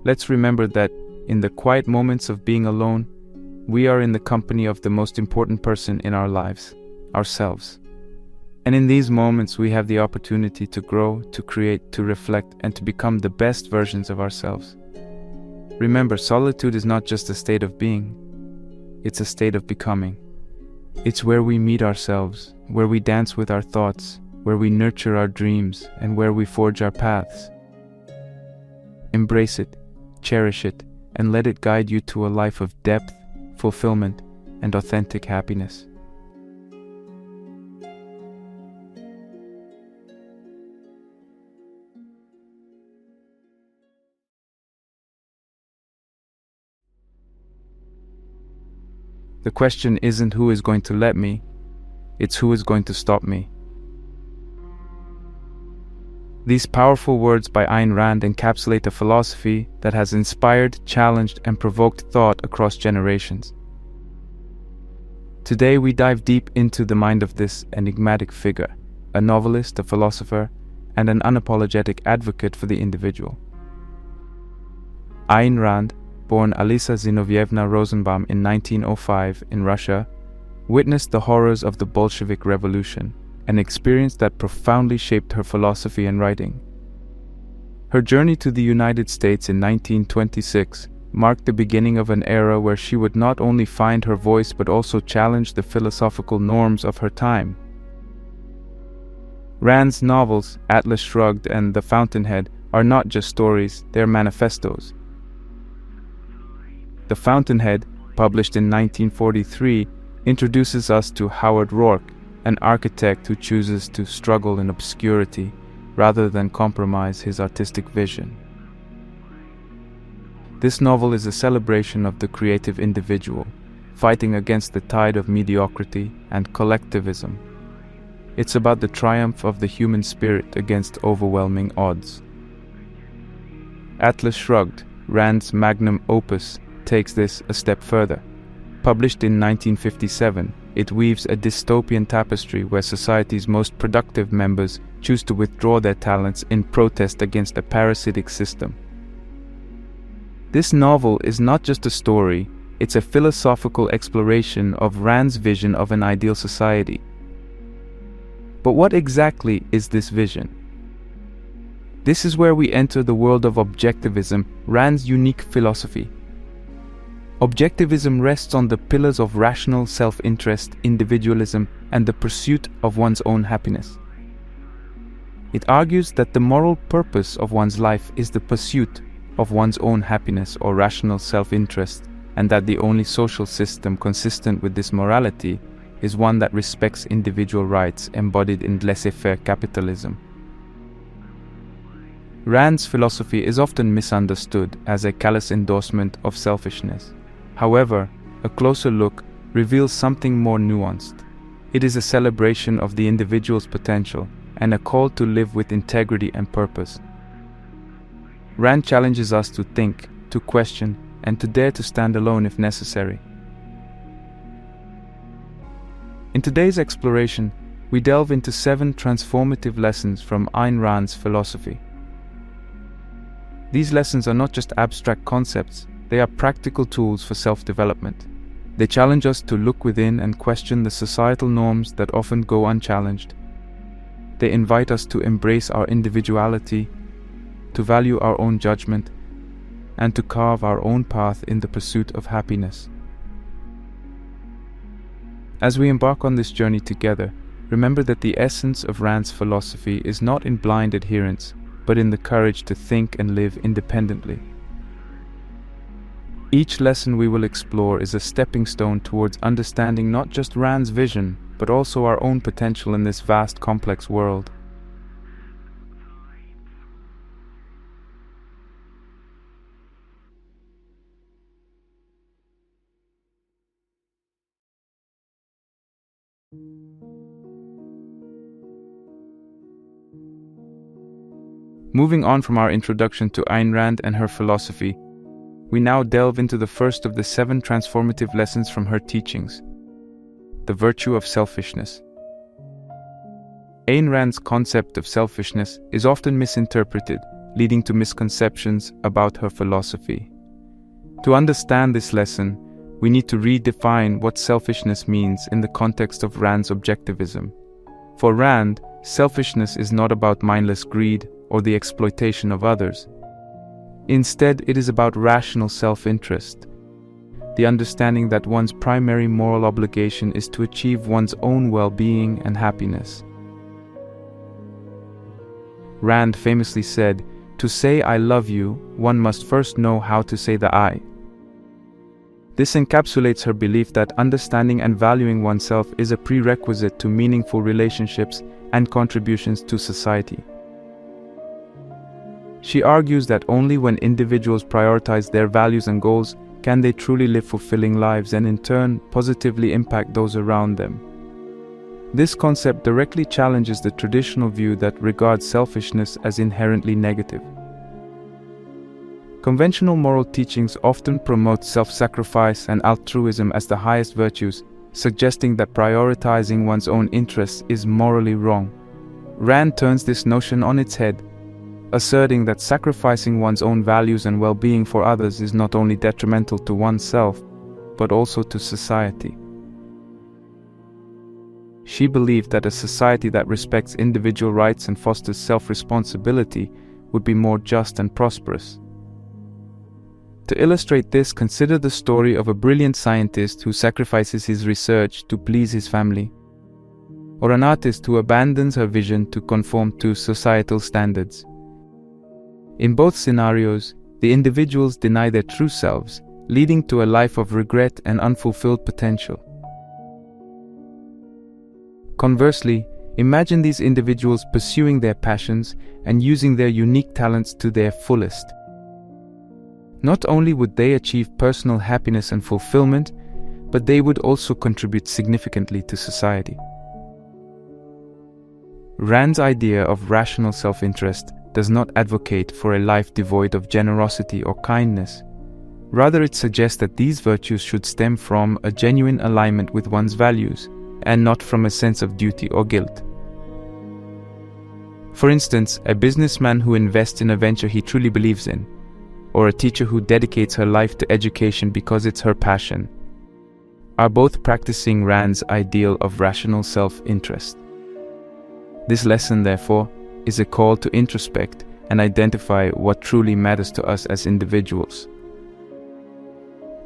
Let's remember that in the quiet moments of being alone, we are in the company of the most important person in our lives, ourselves. And in these moments, we have the opportunity to grow, to create, to reflect, and to become the best versions of ourselves. Remember, solitude is not just a state of being, it's a state of becoming. It's where we meet ourselves, where we dance with our thoughts, where we nurture our dreams, and where we forge our paths. Embrace it, cherish it, and let it guide you to a life of depth, fulfillment, and authentic happiness. The question isn't who is going to let me, it's who is going to stop me. These powerful words by Ayn Rand encapsulate a philosophy that has inspired, challenged, and provoked thought across generations. Today we dive deep into the mind of this enigmatic figure, a novelist, a philosopher, and an unapologetic advocate for the individual. Ayn Rand, born Alisa Zinovievna Rosenbaum in 1905 in Russia, witnessed the horrors of the Bolshevik Revolution, an experience that profoundly shaped her philosophy and writing. Her journey to the United States in 1926 marked the beginning of an era where she would not only find her voice but also challenge the philosophical norms of her time. Rand's novels, Atlas Shrugged and The Fountainhead, are not just stories, they're manifestos. The Fountainhead, published in 1943, introduces us to Howard Rourke, an architect who chooses to struggle in obscurity rather than compromise his artistic vision. This novel is a celebration of the creative individual, fighting against the tide of mediocrity and collectivism. It's about the triumph of the human spirit against overwhelming odds. Atlas Shrugged, Rand's magnum opus, takes this a step further. Published in 1957, it weaves a dystopian tapestry where society's most productive members choose to withdraw their talents in protest against a parasitic system. This novel is not just a story, it's a philosophical exploration of Rand's vision of an ideal society. But what exactly is this vision? This is where we enter the world of objectivism, Rand's unique philosophy. Objectivism rests on the pillars of rational self-interest, individualism, and the pursuit of one's own happiness. It argues that the moral purpose of one's life is the pursuit of one's own happiness or rational self-interest, and that the only social system consistent with this morality is one that respects individual rights embodied in laissez-faire capitalism. Rand's philosophy is often misunderstood as a callous endorsement of selfishness. However, a closer look reveals something more nuanced. It is a celebration of the individual's potential and a call to live with integrity and purpose. Rand challenges us to think, to question, and to dare to stand alone if necessary. In today's exploration, we delve into 7 transformative lessons from Ayn Rand's philosophy. These lessons are not just abstract concepts, they are practical tools for self-development. They challenge us to look within and question the societal norms that often go unchallenged. They invite us to embrace our individuality, to value our own judgment, and to carve our own path in the pursuit of happiness. As we embark on this journey together, remember that the essence of Rand's philosophy is not in blind adherence, but in the courage to think and live independently. Each lesson we will explore is a stepping stone towards understanding not just Rand's vision, but also our own potential in this vast, complex world. Moving on from our introduction to Ayn Rand and her philosophy, we now delve into the first of the 7 transformative lessons from her teachings, the virtue of selfishness. Ayn Rand's concept of selfishness is often misinterpreted, leading to misconceptions about her philosophy. To understand this lesson, we need to redefine what selfishness means in the context of Rand's objectivism. For Rand, selfishness is not about mindless greed or the exploitation of others. Instead, it is about rational self-interest, the understanding that one's primary moral obligation is to achieve one's own well-being and happiness. Rand famously said, "To say I love you, one must first know how to say the I." This encapsulates her belief that understanding and valuing oneself is a prerequisite to meaningful relationships and contributions to society. She argues that only when individuals prioritize their values and goals can they truly live fulfilling lives and in turn positively impact those around them. This concept directly challenges the traditional view that regards selfishness as inherently negative. Conventional moral teachings often promote self-sacrifice and altruism as the highest virtues, suggesting that prioritizing one's own interests is morally wrong. Rand turns this notion on its head, asserting that sacrificing one's own values and well-being for others is not only detrimental to oneself, but also to society. She believed that a society that respects individual rights and fosters self-responsibility would be more just and prosperous. To illustrate this, consider the story of a brilliant scientist who sacrifices his research to please his family, or an artist who abandons her vision to conform to societal standards. In both scenarios, the individuals deny their true selves, leading to a life of regret and unfulfilled potential. Conversely, imagine these individuals pursuing their passions and using their unique talents to their fullest. Not only would they achieve personal happiness and fulfillment, but they would also contribute significantly to society. Rand's idea of rational self-interest does not advocate for a life devoid of generosity or kindness. Rather, it suggests that these virtues should stem from a genuine alignment with one's values, and not from a sense of duty or guilt. For instance, a businessman who invests in a venture he truly believes in, or a teacher who dedicates her life to education because it's her passion, are both practicing Rand's ideal of rational self-interest. This lesson, therefore, is a call to introspect and identify what truly matters to us as individuals.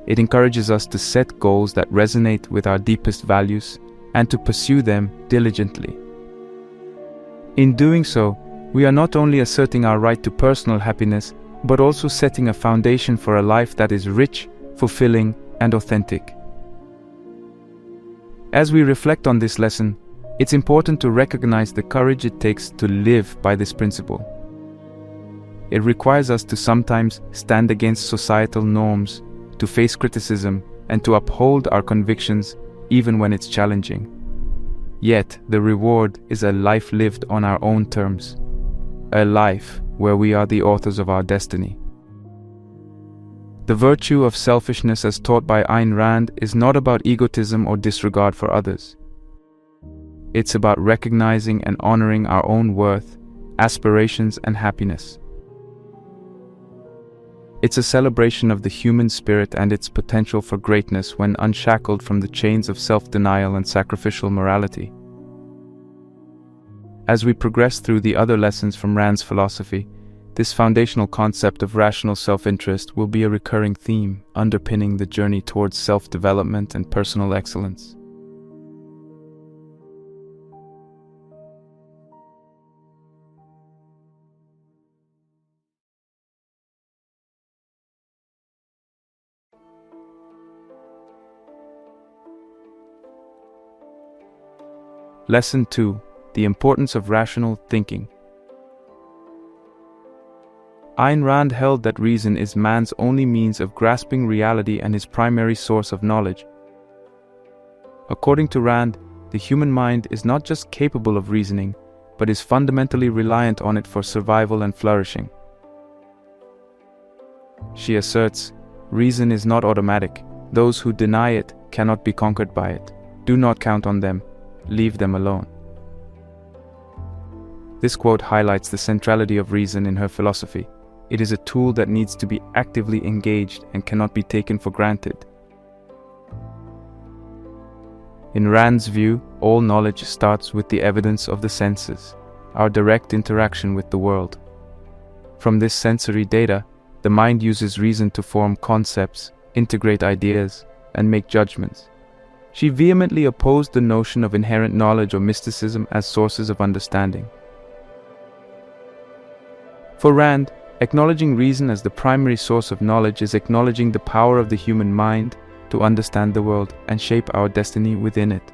It encourages us to set goals that resonate with our deepest values and to pursue them diligently. In doing so, we are not only asserting our right to personal happiness, but also setting a foundation for a life that is rich, fulfilling, and authentic. As we reflect on this lesson, it's important to recognize the courage it takes to live by this principle. It requires us to sometimes stand against societal norms, to face criticism, and to uphold our convictions even when it's challenging. Yet, the reward is a life lived on our own terms, a life where we are the authors of our destiny. The virtue of selfishness as taught by Ayn Rand is not about egotism or disregard for others. It's about recognizing and honoring our own worth, aspirations, and happiness. It's a celebration of the human spirit and its potential for greatness when unshackled from the chains of self-denial and sacrificial morality. As we progress through the other lessons from Rand's philosophy, this foundational concept of rational self-interest will be a recurring theme underpinning the journey towards self-development and personal excellence. Lesson 2: The importance of rational thinking. Ayn Rand held that reason is man's only means of grasping reality and his primary source of knowledge. According to Rand, the human mind is not just capable of reasoning, but is fundamentally reliant on it for survival and flourishing. She asserts, reason is not automatic. Those who deny it cannot be conquered by it. Do not count on them. Leave them alone. This quote highlights the centrality of reason in her philosophy. It is a tool that needs to be actively engaged and cannot be taken for granted. In Rand's view, all knowledge starts with the evidence of the senses, our direct interaction with the world. From this sensory data, the mind uses reason to form concepts, integrate ideas, and make judgments. She vehemently opposed the notion of inherent knowledge or mysticism as sources of understanding. For Rand, acknowledging reason as the primary source of knowledge is acknowledging the power of the human mind to understand the world and shape our destiny within it.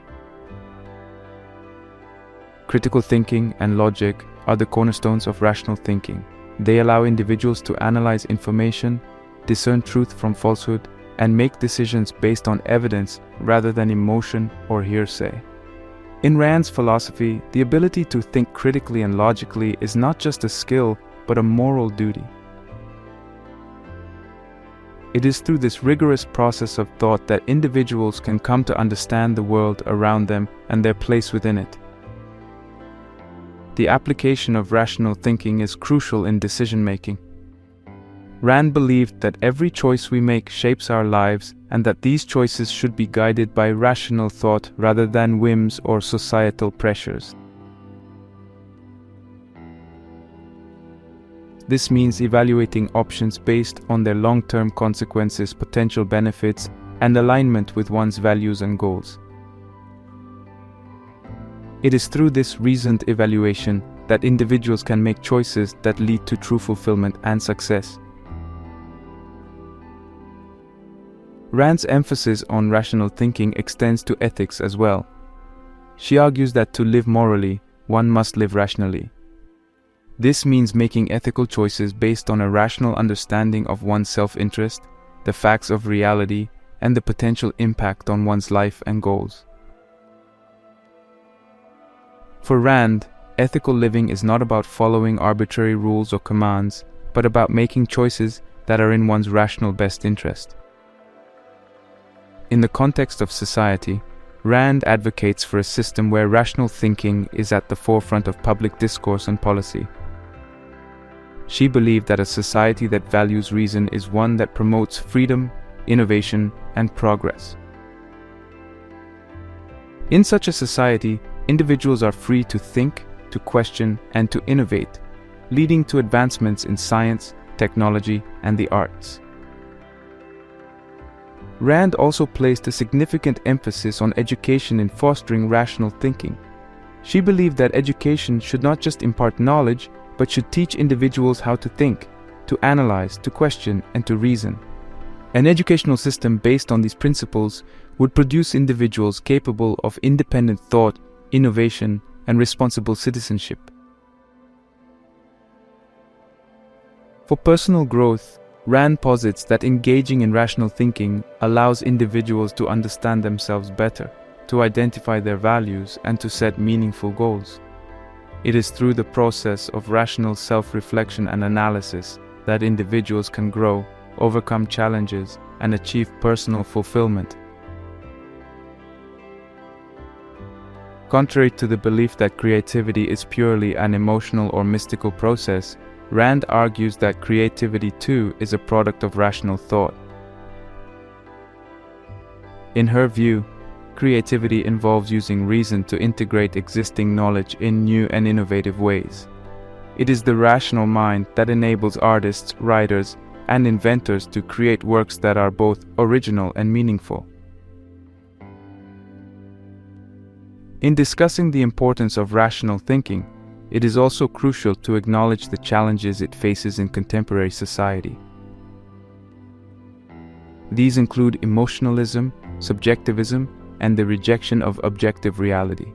Critical thinking and logic are the cornerstones of rational thinking. They allow individuals to analyze information, discern truth from falsehood, and make decisions based on evidence rather than emotion or hearsay. In Rand's philosophy, the ability to think critically and logically is not just a skill, but a moral duty. It is through this rigorous process of thought that individuals can come to understand the world around them and their place within it. The application of rational thinking is crucial in decision-making. Rand believed that every choice we make shapes our lives and that these choices should be guided by rational thought rather than whims or societal pressures. This means evaluating options based on their long-term consequences, potential benefits, and alignment with one's values and goals. It is through this reasoned evaluation that individuals can make choices that lead to true fulfillment and success. Rand's emphasis on rational thinking extends to ethics as well. She argues that to live morally, one must live rationally. This means making ethical choices based on a rational understanding of one's self-interest, the facts of reality, and the potential impact on one's life and goals. For Rand, ethical living is not about following arbitrary rules or commands, but about making choices that are in one's rational best interest. In the context of society, Rand advocates for a system where rational thinking is at the forefront of public discourse and policy. She believed that a society that values reason is one that promotes freedom, innovation, and progress. In such a society, individuals are free to think, to question, and to innovate, leading to advancements in science, technology, and the arts. Rand also placed a significant emphasis on education in fostering rational thinking. She believed that education should not just impart knowledge, but should teach individuals how to think, to analyze, to question, and to reason. An educational system based on these principles would produce individuals capable of independent thought, innovation, and responsible citizenship. For personal growth, Rand posits that engaging in rational thinking allows individuals to understand themselves better, to identify their values, and to set meaningful goals. It is through the process of rational self-reflection and analysis that individuals can grow, overcome challenges, and achieve personal fulfillment. Contrary to the belief that creativity is purely an emotional or mystical process, Rand argues that creativity too is a product of rational thought. In her view, creativity involves using reason to integrate existing knowledge in new and innovative ways. It is the rational mind that enables artists, writers, and inventors to create works that are both original and meaningful. In discussing the importance of rational thinking, it is also crucial to acknowledge the challenges it faces in contemporary society. These include emotionalism, subjectivism, and the rejection of objective reality.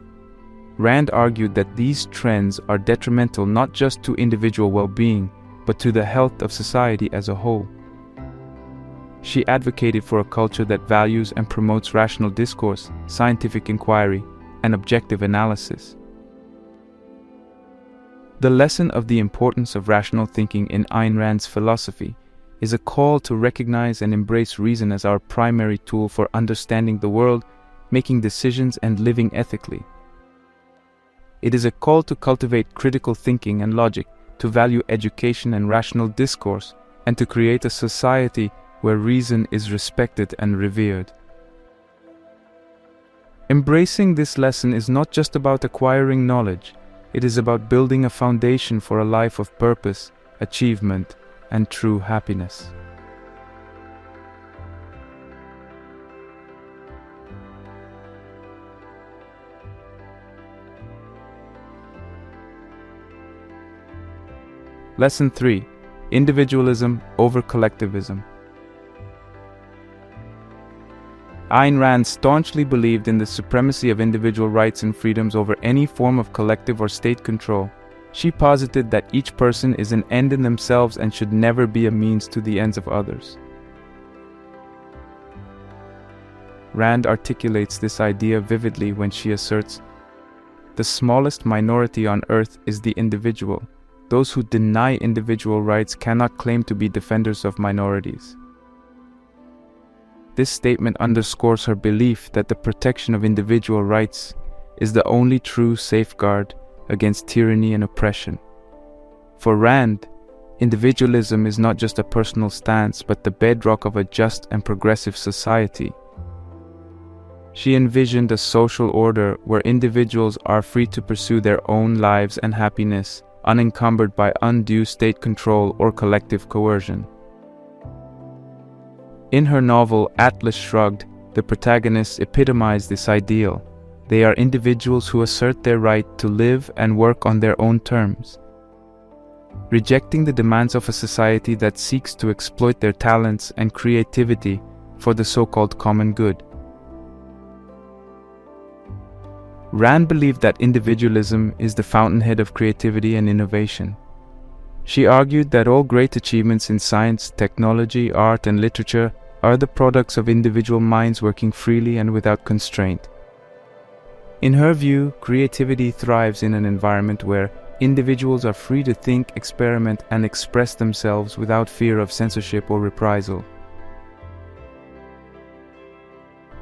Rand argued that these trends are detrimental not just to individual well-being, but to the health of society as a whole. She advocated for a culture that values and promotes rational discourse, scientific inquiry, and objective analysis. The lesson of the importance of rational thinking in Ayn Rand's philosophy is a call to recognize and embrace reason as our primary tool for understanding the world, making decisions, and living ethically. It is a call to cultivate critical thinking and logic, to value education and rational discourse, and to create a society where reason is respected and revered. Embracing this lesson is not just about acquiring knowledge. It is about building a foundation for a life of purpose, achievement, and true happiness. Lesson 3: Individualism over collectivism. Ayn Rand staunchly believed in the supremacy of individual rights and freedoms over any form of collective or state control. She posited that each person is an end in themselves and should never be a means to the ends of others. Rand articulates this idea vividly when she asserts, "The smallest minority on earth is the individual. Those who deny individual rights cannot claim to be defenders of minorities." This statement underscores her belief that the protection of individual rights is the only true safeguard against tyranny and oppression. For Rand, individualism is not just a personal stance, but the bedrock of a just and progressive society. She envisioned a social order where individuals are free to pursue their own lives and happiness, unencumbered by undue state control or collective coercion. In her novel Atlas Shrugged, the protagonists epitomize this ideal. They are individuals who assert their right to live and work on their own terms, rejecting the demands of a society that seeks to exploit their talents and creativity for the so-called common good. Rand believed that individualism is the fountainhead of creativity and innovation. She argued that all great achievements in science, technology, art, and literature are the products of individual minds working freely and without constraint. In her view, creativity thrives in an environment where individuals are free to think, experiment, and express themselves without fear of censorship or reprisal.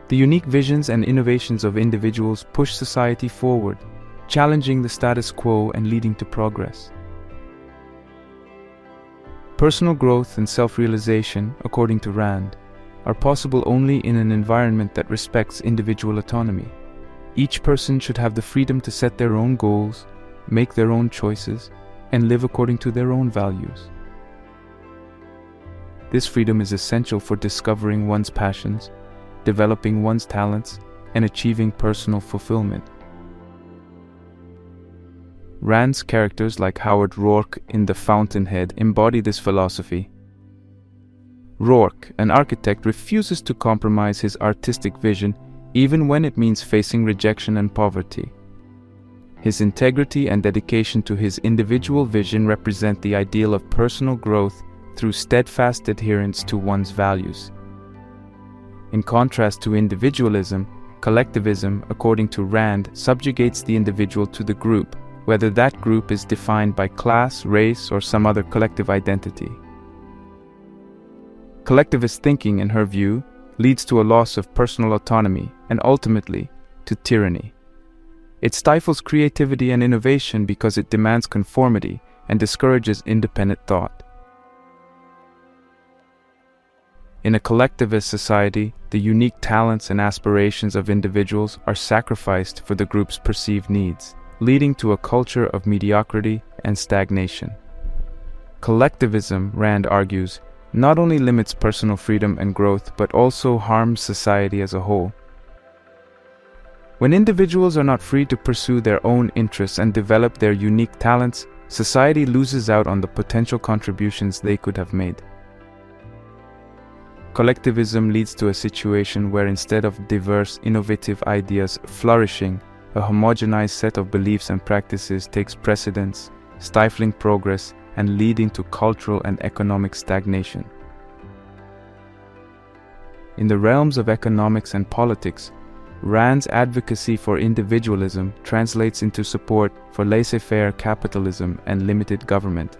The unique visions and innovations of individuals push society forward, challenging the status quo and leading to progress. Personal growth and self-realization, according to Rand, are possible only in an environment that respects individual autonomy. Each person should have the freedom to set their own goals, make their own choices, and live according to their own values. This freedom is essential for discovering one's passions, developing one's talents, and achieving personal fulfillment. Rand's characters like Howard Rourke in The Fountainhead embody this philosophy. Rourke, an architect, refuses to compromise his artistic vision even when it means facing rejection and poverty. His integrity and dedication to his individual vision represent the ideal of personal growth through steadfast adherence to one's values. In contrast to individualism, collectivism, according to Rand, subjugates the individual to the group, whether that group is defined by class, race, or some other collective identity. Collectivist thinking, in her view, leads to a loss of personal autonomy and ultimately to tyranny. It stifles creativity and innovation because it demands conformity and discourages independent thought. In a collectivist society, the unique talents and aspirations of individuals are sacrificed for the group's perceived needs, leading to a culture of mediocrity and stagnation. Collectivism, Rand argues, not only limits personal freedom and growth but also harms society as a whole. When individuals are not free to pursue their own interests and develop their unique talents, society loses out on the potential contributions they could have made. Collectivism leads to a situation where instead of diverse, innovative ideas flourishing, a homogenized set of beliefs and practices takes precedence, stifling progress and leading to cultural and economic stagnation. In the realms of economics and politics, Rand's advocacy for individualism translates into support for laissez-faire capitalism and limited government.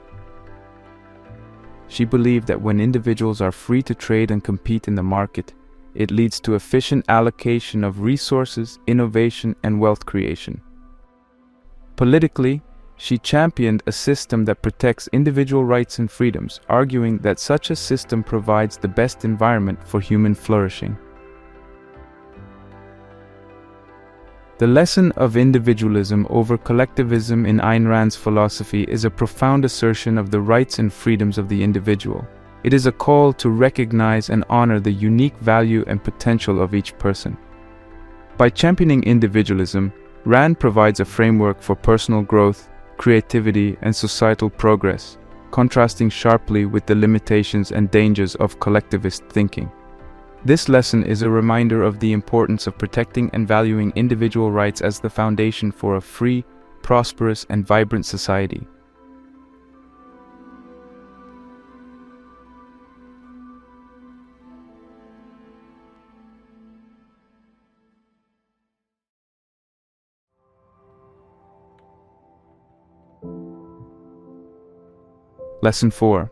She believed that when individuals are free to trade and compete in the market, it leads to efficient allocation of resources, innovation, and wealth creation. Politically, she championed a system that protects individual rights and freedoms, arguing that such a system provides the best environment for human flourishing. The lesson of individualism over collectivism in Ayn Rand's philosophy is a profound assertion of the rights and freedoms of the individual. It is a call to recognize and honor the unique value and potential of each person. By championing individualism, Rand provides a framework for personal growth, creativity, and societal progress, contrasting sharply with the limitations and dangers of collectivist thinking. This lesson is a reminder of the importance of protecting and valuing individual rights as the foundation for a free, prosperous, and vibrant society. Lesson 4.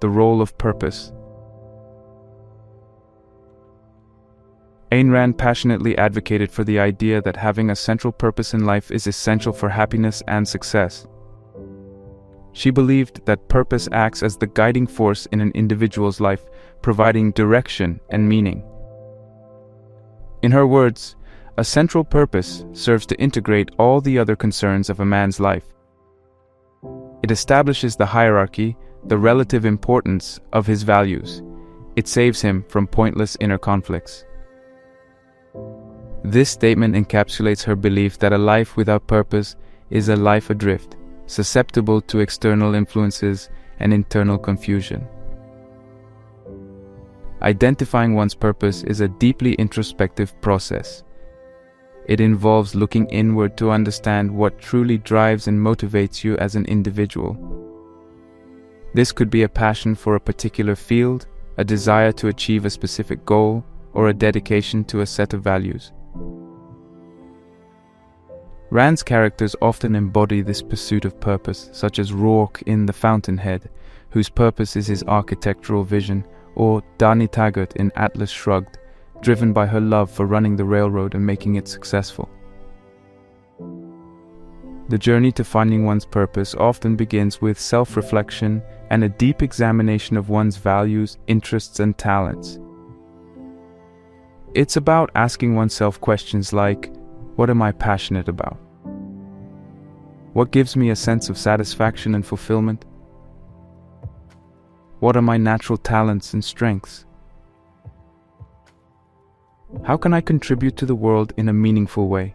The role of purpose. Ayn Rand passionately advocated for the idea that having a central purpose in life is essential for happiness and success. She believed that purpose acts as the guiding force in an individual's life, providing direction and meaning. In her words, a central purpose serves to integrate all the other concerns of a man's life. It establishes the hierarchy, the relative importance of his values. It saves him from pointless inner conflicts. This statement encapsulates her belief that a life without purpose is a life adrift, susceptible to external influences and internal confusion. Identifying one's purpose is a deeply introspective process. It involves looking inward to understand what truly drives and motivates you as an individual. This could be a passion for a particular field, a desire to achieve a specific goal, or a dedication to a set of values. Rand's characters often embody this pursuit of purpose, such as Rourke in The Fountainhead, whose purpose is his architectural vision, or Dani Taggart in Atlas Shrugged, driven by her love for running the railroad and making it successful. The journey to finding one's purpose often begins with self-reflection and a deep examination of one's values, interests, and talents. It's about asking oneself questions like, what am I passionate about? What gives me a sense of satisfaction and fulfillment? What are my natural talents and strengths? How can I contribute to the world in a meaningful way?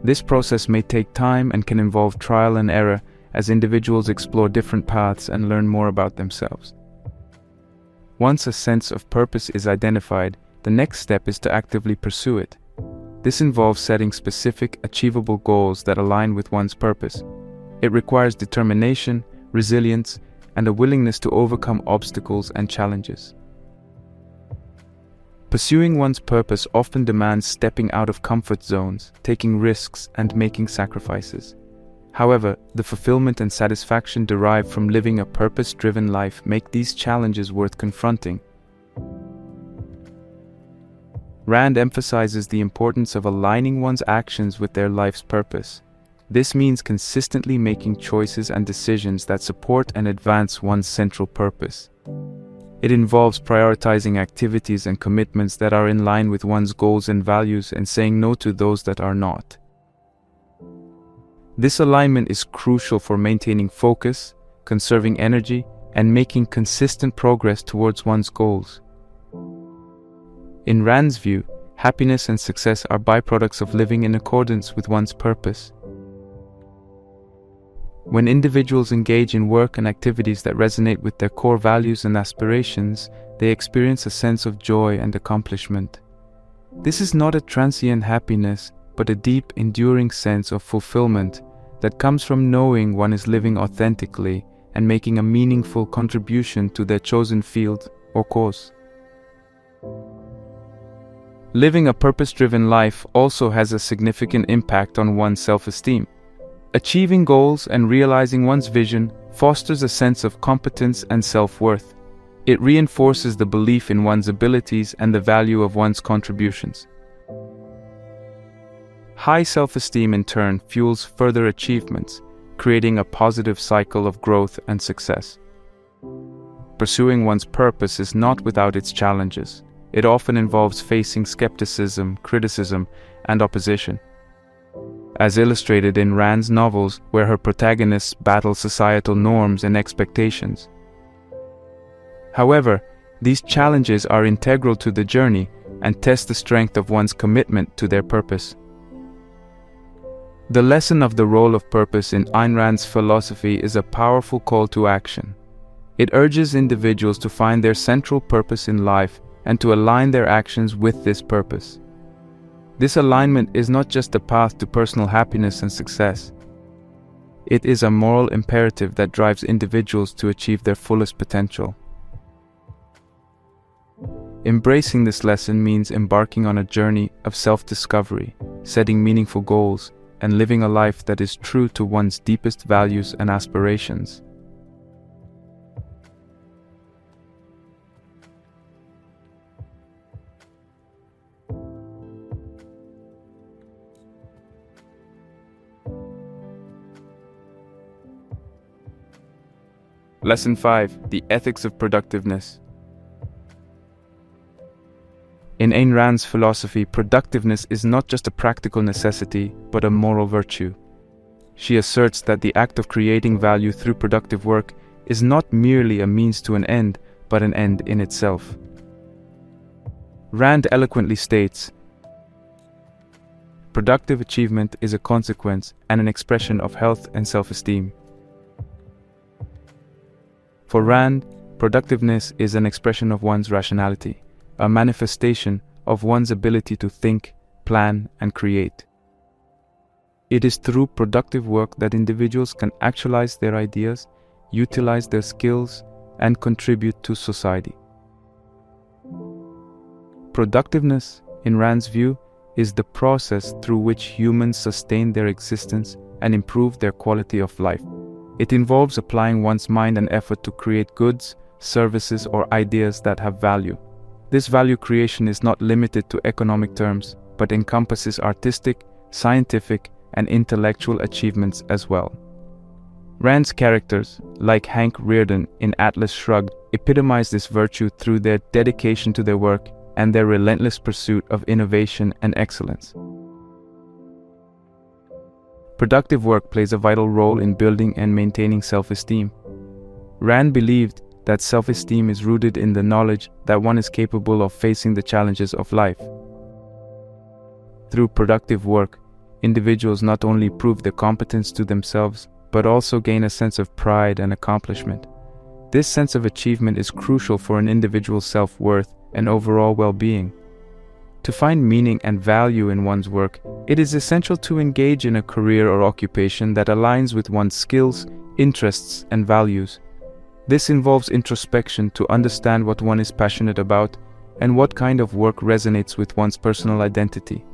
This process may take time and can involve trial and error as individuals explore different paths and learn more about themselves. Once a sense of purpose is identified, the next step is to actively pursue it. This involves setting specific, achievable goals that align with one's purpose. It requires determination, resilience, and a willingness to overcome obstacles and challenges. Pursuing one's purpose often demands stepping out of comfort zones, taking risks, and making sacrifices. However, the fulfillment and satisfaction derived from living a purpose-driven life make these challenges worth confronting. Rand emphasizes the importance of aligning one's actions with their life's purpose. This means consistently making choices and decisions that support and advance one's central purpose. It involves prioritizing activities and commitments that are in line with one's goals and values and saying no to those that are not. This alignment is crucial for maintaining focus, conserving energy, and making consistent progress towards one's goals. In Rand's view, happiness and success are byproducts of living in accordance with one's purpose. When individuals engage in work and activities that resonate with their core values and aspirations, they experience a sense of joy and accomplishment. This is not a transient happiness, but a deep, enduring sense of fulfillment that comes from knowing one is living authentically and making a meaningful contribution to their chosen field or cause. Living a purpose-driven life also has a significant impact on one's self-esteem. Achieving goals and realizing one's vision fosters a sense of competence and self-worth. It reinforces the belief in one's abilities and the value of one's contributions. High self-esteem in turn fuels further achievements, creating a positive cycle of growth and success. Pursuing one's purpose is not without its challenges. It often involves facing skepticism, criticism, and opposition. As illustrated in Rand's novels, where her protagonists battle societal norms and expectations. However, these challenges are integral to the journey and test the strength of one's commitment to their purpose. The lesson of the role of purpose in Ayn Rand's philosophy is a powerful call to action. It urges individuals to find their central purpose in life and to align their actions with this purpose. This alignment is not just a path to personal happiness and success. It is a moral imperative that drives individuals to achieve their fullest potential. Embracing this lesson means embarking on a journey of self-discovery, setting meaningful goals, and living a life that is true to one's deepest values and aspirations. Lesson 5. The Ethics of Productiveness. In Ayn Rand's philosophy, productiveness is not just a practical necessity, but a moral virtue. She asserts that the act of creating value through productive work is not merely a means to an end, but an end in itself. Rand eloquently states, "Productive achievement is a consequence and an expression of health and self-esteem." For Rand, productiveness is an expression of one's rationality, a manifestation of one's ability to think, plan, and create. It is through productive work that individuals can actualize their ideas, utilize their skills, and contribute to society. Productiveness, in Rand's view, is the process through which humans sustain their existence and improve their quality of life. It involves applying one's mind and effort to create goods, services, or ideas that have value. This value creation is not limited to economic terms, but encompasses artistic, scientific, and intellectual achievements as well. Rand's characters, like Hank Rearden in Atlas Shrugged, epitomize this virtue through their dedication to their work and their relentless pursuit of innovation and excellence. Productive work plays a vital role in building and maintaining self-esteem. Rand believed that self-esteem is rooted in the knowledge that one is capable of facing the challenges of life. Through productive work, individuals not only prove their competence to themselves, but also gain a sense of pride and accomplishment. This sense of achievement is crucial for an individual's self-worth and overall well-being. To find meaning and value in one's work, it is essential to engage in a career or occupation that aligns with one's skills, interests, and values. This involves introspection to understand what one is passionate about and what kind of work resonates with one's personal identity.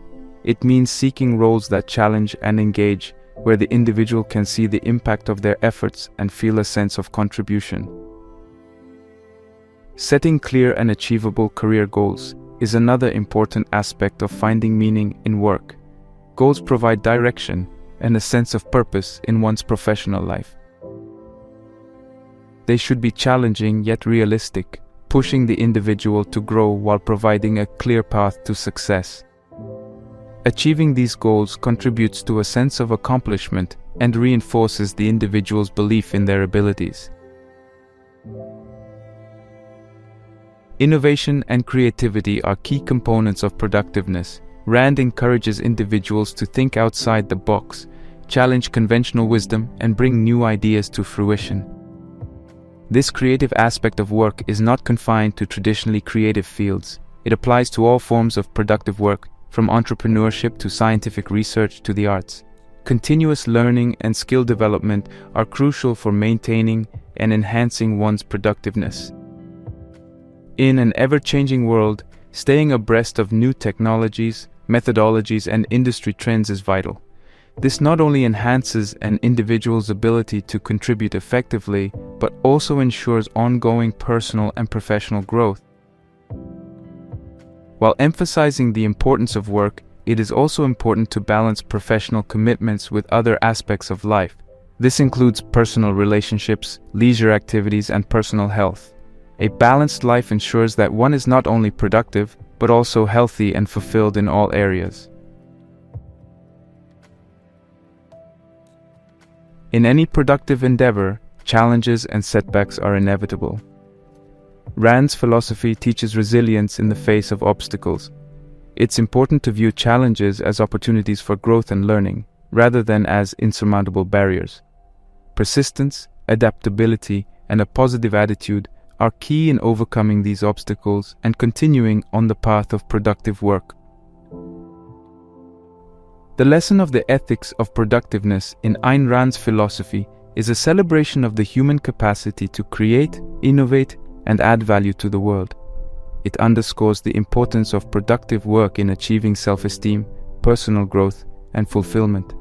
It means seeking roles that challenge and engage, where the individual can see the impact of their efforts and feel a sense of contribution. Setting clear and achievable career goals is another important aspect of finding meaning in work. Goals provide direction and a sense of purpose in one's professional life. They should be challenging yet realistic, pushing the individual to grow while providing a clear path to success. Achieving these goals contributes to a sense of accomplishment and reinforces the individual's belief in their abilities. Innovation and creativity are key components of productiveness. Rand encourages individuals to think outside the box, challenge conventional wisdom, and bring new ideas to fruition. This creative aspect of work is not confined to traditionally creative fields. It applies to all forms of productive work, from entrepreneurship to scientific research to the arts. Continuous learning and skill development are crucial for maintaining and enhancing one's productiveness. In an ever-changing world, staying abreast of new technologies, methodologies, and industry trends is vital. This not only enhances an individual's ability to contribute effectively, but also ensures ongoing personal and professional growth. While emphasizing the importance of work, it is also important to balance professional commitments with other aspects of life. This includes personal relationships, leisure activities, and personal health. A balanced life ensures that one is not only productive, but also healthy and fulfilled in all areas. In any productive endeavor, challenges and setbacks are inevitable. Rand's philosophy teaches resilience in the face of obstacles. It's important to view challenges as opportunities for growth and learning, rather than as insurmountable barriers. Persistence, adaptability, and a positive attitude are key in overcoming these obstacles and continuing on the path of productive work. The lesson of the ethics of productiveness in Ayn Rand's philosophy is a celebration of the human capacity to create, innovate, and add value to the world. It underscores the importance of productive work in achieving self-esteem, personal growth, and fulfillment.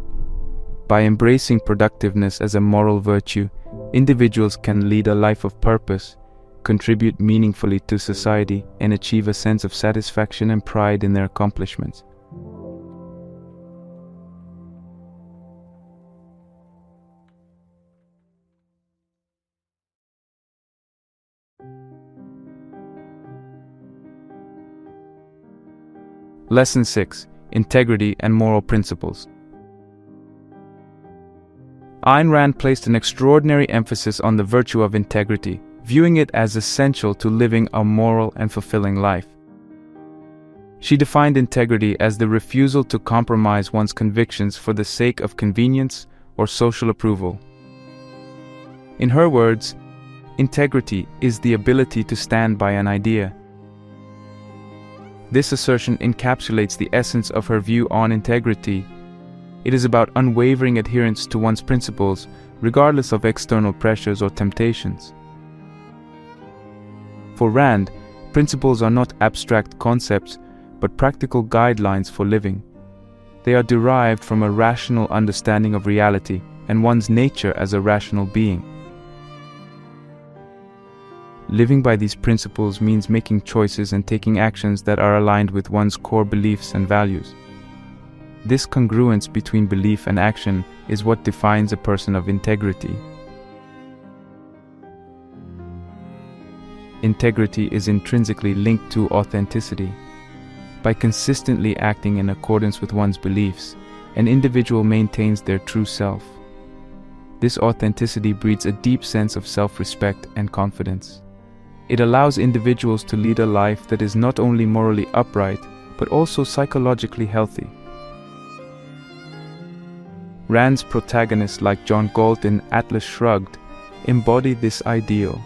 By embracing productiveness as a moral virtue, individuals can lead a life of purpose, contribute meaningfully to society, and achieve a sense of satisfaction and pride in their accomplishments. Lesson 6: Integrity and Moral Principles. Ayn Rand placed an extraordinary emphasis on the virtue of integrity, viewing it as essential to living a moral and fulfilling life. She defined integrity as the refusal to compromise one's convictions for the sake of convenience or social approval. In her words, integrity is the ability to stand by an idea. This assertion encapsulates the essence of her view on integrity. It is about unwavering adherence to one's principles, regardless of external pressures or temptations. For Rand, principles are not abstract concepts, but practical guidelines for living. They are derived from a rational understanding of reality and one's nature as a rational being. Living by these principles means making choices and taking actions that are aligned with one's core beliefs and values. This congruence between belief and action is what defines a person of integrity. Integrity is intrinsically linked to authenticity. By consistently acting in accordance with one's beliefs, an individual maintains their true self. This authenticity breeds a deep sense of self-respect and confidence. It allows individuals to lead a life that is not only morally upright, but also psychologically healthy. Rand's protagonists like John Galt in Atlas Shrugged embody this ideal.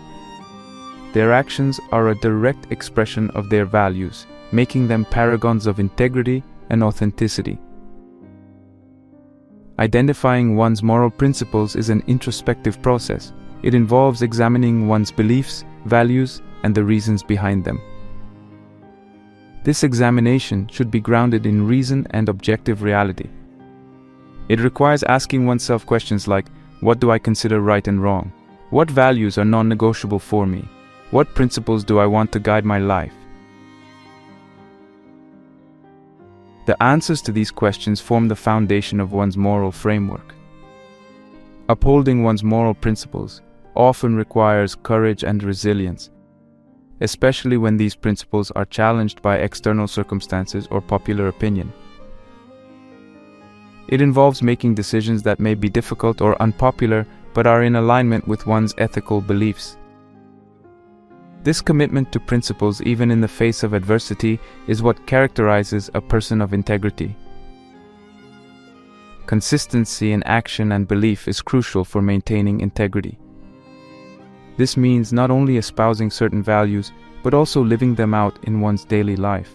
Their actions are a direct expression of their values, making them paragons of integrity and authenticity. Identifying one's moral principles is an introspective process. It involves examining one's beliefs, values, and the reasons behind them. This examination should be grounded in reason and objective reality. It requires asking oneself questions like, what do I consider right and wrong? What values are non-negotiable for me? What principles do I want to guide my life? The answers to these questions form the foundation of one's moral framework. Upholding one's moral principles often requires courage and resilience, especially when these principles are challenged by external circumstances or popular opinion. It involves making decisions that may be difficult or unpopular, but are in alignment with one's ethical beliefs. This commitment to principles, even in the face of adversity, is what characterizes a person of integrity. Consistency in action and belief is crucial for maintaining integrity. This means not only espousing certain values, but also living them out in one's daily life.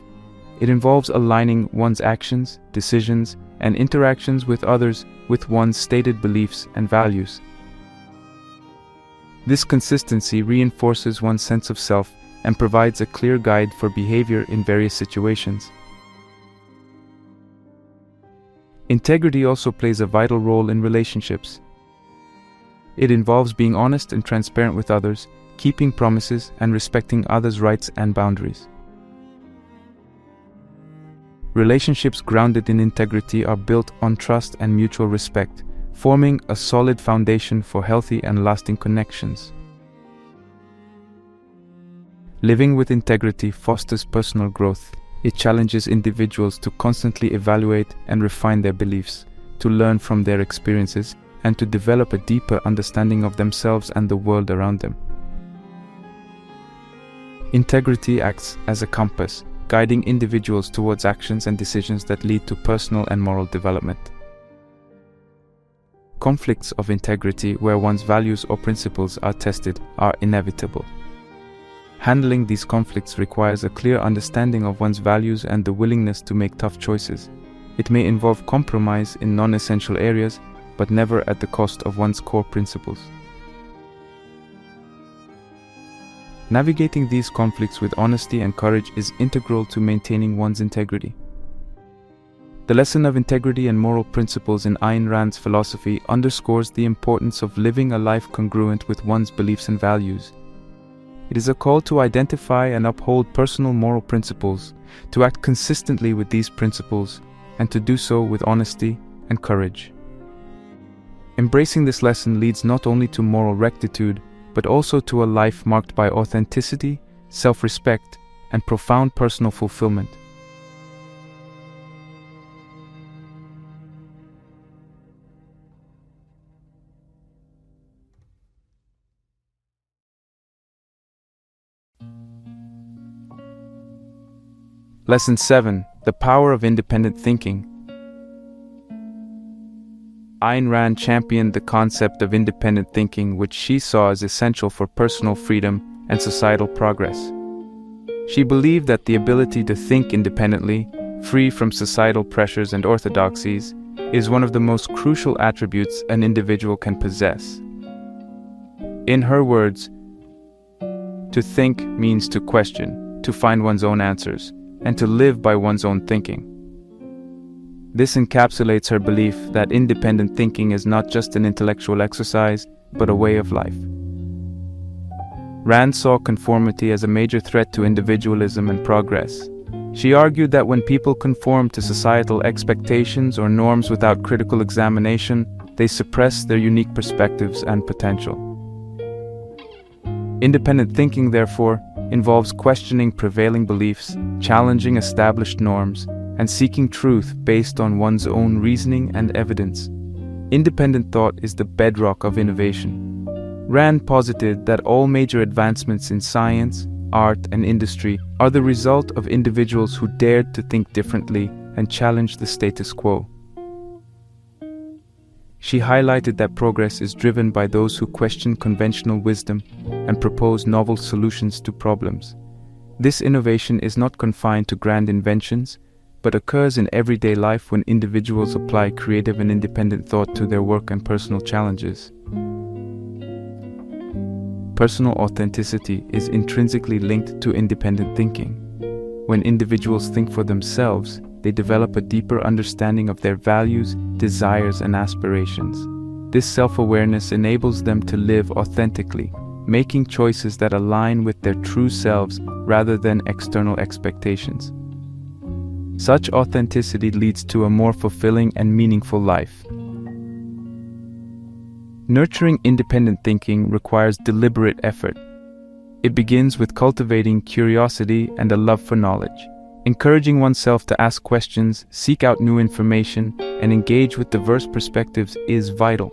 It involves aligning one's actions, decisions, and interactions with others with one's stated beliefs and values. This consistency reinforces one's sense of self and provides a clear guide for behavior in various situations. Integrity also plays a vital role in relationships. It involves being honest and transparent with others, keeping promises, and respecting others' rights and boundaries. Relationships grounded in integrity are built on trust and mutual respect, forming a solid foundation for healthy and lasting connections. Living with integrity fosters personal growth. It challenges individuals to constantly evaluate and refine their beliefs, to learn from their experiences, and to develop a deeper understanding of themselves and the world around them. Integrity acts as a compass, guiding individuals towards actions and decisions that lead to personal and moral development. Conflicts of integrity where one's values or principles are tested are inevitable. Handling these conflicts requires a clear understanding of one's values and the willingness to make tough choices. It may involve compromise in non-essential areas, but never at the cost of one's core principles. Navigating these conflicts with honesty and courage is integral to maintaining one's integrity. The lesson of integrity and moral principles in Ayn Rand's philosophy underscores the importance of living a life congruent with one's beliefs and values. It is a call to identify and uphold personal moral principles, to act consistently with these principles, and to do so with honesty and courage. Embracing this lesson leads not only to moral rectitude, but also to a life marked by authenticity, self-respect, and profound personal fulfillment. Lesson 7. The Power of Independent Thinking. Ayn Rand championed the concept of independent thinking, which she saw as essential for personal freedom and societal progress. She believed that the ability to think independently, free from societal pressures and orthodoxies, is one of the most crucial attributes an individual can possess. In her words, To think means to question, to find one's own answers, and to live by one's own thinking. This encapsulates her belief that independent thinking is not just an intellectual exercise, but a way of life. Rand saw conformity as a major threat to individualism and progress. She argued that when people conform to societal expectations or norms without critical examination, they suppress their unique perspectives and potential. Independent thinking, therefore, involves questioning prevailing beliefs, challenging established norms, and seeking truth based on one's own reasoning and evidence. Independent thought is the bedrock of innovation. Rand posited that all major advancements in science, art, and industry are the result of individuals who dared to think differently and challenge the status quo. She highlighted that progress is driven by those who question conventional wisdom and propose novel solutions to problems. This innovation is not confined to grand inventions, but occurs in everyday life when individuals apply creative and independent thought to their work and personal challenges. Personal authenticity is intrinsically linked to independent thinking. When individuals think for themselves, they develop a deeper understanding of their values, desires, and aspirations. This self-awareness enables them to live authentically, making choices that align with their true selves rather than external expectations. Such authenticity leads to a more fulfilling and meaningful life. Nurturing independent thinking requires deliberate effort. It begins with cultivating curiosity and a love for knowledge. Encouraging oneself to ask questions, seek out new information, and engage with diverse perspectives is vital.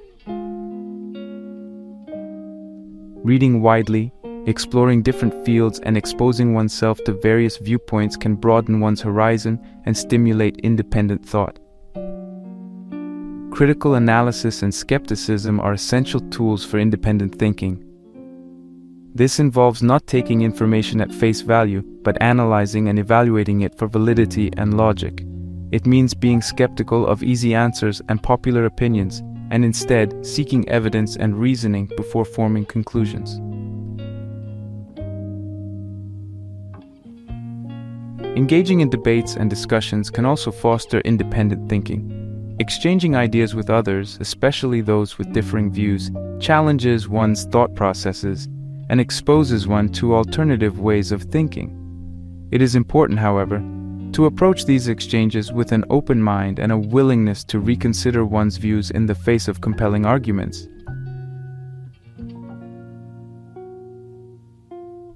Reading widely, exploring different fields, and exposing oneself to various viewpoints can broaden one's horizon and stimulate independent thought. Critical analysis and skepticism are essential tools for independent thinking. This involves not taking information at face value, but analyzing and evaluating it for validity and logic. It means being skeptical of easy answers and popular opinions, and instead seeking evidence and reasoning before forming conclusions. Engaging in debates and discussions can also foster independent thinking. Exchanging ideas with others, especially those with differing views, challenges one's thought processes and exposes one to alternative ways of thinking. It is important, however, to approach these exchanges with an open mind and a willingness to reconsider one's views in the face of compelling arguments.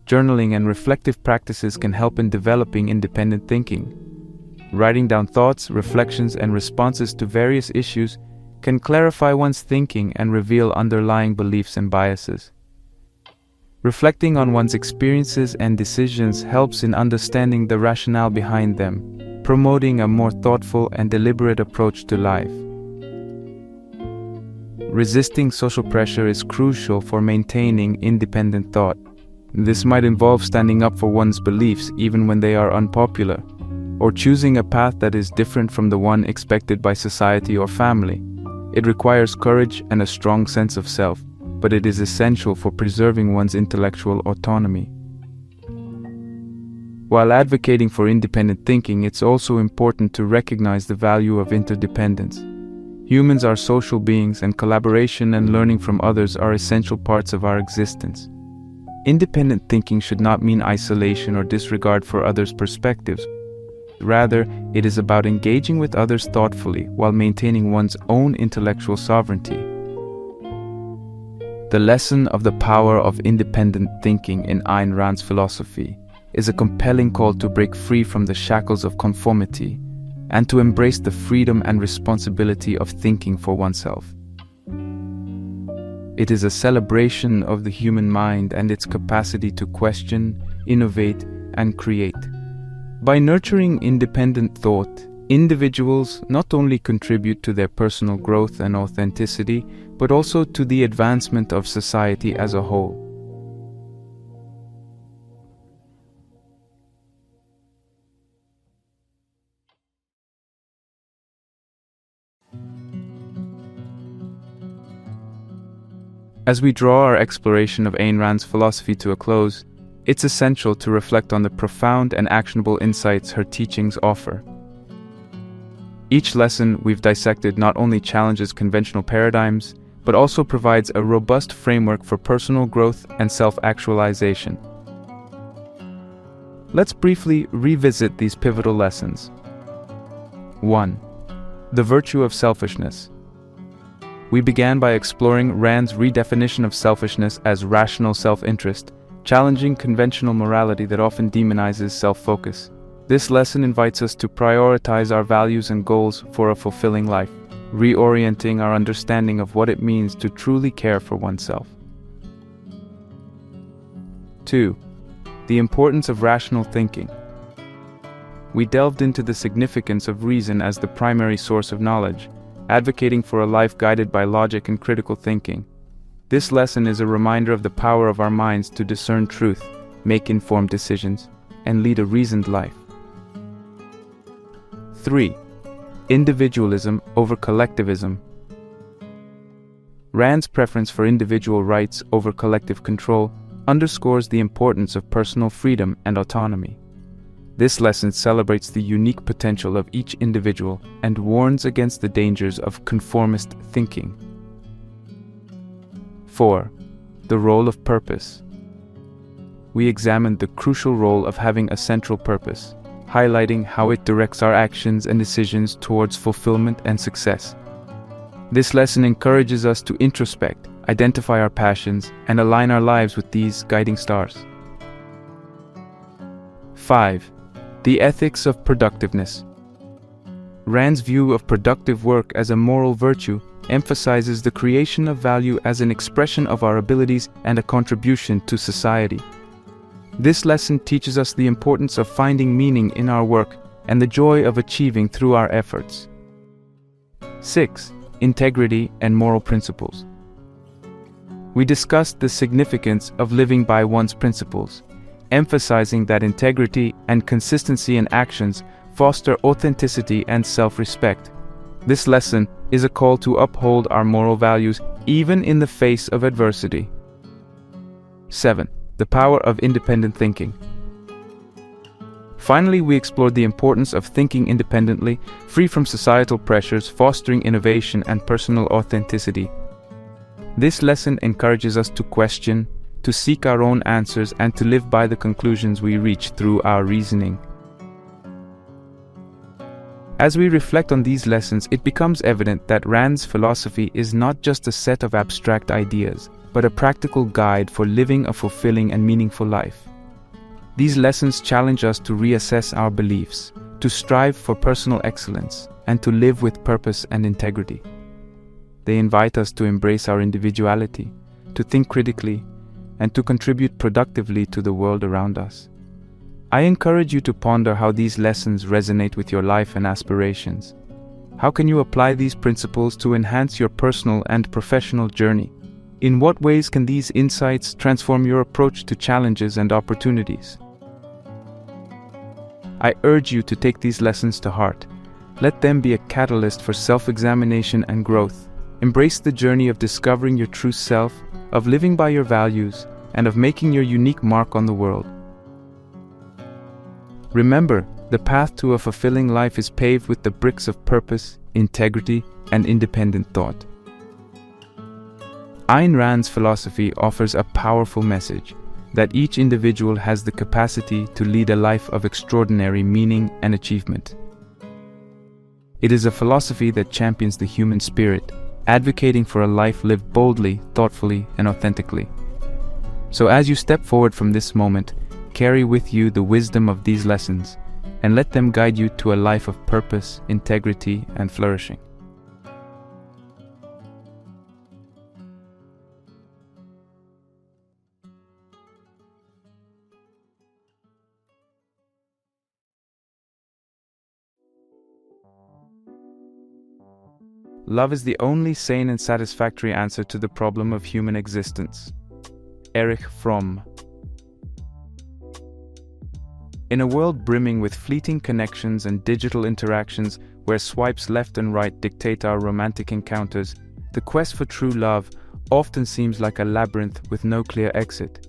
Journaling and reflective practices can help in developing independent thinking. Writing down thoughts, reflections, and responses to various issues can clarify one's thinking and reveal underlying beliefs and biases. Reflecting on one's experiences and decisions helps in understanding the rationale behind them, promoting a more thoughtful and deliberate approach to life. Resisting social pressure is crucial for maintaining independent thought. This might involve standing up for one's beliefs even when they are unpopular, or choosing a path that is different from the one expected by society or family. It requires courage and a strong sense of self, but it is essential for preserving one's intellectual autonomy. While advocating for independent thinking, it's also important to recognize the value of interdependence. Humans are social beings, and collaboration and learning from others are essential parts of our existence. Independent thinking should not mean isolation or disregard for others' perspectives. Rather, it is about engaging with others thoughtfully while maintaining one's own intellectual sovereignty. The lesson of the power of independent thinking in Ayn Rand's philosophy is a compelling call to break free from the shackles of conformity and to embrace the freedom and responsibility of thinking for oneself. It is a celebration of the human mind and its capacity to question, innovate, and create. By nurturing independent thought, individuals not only contribute to their personal growth and authenticity, but also to the advancement of society as a whole. As we draw our exploration of Ayn Rand's philosophy to a close, It's essential to reflect on the profound and actionable insights her teachings offer. Each lesson we've dissected not only challenges conventional paradigms, but also provides a robust framework for personal growth and self-actualization. Let's briefly revisit these pivotal lessons. 1. The virtue of selfishness. We began by exploring Rand's redefinition of selfishness as rational self-interest, challenging conventional morality that often demonizes self-focus. This lesson invites us to prioritize our values and goals for a fulfilling life, reorienting our understanding of what it means to truly care for oneself. 2. The importance of rational thinking. We delved into the significance of reason as the primary source of knowledge, advocating for a life guided by logic and critical thinking. This lesson is a reminder of the power of our minds to discern truth, make informed decisions, and lead a reasoned life. 3. Individualism over collectivism. Rand's preference for individual rights over collective control underscores the importance of personal freedom and autonomy. This lesson celebrates the unique potential of each individual and warns against the dangers of conformist thinking. 4. The role of purpose. We examined the crucial role of having a central purpose, highlighting how it directs our actions and decisions towards fulfillment and success. This lesson encourages us to introspect, identify our passions, and align our lives with these guiding stars. 5. The ethics of productiveness. Rand's view of productive work as a moral virtue emphasizes the creation of value as an expression of our abilities and a contribution to society. This lesson teaches us the importance of finding meaning in our work and the joy of achieving through our efforts. 6. Integrity and moral principles. We discussed the significance of living by one's principles, emphasizing that integrity and consistency in actions foster authenticity and self-respect. This lesson is a call to uphold our moral values even in the face of adversity. 7. The power of independent thinking. Finally, we explored the importance of thinking independently, free from societal pressures, fostering innovation and personal authenticity. This lesson encourages us to question, to seek our own answers, and to live by the conclusions we reach through our reasoning. As we reflect on these lessons, it becomes evident that Rand's philosophy is not just a set of abstract ideas, but a practical guide for living a fulfilling and meaningful life. These lessons challenge us to reassess our beliefs, to strive for personal excellence, and to live with purpose and integrity. They invite us to embrace our individuality, to think critically, and to contribute productively to the world around us. I encourage you to ponder how these lessons resonate with your life and aspirations. How can you apply these principles to enhance your personal and professional journey? In what ways can these insights transform your approach to challenges and opportunities? I urge you to take these lessons to heart. Let them be a catalyst for self-examination and growth. Embrace the journey of discovering your true self, of living by your values, and of making your unique mark on the world. Remember, the path to a fulfilling life is paved with the bricks of purpose, integrity, and independent thought. Ayn Rand's philosophy offers a powerful message that each individual has the capacity to lead a life of extraordinary meaning and achievement. It is a philosophy that champions the human spirit, advocating for a life lived boldly, thoughtfully, and authentically. So as you step forward from this moment, carry with you the wisdom of these lessons, and let them guide you to a life of purpose, integrity, and flourishing. Love is the only sane and satisfactory answer to the problem of human existence. Erich Fromm. In a world brimming with fleeting connections and digital interactions where swipes left and right dictate our romantic encounters, the quest for true love often seems like a labyrinth with no clear exit.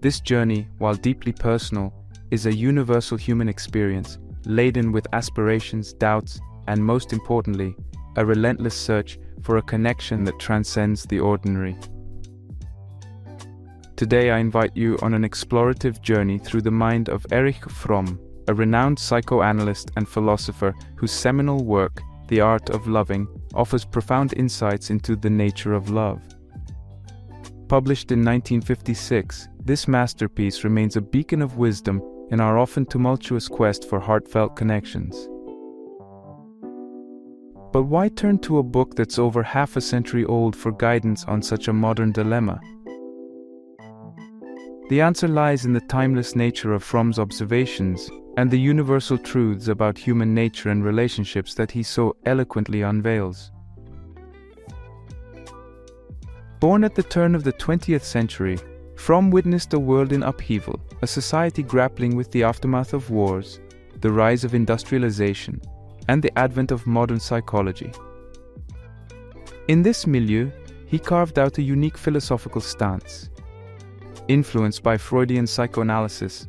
This journey, while deeply personal, is a universal human experience, laden with aspirations, doubts, and most importantly, a relentless search for a connection that transcends the ordinary. Today I invite you on an explorative journey through the mind of Erich Fromm, a renowned psychoanalyst and philosopher whose seminal work, The Art of Loving, offers profound insights into the nature of love. Published in 1956, this masterpiece remains a beacon of wisdom in our often tumultuous quest for heartfelt connections. But why turn to a book that's over half a century old for guidance on such a modern dilemma? The answer lies in the timeless nature of Fromm's observations and the universal truths about human nature and relationships that he so eloquently unveils. Born at the turn of the 20th century, Fromm witnessed a world in upheaval, a society grappling with the aftermath of wars, the rise of industrialization, and the advent of modern psychology. In this milieu, he carved out a unique philosophical stance. Influenced by Freudian psychoanalysis,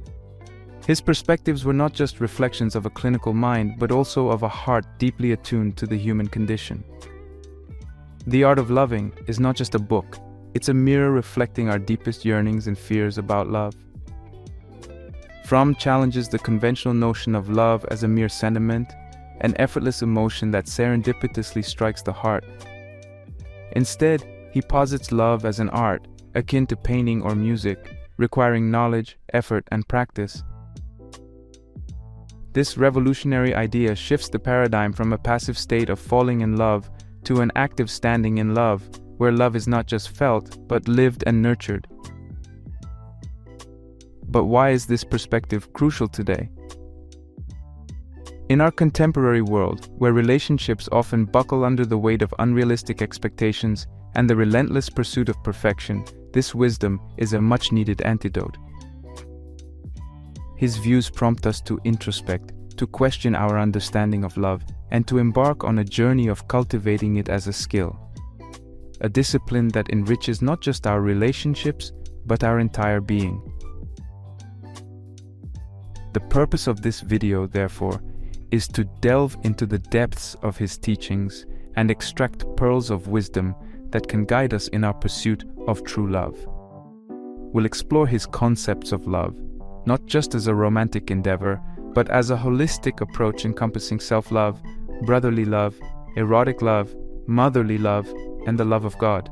his perspectives were not just reflections of a clinical mind, but also of a heart deeply attuned to the human condition. The Art of Loving is not just a book, it's a mirror reflecting our deepest yearnings and fears about love. Fromm challenges the conventional notion of love as a mere sentiment, an effortless emotion that serendipitously strikes the heart. Instead, he posits love as an art, akin to painting or music, requiring knowledge, effort, and practice. This revolutionary idea shifts the paradigm from a passive state of falling in love to an active standing in love, where love is not just felt, but lived and nurtured. But why is this perspective crucial today? In our contemporary world, where relationships often buckle under the weight of unrealistic expectations and the relentless pursuit of perfection, this wisdom is a much-needed antidote. His views prompt us to introspect, to question our understanding of love, and to embark on a journey of cultivating it as a skill. A discipline that enriches not just our relationships, but our entire being. The purpose of this video, therefore, is to delve into the depths of his teachings and extract pearls of wisdom that can guide us in our pursuit of true love. We'll explore his concepts of love, not just as a romantic endeavor, but as a holistic approach encompassing self-love, brotherly love, erotic love, motherly love, and the love of God.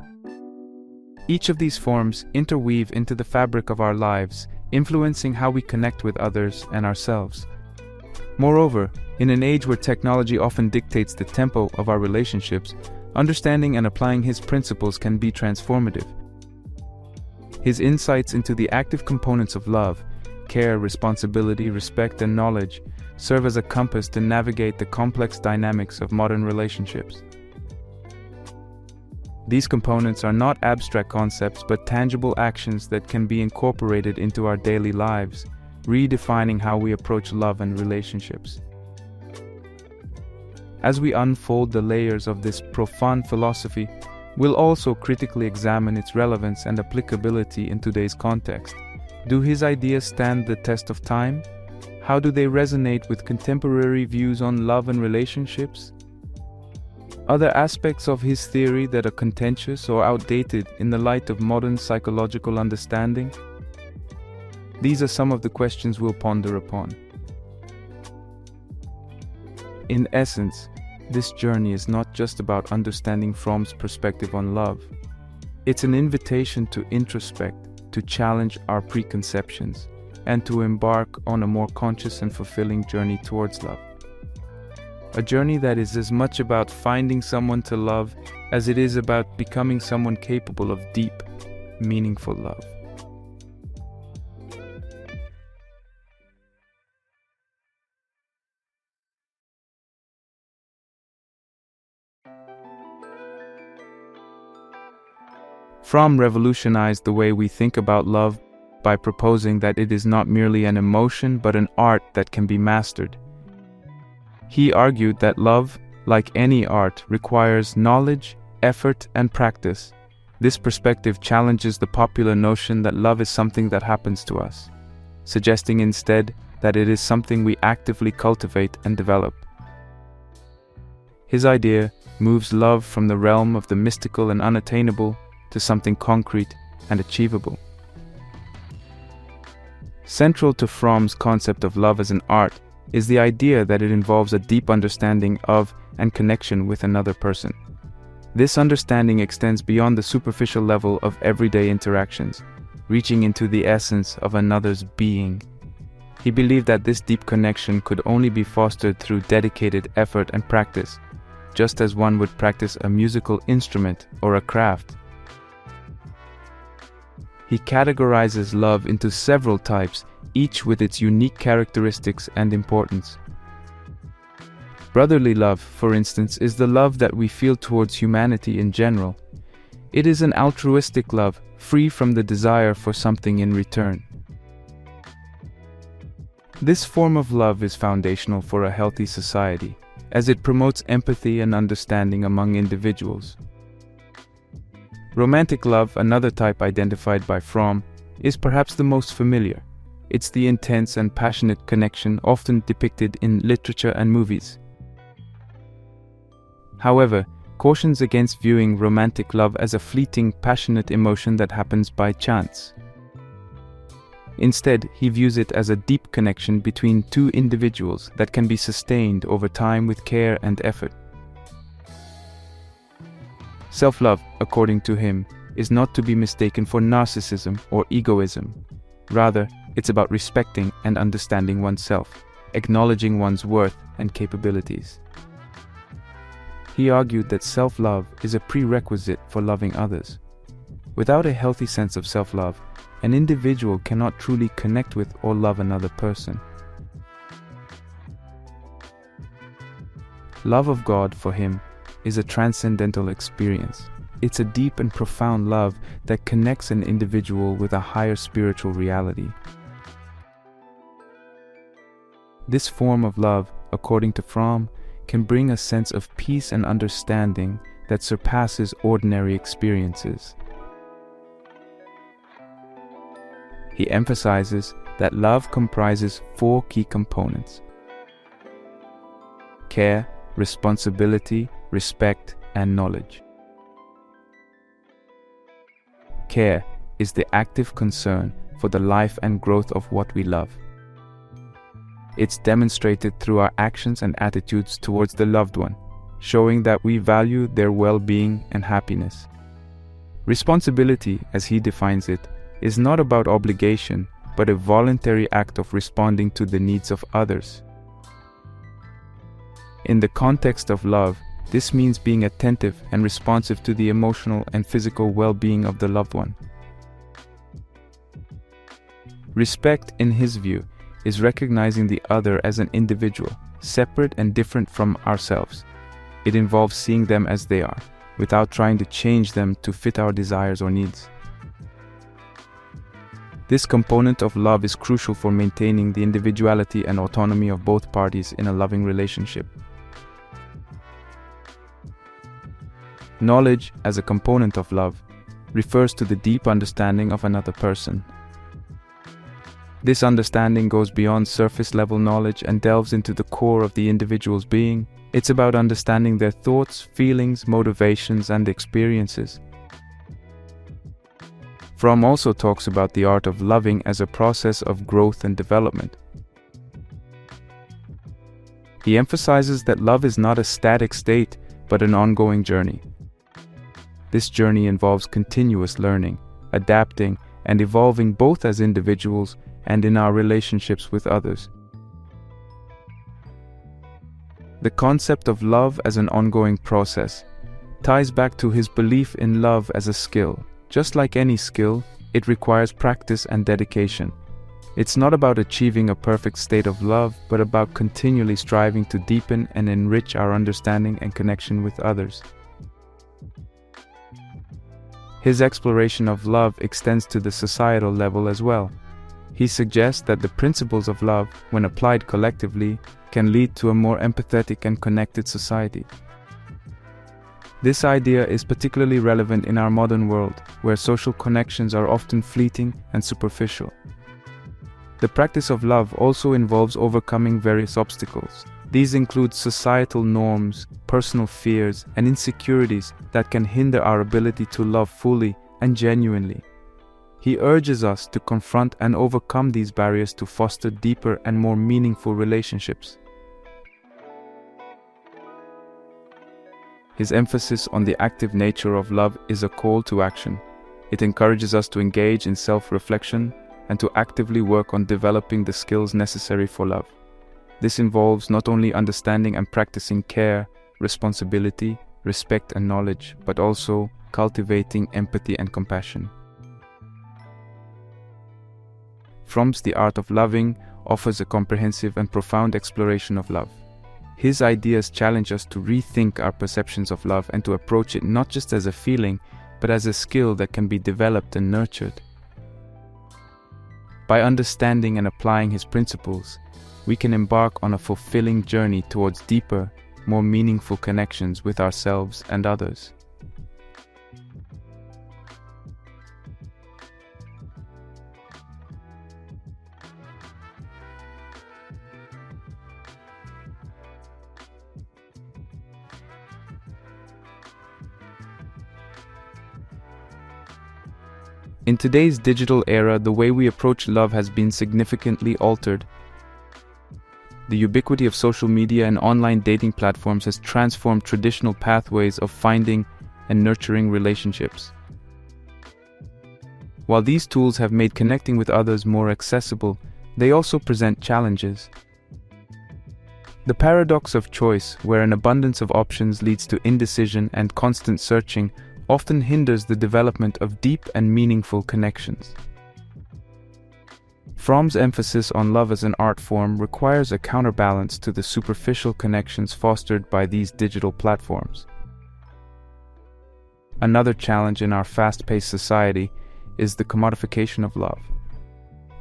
Each of these forms interweave into the fabric of our lives, influencing how we connect with others and ourselves. Moreover, in an age where technology often dictates the tempo of our relationships, understanding and applying his principles can be transformative. His insights into the active components of love, care, responsibility, respect, and knowledge, serve as a compass to navigate the complex dynamics of modern relationships. These components are not abstract concepts but tangible actions that can be incorporated into our daily lives, redefining how we approach love and relationships. As we unfold the layers of this profound philosophy, we'll also critically examine its relevance and applicability in today's context. Do his ideas stand the test of time? How do they resonate with contemporary views on love and relationships? Are there aspects of his theory that are contentious or outdated in the light of modern psychological understanding? These are some of the questions we'll ponder upon. In essence, this journey is not just about understanding Fromm's perspective on love. It's an invitation to introspect, to challenge our preconceptions, and to embark on a more conscious and fulfilling journey towards love. A journey that is as much about finding someone to love as it is about becoming someone capable of deep, meaningful love. Fromm revolutionized the way we think about love by proposing that it is not merely an emotion but an art that can be mastered. He argued that love, like any art, requires knowledge, effort, and practice, This perspective challenges the popular notion that love is something that happens to us, suggesting instead that it is something we actively cultivate and develop. His idea moves love from the realm of the mystical and unattainable to something concrete and achievable. Central to Fromm's concept of love as an art is the idea that it involves a deep understanding of and connection with another person. This understanding extends beyond the superficial level of everyday interactions, reaching into the essence of another's being. He believed that this deep connection could only be fostered through dedicated effort and practice, just as one would practice a musical instrument or a craft. He categorizes love into several types, each with its unique characteristics and importance. Brotherly love, for instance, is the love that we feel towards humanity in general. It is an altruistic love, free from the desire for something in return. This form of love is foundational for a healthy society, as it promotes empathy and understanding among individuals. Romantic love, another type identified by Fromm, is perhaps the most familiar. It's the intense and passionate connection often depicted in literature and movies. However, cautions against viewing romantic love as a fleeting, passionate emotion that happens by chance. Instead, he views it as a deep connection between two individuals that can be sustained over time with care and effort. Self-love, according to him, is not to be mistaken for narcissism or egoism. Rather, it's about respecting and understanding oneself, acknowledging one's worth and capabilities. He argued that self-love is a prerequisite for loving others. Without a healthy sense of self-love, an individual cannot truly connect with or love another person. Love of God, for him, is a transcendental experience. It's a deep and profound love that connects an individual with a higher spiritual reality. This form of love, according to Fromm, can bring a sense of peace and understanding that surpasses ordinary experiences. He emphasizes that love comprises 4 key components: care, responsibility, respect, and knowledge. Care is the active concern for the life and growth of what we love. It's demonstrated through our actions and attitudes towards the loved one, showing that we value their well-being and happiness. Responsibility, as he defines it, is not about obligation, but a voluntary act of responding to the needs of others. In the context of love, this means being attentive and responsive to the emotional and physical well-being of the loved one. Respect, in his view, is recognizing the other as an individual, separate and different from ourselves. It involves seeing them as they are, without trying to change them to fit our desires or needs. This component of love is crucial for maintaining the individuality and autonomy of both parties in a loving relationship. Knowledge, as a component of love, refers to the deep understanding of another person. This understanding goes beyond surface-level knowledge and delves into the core of the individual's being. It's about understanding their thoughts, feelings, motivations, and experiences. Fromm also talks about the art of loving as a process of growth and development. He emphasizes that love is not a static state, but an ongoing journey. This journey involves continuous learning, adapting, and evolving both as individuals and in our relationships with others. The concept of love as an ongoing process ties back to his belief in love as a skill. Just like any skill, it requires practice and dedication. It's not about achieving a perfect state of love, but about continually striving to deepen and enrich our understanding and connection with others. His exploration of love extends to the societal level as well. He suggests that the principles of love, when applied collectively, can lead to a more empathetic and connected society. This idea is particularly relevant in our modern world, where social connections are often fleeting and superficial. The practice of love also involves overcoming various obstacles. These include societal norms, personal fears, and insecurities that can hinder our ability to love fully and genuinely. He urges us to confront and overcome these barriers to foster deeper and more meaningful relationships. His emphasis on the active nature of love is a call to action. It encourages us to engage in self-reflection and to actively work on developing the skills necessary for love. This involves not only understanding and practicing care, responsibility, respect and knowledge, but also cultivating empathy and compassion. Fromm's The Art of Loving offers a comprehensive and profound exploration of love. His ideas challenge us to rethink our perceptions of love and to approach it not just as a feeling, but as a skill that can be developed and nurtured. By understanding and applying his principles, we can embark on a fulfilling journey towards deeper, more meaningful connections with ourselves and others. In today's digital era, the way we approach love has been significantly altered. The ubiquity of social media and online dating platforms has transformed traditional pathways of finding and nurturing relationships. While these tools have made connecting with others more accessible, they also present challenges. The paradox of choice, where an abundance of options leads to indecision and constant searching, often hinders the development of deep and meaningful connections. Fromm's emphasis on love as an art form requires a counterbalance to the superficial connections fostered by these digital platforms. Another challenge in our fast-paced society is the commodification of love.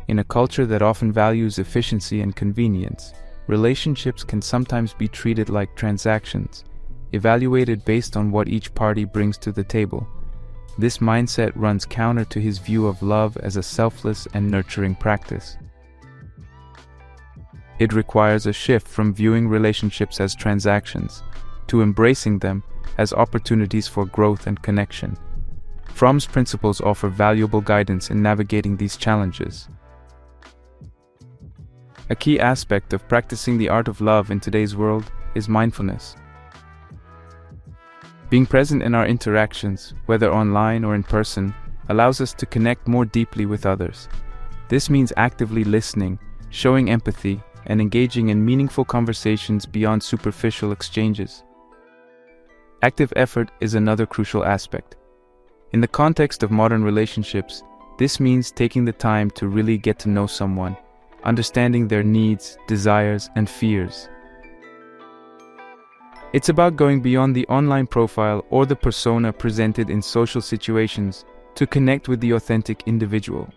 In a culture that often values efficiency and convenience, relationships can sometimes be treated like transactions, evaluated based on what each party brings to the table. This mindset runs counter to his view of love as a selfless and nurturing practice. It requires a shift from viewing relationships as transactions to embracing them as opportunities for growth and connection. Fromm's principles offer valuable guidance in navigating these challenges. A key aspect of practicing the art of love in today's world is mindfulness. Being present in our interactions, whether online or in person, allows us to connect more deeply with others. This means actively listening, showing empathy, and engaging in meaningful conversations beyond superficial exchanges. Active effort is another crucial aspect. In the context of modern relationships, this means taking the time to really get to know someone, understanding their needs, desires, and fears. It's about going beyond the online profile or the persona presented in social situations to connect with the authentic individual.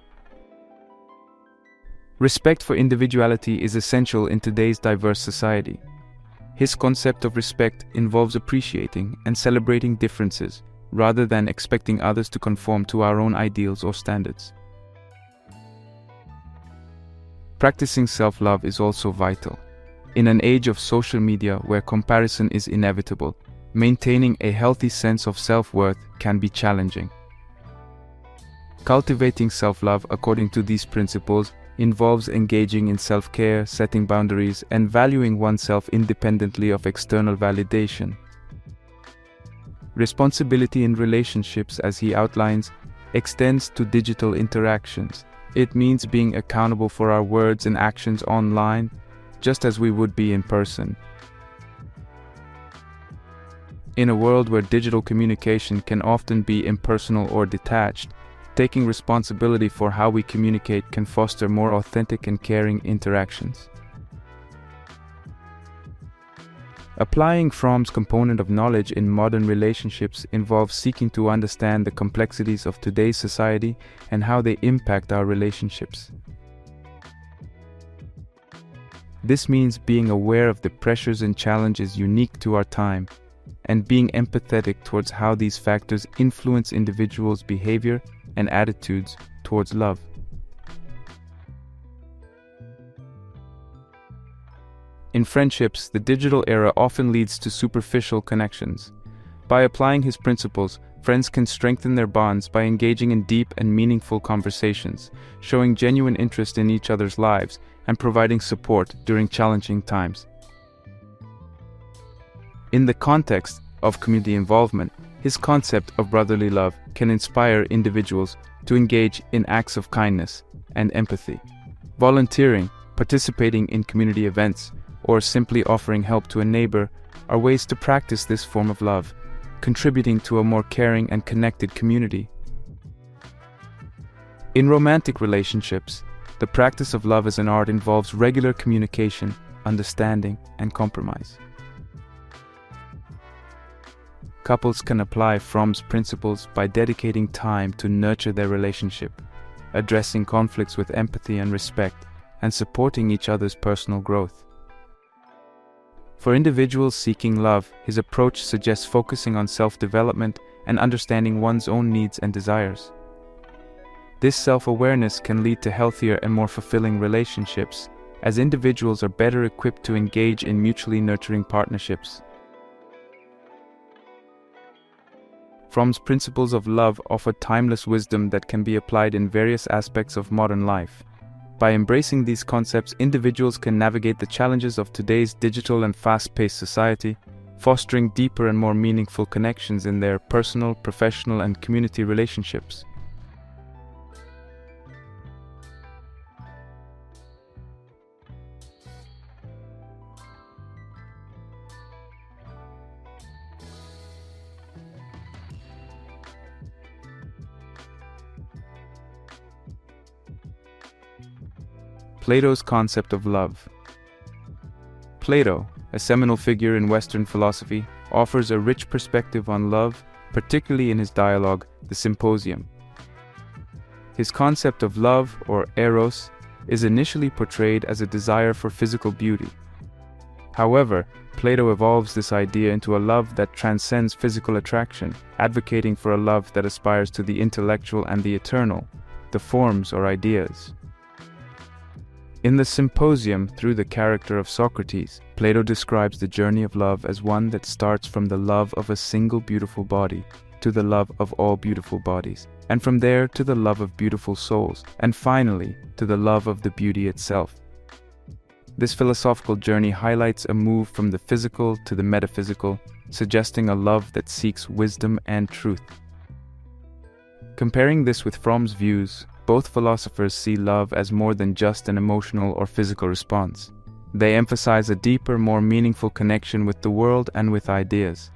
Respect for individuality is essential in today's diverse society. His concept of respect involves appreciating and celebrating differences rather than expecting others to conform to our own ideals or standards. Practicing self-love is also vital. In an age of social media where comparison is inevitable, maintaining a healthy sense of self-worth can be challenging. Cultivating self-love according to these principles involves engaging in self-care, setting boundaries, and valuing oneself independently of external validation. Responsibility in relationships, as he outlines, extends to digital interactions. It means being accountable for our words and actions online, just as we would be in person. In a world where digital communication can often be impersonal or detached, taking responsibility for how we communicate can foster more authentic and caring interactions. Applying Fromm's component of knowledge in modern relationships involves seeking to understand the complexities of today's society and how they impact our relationships. This means being aware of the pressures and challenges unique to our time, and being empathetic towards how these factors influence individuals' behavior and attitudes towards love. In friendships, the digital era often leads to superficial connections. By applying his principles, friends can strengthen their bonds by engaging in deep and meaningful conversations, showing genuine interest in each other's lives, and providing support during challenging times. In the context of community involvement, his concept of brotherly love can inspire individuals to engage in acts of kindness and empathy. Volunteering, participating in community events, or simply offering help to a neighbor are ways to practice this form of love, contributing to a more caring and connected community. In romantic relationships, the practice of love as an art involves regular communication, understanding, and compromise. Couples can apply Fromm's principles by dedicating time to nurture their relationship, addressing conflicts with empathy and respect, and supporting each other's personal growth. For individuals seeking love, his approach suggests focusing on self-development and understanding one's own needs and desires. This self-awareness can lead to healthier and more fulfilling relationships, as individuals are better equipped to engage in mutually nurturing partnerships. Fromm's principles of love offer timeless wisdom that can be applied in various aspects of modern life. By embracing these concepts, individuals can navigate the challenges of today's digital and fast-paced society, fostering deeper and more meaningful connections in their personal, professional, and community relationships. Plato's concept of love. Plato, a seminal figure in Western philosophy, offers a rich perspective on love, particularly in his dialogue, The Symposium. His concept of love, or eros, is initially portrayed as a desire for physical beauty. However, Plato evolves this idea into a love that transcends physical attraction, advocating for a love that aspires to the intellectual and the eternal, the forms or ideas. In the Symposium, through the character of Socrates, Plato describes the journey of love as one that starts from the love of a single beautiful body to the love of all beautiful bodies, and from there to the love of beautiful souls, and finally to the love of the beauty itself. This philosophical journey highlights a move from the physical to the metaphysical, suggesting a love that seeks wisdom and truth. Comparing this with Fromm's views, both philosophers see love as more than just an emotional or physical response. They emphasize a deeper, more meaningful connection with the world and with ideas.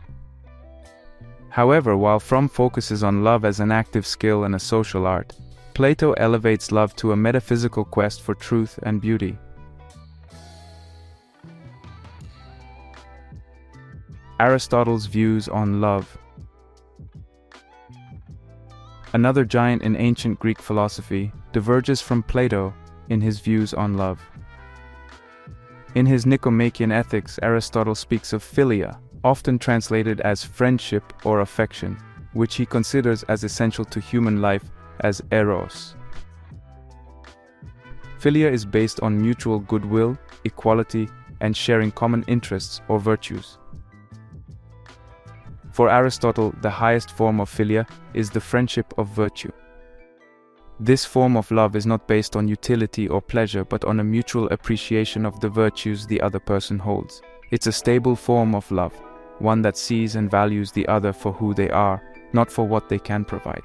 However, while Fromm focuses on love as an active skill and a social art, Plato elevates love to a metaphysical quest for truth and beauty. Aristotle's views on love. Another giant in ancient Greek philosophy, diverges from Plato in his views on love. In his Nicomachean Ethics, Aristotle speaks of philia, often translated as friendship or affection, which he considers as essential to human life as eros. Philia is based on mutual goodwill, equality, and sharing common interests or virtues. For Aristotle, the highest form of philia is the friendship of virtue. This form of love is not based on utility or pleasure, but on a mutual appreciation of the virtues the other person holds. It's a stable form of love, one that sees and values the other for who they are, not for what they can provide.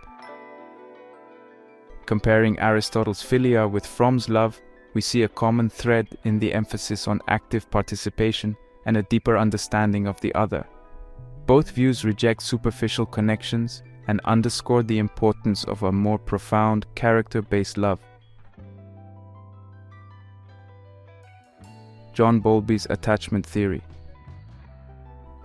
Comparing Aristotle's philia with Fromm's love, we see a common thread in the emphasis on active participation and a deeper understanding of the other. Both views reject superficial connections and underscore the importance of a more profound, character-based love. John Bowlby's attachment theory.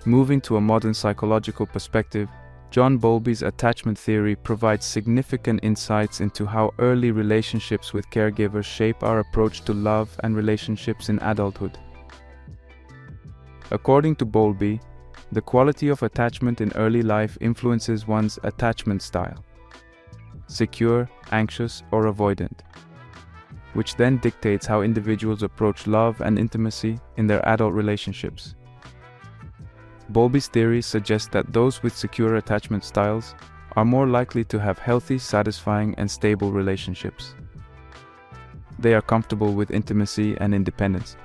Moving to a modern psychological perspective, John Bowlby's attachment theory provides significant insights into how early relationships with caregivers shape our approach to love and relationships in adulthood. According to Bowlby, The quality of attachment in early life influences one's attachment style, secure, anxious, or avoidant, which then dictates how individuals approach love and intimacy in their adult relationships. Bowlby's theory suggests that those with secure attachment styles are more likely to have healthy, satisfying, and stable relationships. They are comfortable with intimacy and independence.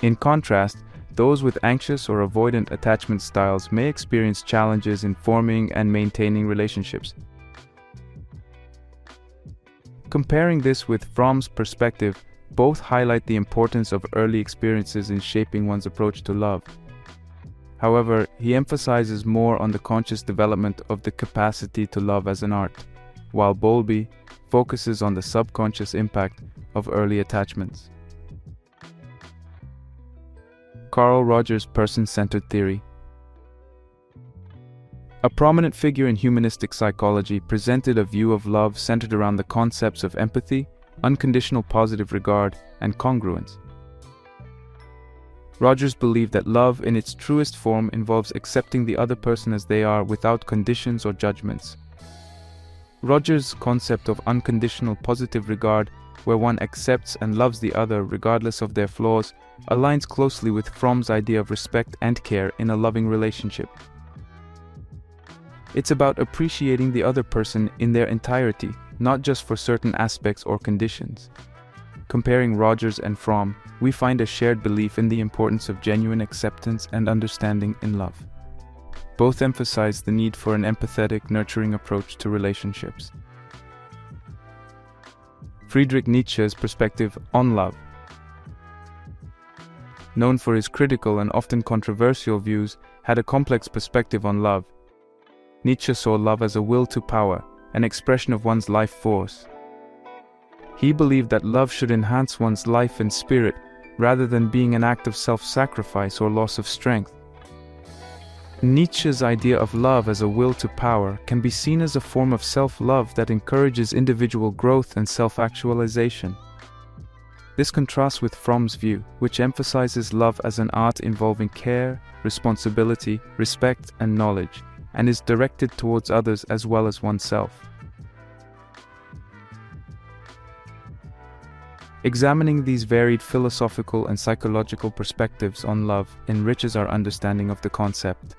In contrast, those with anxious or avoidant attachment styles may experience challenges in forming and maintaining relationships. Comparing this with Fromm's perspective, both highlight the importance of early experiences in shaping one's approach to love. However, he emphasizes more on the conscious development of the capacity to love as an art, while Bowlby focuses on the subconscious impact of early attachments. Carl Rogers' person-centered theory. A prominent figure in humanistic psychology presented a view of love centered around the concepts of empathy, unconditional positive regard, and congruence. Rogers believed that love in its truest form involves accepting the other person as they are without conditions or judgments. Rogers' concept of unconditional positive regard, where one accepts and loves the other regardless of their flaws, aligns closely with Fromm's idea of respect and care in a loving relationship. It's about appreciating the other person in their entirety, not just for certain aspects or conditions. Comparing Rogers and Fromm, we find a shared belief in the importance of genuine acceptance and understanding in love. Both emphasize the need for an empathetic, nurturing approach to relationships. Friedrich Nietzsche's perspective on love. Known for his critical and often controversial views, had a complex perspective on love. Nietzsche saw love as a will to power, an expression of one's life force. He believed that love should enhance one's life and spirit, rather than being an act of self-sacrifice or loss of strength. Nietzsche's idea of love as a will to power can be seen as a form of self-love that encourages individual growth and self-actualization. This contrasts with Fromm's view, which emphasizes love as an art involving care, responsibility, respect, and knowledge, and is directed towards others as well as oneself. Examining these varied philosophical and psychological perspectives on love enriches our understanding of the concept.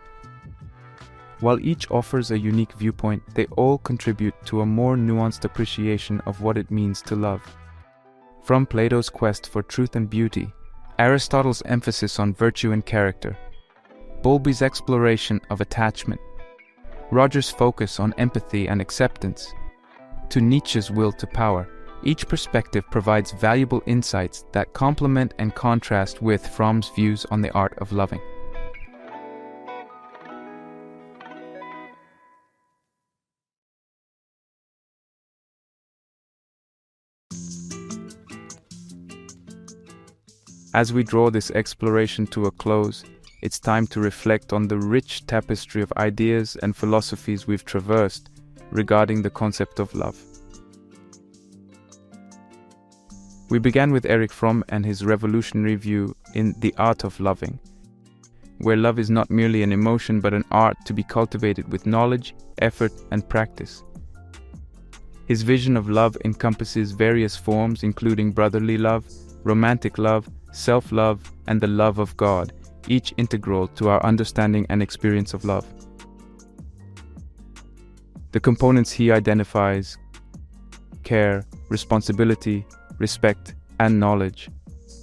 While each offers a unique viewpoint, they all contribute to a more nuanced appreciation of what it means to love. From Plato's quest for truth and beauty, Aristotle's emphasis on virtue and character, Bowlby's exploration of attachment, Rogers' focus on empathy and acceptance, to Nietzsche's will to power, each perspective provides valuable insights that complement and contrast with Fromm's views on the art of loving. As we draw this exploration to a close, it's time to reflect on the rich tapestry of ideas and philosophies we've traversed regarding the concept of love. We began with Erich Fromm and his revolutionary view in The Art of Loving, where love is not merely an emotion but an art to be cultivated with knowledge, effort, and practice. His vision of love encompasses various forms including brotherly love, romantic love, self-love, and the love of God, each integral to our understanding and experience of love. The components he identifies, care, responsibility, respect, and knowledge,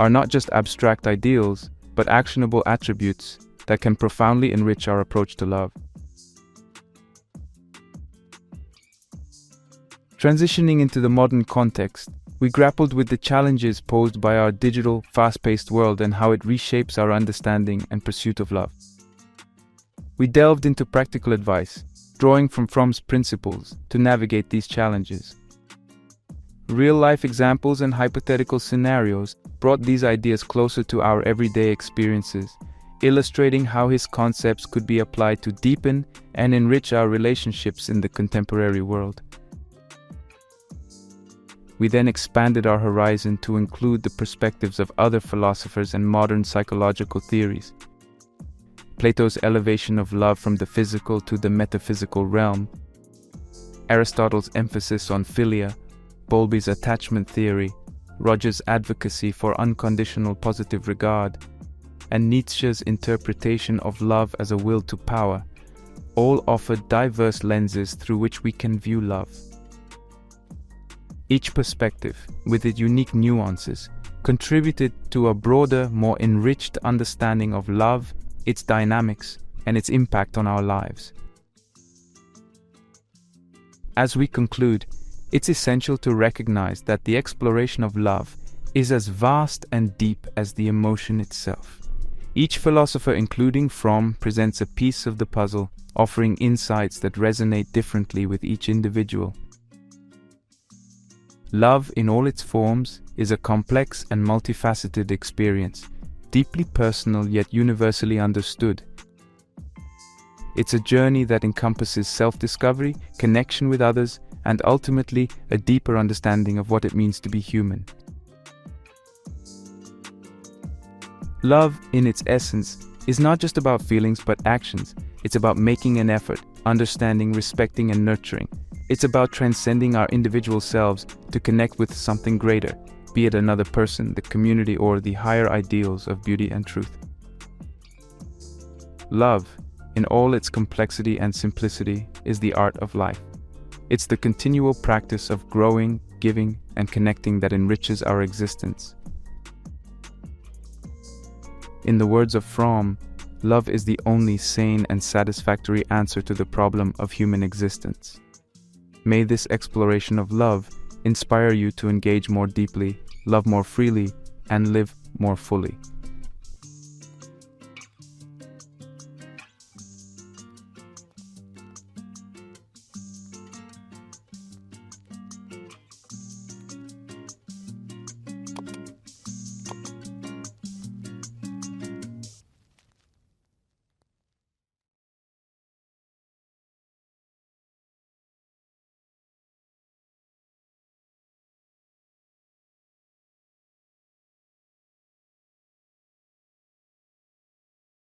are not just abstract ideals, but actionable attributes that can profoundly enrich our approach to love. Transitioning into the modern context, we grappled with the challenges posed by our digital, fast-paced world and how it reshapes our understanding and pursuit of love. We delved into practical advice, drawing from Fromm's principles to navigate these challenges. Real-life examples and hypothetical scenarios brought these ideas closer to our everyday experiences, illustrating how his concepts could be applied to deepen and enrich our relationships in the contemporary world. We then expanded our horizon to include the perspectives of other philosophers and modern psychological theories. Plato's elevation of love from the physical to the metaphysical realm, Aristotle's emphasis on philia, Bowlby's attachment theory, Roger's advocacy for unconditional positive regard, and Nietzsche's interpretation of love as a will to power, all offer diverse lenses through which we can view love. Each perspective, with its unique nuances, contributed to a broader, more enriched understanding of love, its dynamics, and its impact on our lives. As we conclude, it's essential to recognize that the exploration of love is as vast and deep as the emotion itself. Each philosopher, including Fromm, presents a piece of the puzzle, offering insights that resonate differently with each individual. Love, in all its forms, is a complex and multifaceted experience, deeply personal yet universally understood. It's a journey that encompasses self-discovery, connection with others, and ultimately a deeper understanding of what it means to be human. Love, in its essence, is not just about feelings but actions. It's about making an effort, understanding, respecting, and nurturing. It's about transcending our individual selves to connect with something greater, be it another person, the community, or the higher ideals of beauty and truth. Love, in all its complexity and simplicity, is the art of life. It's the continual practice of growing, giving, and connecting that enriches our existence. In the words of Fromm, love is the only sane and satisfactory answer to the problem of human existence. May this exploration of love inspire you to engage more deeply, love more freely, and live more fully.